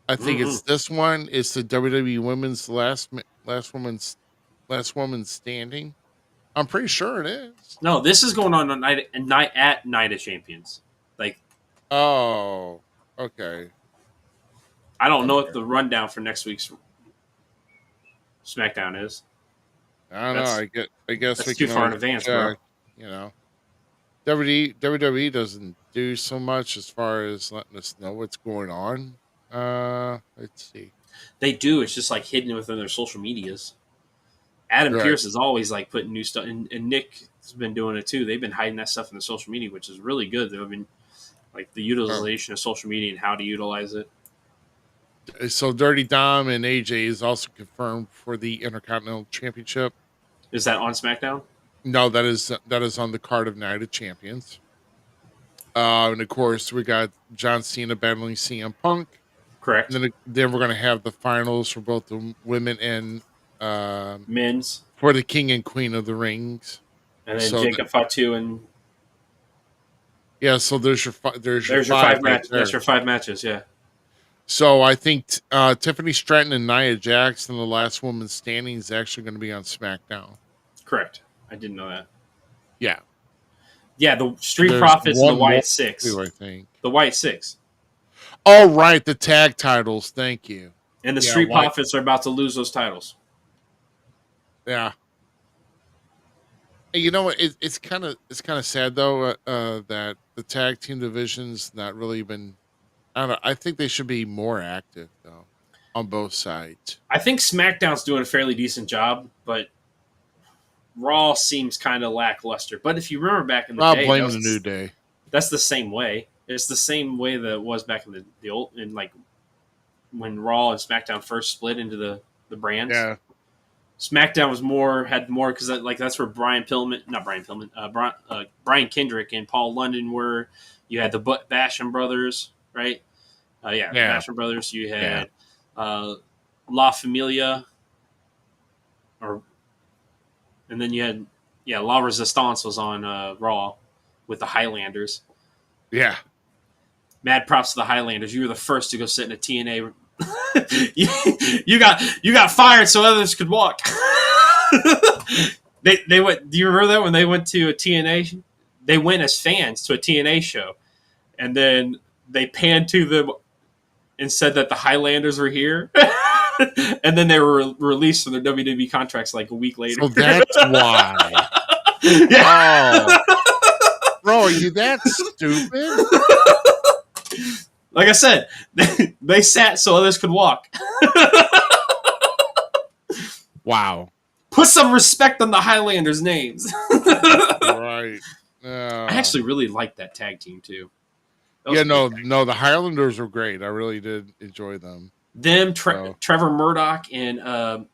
I think it's this one. It's the WWE Women's last woman standing. I'm pretty sure it is. No, this is going on Night of Champions. Like, Oh, okay. I don't know what the rundown for next week's SmackDown is. I don't know. I guess That's we too can far in always advance, bro. check, you know. WWE doesn't do so much as far as letting us know what's going on. Let's see. They do. It's just like hidden within their social medias. Adam Right. Pearce is always like putting new stuff, and Nick has been doing it too. They've been hiding that stuff in the social media, which is really good. They've been like the utilization of social media and how to utilize it. So Dirty Dom and AJ is also confirmed for the Intercontinental Championship. Is that on SmackDown? No, that is on the card of Night of Champions. And of course we got John Cena battling CM Punk. Correct. And then we're gonna have the finals for both the women and Men's, for the King and Queen of the Rings. and then So Jacob Fatu and Yeah, so there's your There's your five five right matches. there. That's your 5 matches. Yeah. So I think Tiffany Stratton and Nia Jackson, the last woman standing, is actually going to be on SmackDown. Correct. I didn't know that. Yeah, Yeah, the Street there's Profits and the one more White Six. too, I think. The White Six. Oh, right, the tag titles. Thank you. And the Yeah, Street White- Profits are about to lose those titles. Yeah. And you know what? It's kind of sad though that the tag team division's not really been. I don't know. I think they should be more active though on both sides. I think SmackDown's doing a fairly decent job, but Raw seems kind of lackluster. But if you remember back in the I'll day, blame the New Day. that's the same way. It's the same way that it was back in the old, in like when Raw and SmackDown first split into the brands. Yeah, SmackDown had more because that's where Brian Kendrick and Paul London were. You had the Basham brothers, right? The Basham brothers. You had La Familia, and then you had La Resistance was on Raw with the Highlanders. yeah. Mad props to the Highlanders. You were the first to go sit in a TNA. you got fired so others could walk. they went. Do you remember that when they went to a TNA? They went as fans to a TNA show, and then they panned to them and said that the Highlanders were here. And then they were released from their WWE contracts like a week later. So that's why. Yeah. Oh, bro, are you that stupid? Like I said, they sat so others could walk. Wow. Put some respect on the Highlanders' names. Right. I actually really liked that tag team too. Yeah, no, the Highlanders were great. I really did enjoy them. Them, Trevor Murdoch, and God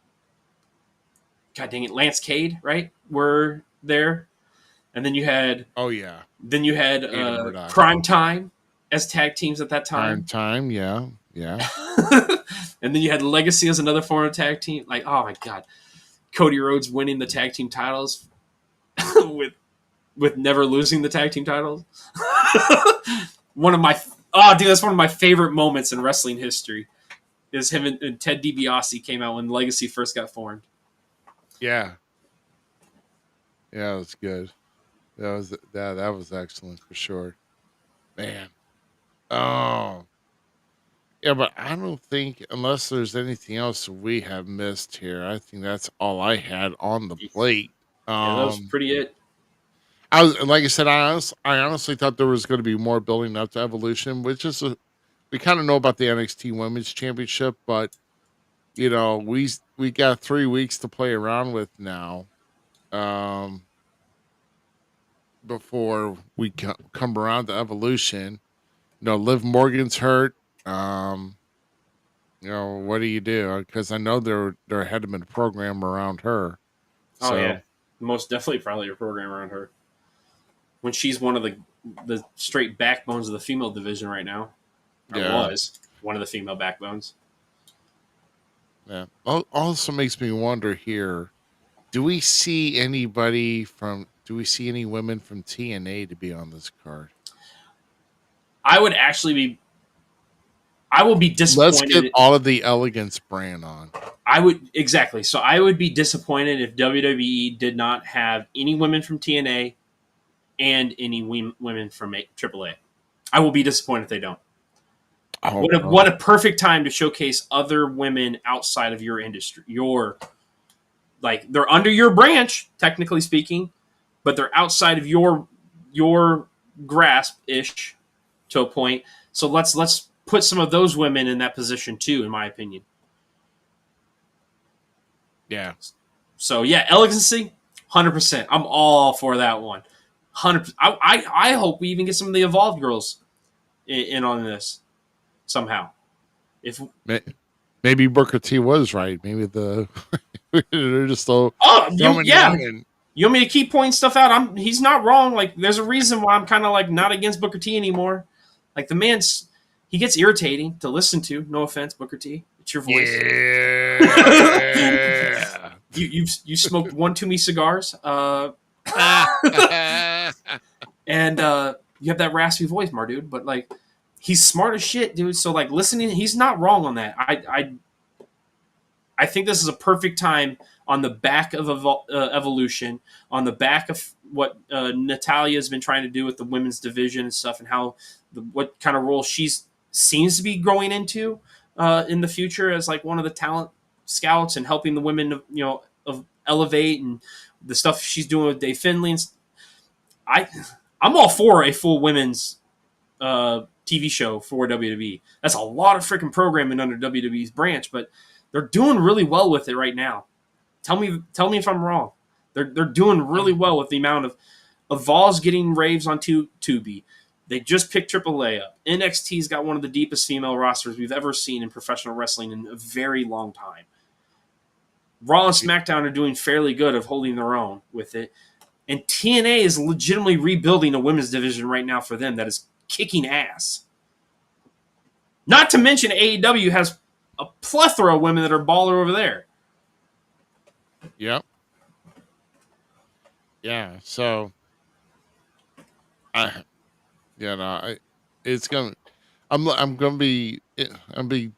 dang it, Lance Cade, right, were there. And then you had Murdoch. Prime Time as tag teams at that time. Time, yeah. And then you had Legacy as another form of tag team. Like, oh my god, Cody Rhodes winning the tag team titles with never losing the tag team titles. That's one of my favorite moments in wrestling history. Is him and Ted DiBiase came out when Legacy first got formed. Yeah. Yeah, it was good. That was excellent for sure. Man. Oh. Yeah, but I don't think unless there's anything else we have missed here, I think that's all I had on the plate. Yeah, that was pretty it. I was like I said, I honestly thought there was going to be more building up to Evolution, which is we kind of know about the NXT Women's Championship, but you know we got 3 weeks to play around with now, before we come around to Evolution. You know, Liv Morgan's hurt. You know, what do you do? Because I know there had been a program around her. Oh yeah, most definitely probably a program around her. When she's one of the straight backbones of the female division right now. Was one of the female backbones. Yeah. Also makes me wonder here, do we see any women from TNA to be on this card? I will be disappointed. Let's get all of the Elegance brand on. So I would be disappointed if WWE did not have any women from TNA and any women from AAA. I will be disappointed if they don't. Oh, what a perfect time to showcase other women outside of your industry. They're under your branch, technically speaking, but they're outside of your grasp-ish to a point. So let's put some of those women in that position too, in my opinion. Yeah. So yeah, Elegancy, 100%. I'm all for that one. 100%. I hope we even get some of the Evolved girls in on this somehow. If maybe Booker T was right. Maybe they're just so. You want me to keep pointing stuff out? He's not wrong. Like, there's a reason why I'm kind of like not against Booker T anymore. Like, the man's, he gets irritating to listen to. No offense, Booker T. It's your voice. Yeah. you smoked one too many cigars. And you have that raspy voice, my dude. But like, he's smart as shit, dude. So like, listening, he's not wrong on that. I think this is a perfect time on the back of Evolution, on the back of what Natalia has been trying to do with the women's division and stuff, and how what kind of role she seems to be growing into in the future as like one of the talent scouts and helping the women, elevate, and the stuff she's doing with Dave Finley. And I'm all for a full women's TV show for WWE. That's a lot of freaking programming under WWE's branch, but they're doing really well with it right now. Tell me if I'm wrong. They're doing really well with the amount of Evolve's getting raves on Tubi. They just picked AAA up. NXT's got one of the deepest female rosters we've ever seen in professional wrestling in a very long time. Raw and SmackDown are doing fairly good of holding their own with it. And TNA is legitimately rebuilding a women's division right now for them that is kicking ass. Not to mention AEW has a plethora of women that are baller over there. Yep. Yeah. So, it's gonna. I'm gonna be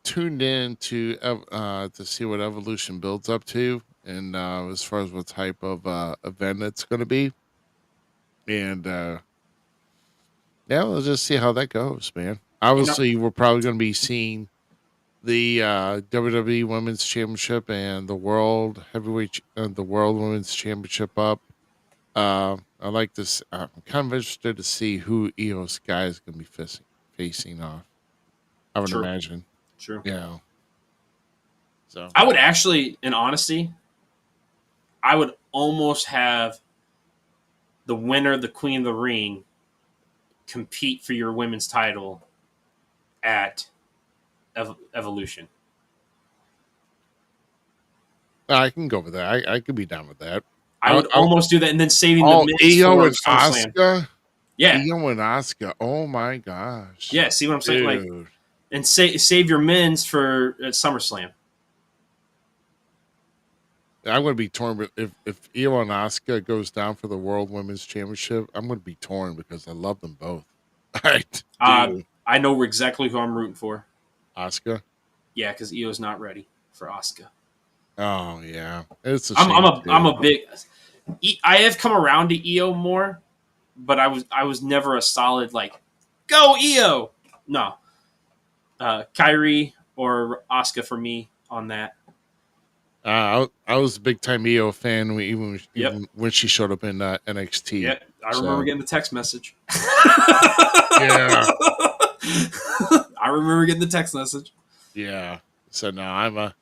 tuned in to see what Evolution builds up to, and as far as what type of event it's gonna be, and yeah, we'll just see how that goes, man. Obviously, we're probably gonna be seeing the WWE Women's Championship and the World Heavyweight, the World Women's Championship up. I like this. I'm kind of interested to see who Io Sky is going to be facing off. I would imagine. True. Yeah. So I would actually, in honesty, I would almost have the winner, the Queen of the Ring, compete for your women's title at Evolution. I can go with that. I could be down with that. I would almost do that, and then saving the Miz Io for and SummerSlam. Asuka. Yeah, Io and Asuka. Oh my gosh. yeah. See what I'm saying? Like, Dude. and save your men's for SummerSlam. I'm going to be torn. But if Io and Asuka goes down for the World Women's Championship, I'm going to be torn because I love them both. I know exactly who I'm rooting for. Asuka. Yeah, because Io's not ready for Asuka. Oh yeah, it's. I'm a big. I have come around to Io more, but I was never a solid like, go Io. No, Kyrie or Asuka for me on that. I was a big time Io fan even when she showed up in NXT. Yeah, I remember getting the text message. Yeah, I remember getting the text message. Yeah, so no, I'm a.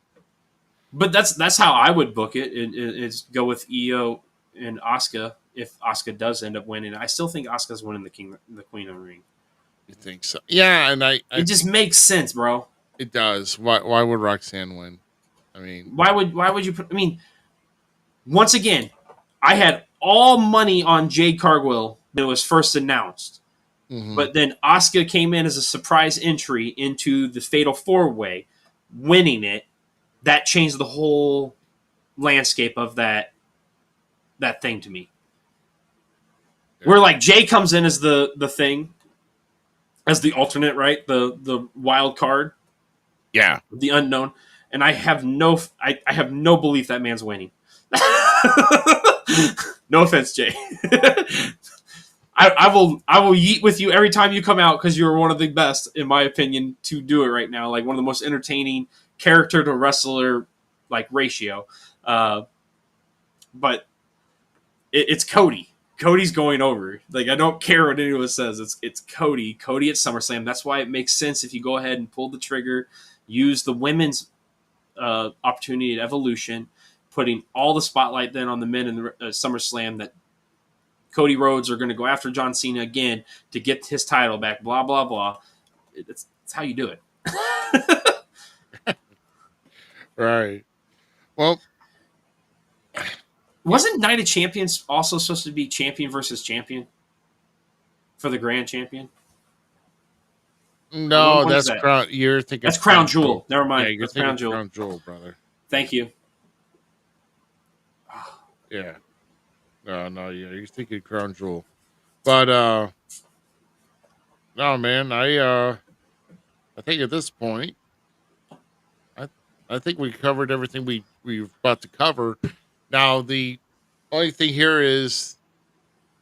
But that's how I would book it. It's go with Io and Asuka if Asuka does end up winning. I still think Asuka's winning the Queen of the Ring. You think so? Yeah, and it just makes sense, bro. It does. Why would Roxanne win? I mean, why would you put? I mean, once again, I had all money on Jade Cargill when it was first announced, but then Asuka came in as a surprise entry into the Fatal 4-Way, winning it. That changed the whole landscape of that thing to me. Yeah. Where like Jay comes in as the thing, as the alternate, right? The wild card. Yeah. The unknown. And I have no belief that man's winning. No offense, Jay. I will yeet with you every time you come out because you're one of the best, in my opinion, to do it right now. Like one of the most entertaining character to wrestler like ratio. But it's Cody. Cody's going over. Like I don't care what anyone says. It's Cody. Cody at SummerSlam. That's why it makes sense if you go ahead and pull the trigger, use the women's opportunity at Evolution, putting all the spotlight then on the men in the SummerSlam that Cody Rhodes are going to go after John Cena again to get his title back. Blah blah blah. That's how you do it. Right. Well, wasn't Night of Champions also supposed to be champion versus champion for the grand champion? No, that's Crown. You're thinking that's Crown Jewel. Never mind. Yeah, you're thinking Crown Jewel, brother. Thank you. Yeah. No, yeah, you're thinking Crown Jewel, but No, man. I think at this point, I I think we covered everything we've about to cover. Now the only thing here is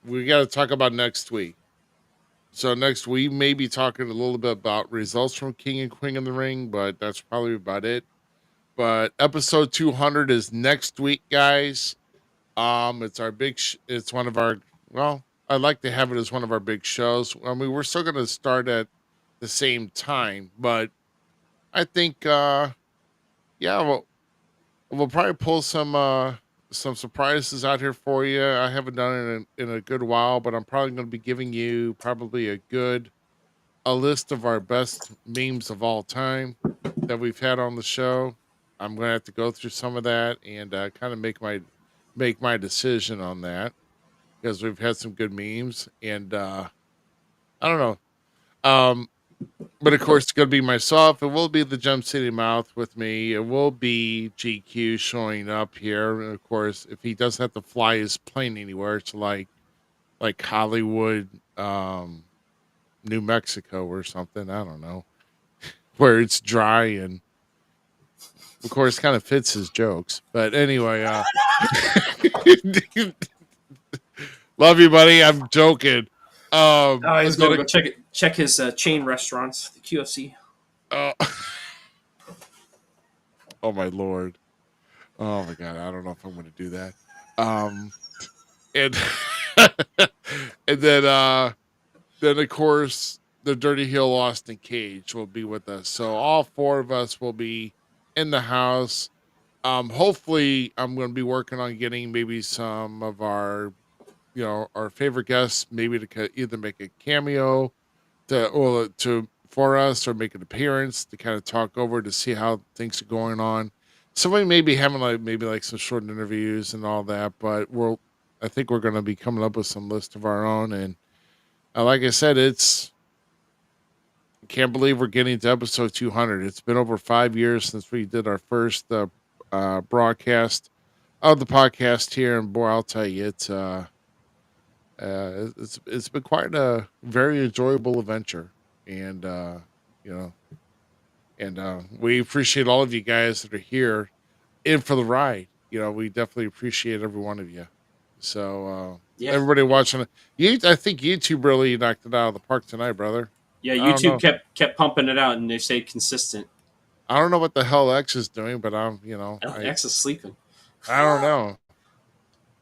we got to talk about next week. So next we may be talking a little bit about results from King and Queen in the Ring, but that's probably about it. But episode 200 is next week, guys. It's our it's one of our, well, I'd like to have it as one of our big shows. I mean, we're still going to start at the same time, but I think, yeah, we'll probably pull some surprises out here for you. I haven't done it in a good while, but I'm probably going to be giving you probably a list of our best memes of all time that we've had on the show. I'm going to have to go through some of that and kind of make my decision on that because we've had some good memes and I don't know. Um, but of course, it's going to be myself. It will be the Gem City Mouth with me. It will be GQ showing up here. And of course, if he doesn't have to fly his plane anywhere, it's like Hollywood, New Mexico or something. I don't know where it's dry and of course kind of fits his jokes. But anyway, love you, buddy. I'm joking. Oh, he's And then going to go check his chain restaurants, the QFC. uh, oh my lord. Oh my god, I don't know if I'm going to do that. Um, and and then of course the Dirty Hill Austin Cage will be with us. So all four of us will be in the house. Hopefully I'm going to be working on getting maybe some of our favorite guests maybe to either make a cameo to for us or make an appearance to kind of talk over to see how things are going on. Somebody may be having maybe like some short interviews and all that, but I think we're going to be coming up with some list of our own. And like I said, I can't believe we're getting to episode 200. It's been over 5 years since we did our first broadcast of the podcast here, and boy, I'll tell you, it's been quite a very enjoyable adventure, and you know, and we appreciate all of you guys that are here in for the ride. We definitely appreciate every one of you. So Yeah, everybody watching, I think YouTube really knocked it out of the park tonight, brother. yeah. I don't YouTube know. kept pumping it out, and they stayed consistent. I don't know what the hell X is doing, but X is sleeping. I don't know.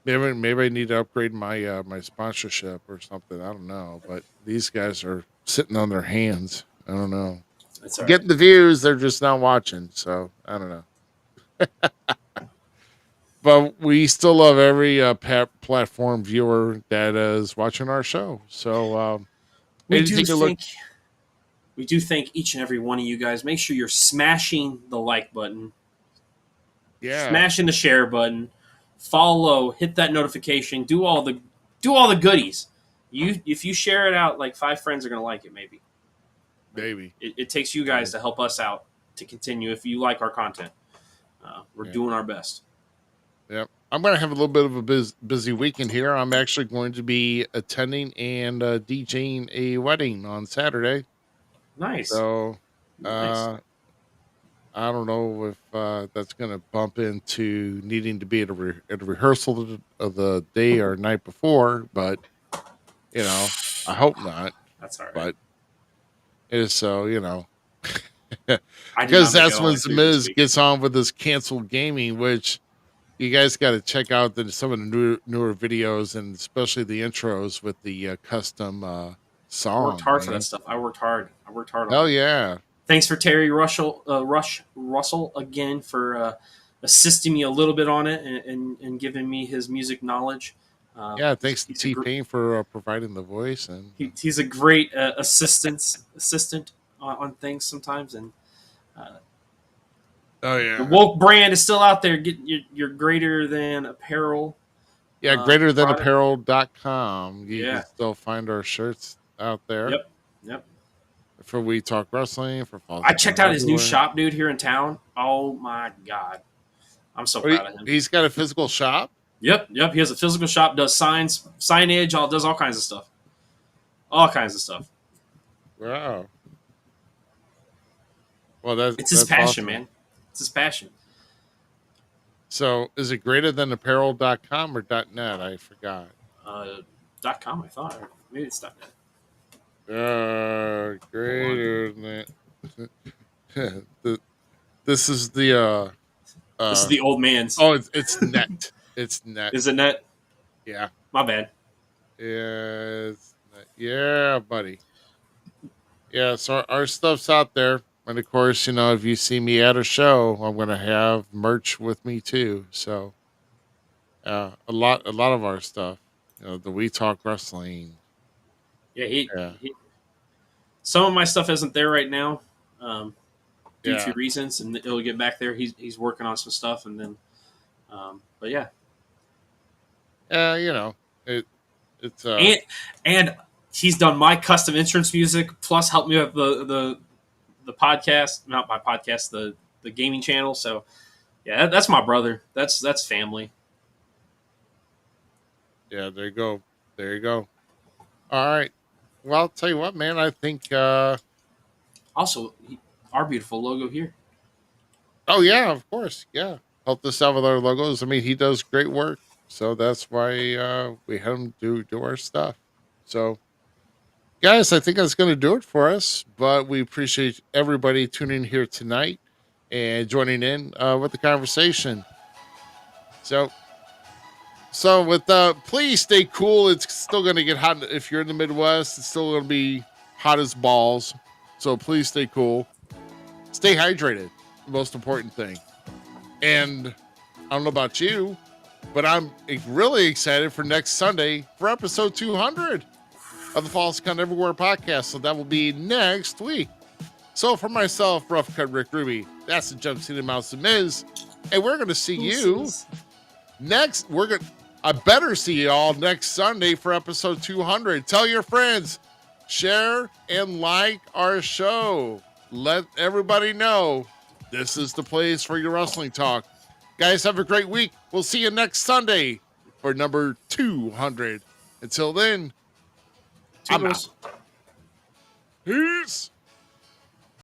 Maybe I need to upgrade my sponsorship or something. I don't know, but these guys are sitting on their hands. I don't know. That's all right. Getting the views, they're just not watching. So I don't know. But we still love every platform viewer that is watching our show. So We do anything to look, think we do thank each and every one of you guys. Make sure you're smashing the like button, yeah, smashing the share button, follow, hit that notification, do all the goodies. If you share it out, like 5 friends are gonna like it. Maybe baby. it takes you guys to help us out to continue. If you like our content, we're Yeah. doing our best. Yep. I'm going to have a little bit of a busy weekend here. I'm actually going to be attending and DJing a wedding on Saturday. Nice, So nice. I don't know if that's going to bump into needing to be at at a rehearsal of the day or night before, but I hope not. That's all right. But it is so, I did because not make that's it all when the way through this Miz week. gets on with this canceled gaming, which you guys got to check out some of the newer videos and especially the intros with the custom I song. worked hard for Man. that stuff. I worked hard on Hell it. yeah. Thanks for Terry Russell again for assisting me a little bit on it and giving me his music knowledge. Yeah, thanks to he's a T-Pain for providing the voice. And he's a great assistant on things sometimes. And oh the yeah. woke brand is still out there. Get your greater than apparel. Yeah, greater than product. apparel.com. You Yeah. can still find our shirts out there. Yep. For We Talk Wrestling, for Falls. I checked out his new Everywhere. shop, dude, here in town. Oh my god, I'm so proud of him. He's got a physical shop. Yep. He has a physical shop, does signage, does all kinds of stuff. Wow. Well, that's It's his that's passion, awesome. man. It's his passion. So, is it greater than apparel.com or .net? I forgot. Uh, .com, I thought. Or maybe it's .net. Greater than the, this is the This is the old man's. oh, it's net. It's net. Is it net? Yeah. My bad. Yeah, it's net. Yeah, buddy. Yeah, so our stuff's out there. And of course, if you see me at a show, I'm gonna have merch with me too. So a lot of our stuff. The We Talk Wrestling. Yeah, Yeah. some of my stuff isn't there right now, due Yeah. to reasons, and it'll get back there. He's working on some stuff, and then, but yeah, It's and he's done my custom entrance music, plus helped me with the podcast, not my podcast, the gaming channel. So yeah, that's my brother. That's family. yeah, there you go. There you go. All right. Well, I'll tell you what, man, I think Also, our beautiful logo here. oh yeah, of course. Yeah. Helped us out with our logos. I mean, he does great work. So that's why we had him do our stuff. So guys, I think that's going to do it for us. But we appreciate everybody tuning here tonight and joining in with the conversation. So, with please stay cool. It's still going to get hot if you're in the Midwest. It's still going to be hot as balls. So please stay cool. Stay hydrated. The most important thing. And I don't know about you, but I'm really excited for next Sunday for episode 200 of the Falls Count Everywhere podcast. So that will be next week. So for myself, Rough Cut Rick Ruby, that's the Jump City Mouse and Miz. And we're going to see you next. I better see you all next Sunday for episode 200. Tell your friends, share and like our show. Let everybody know this is the place for your wrestling talk. Guys, have a great week. We'll see you next Sunday for number 200. Until then, I'm out. Peace.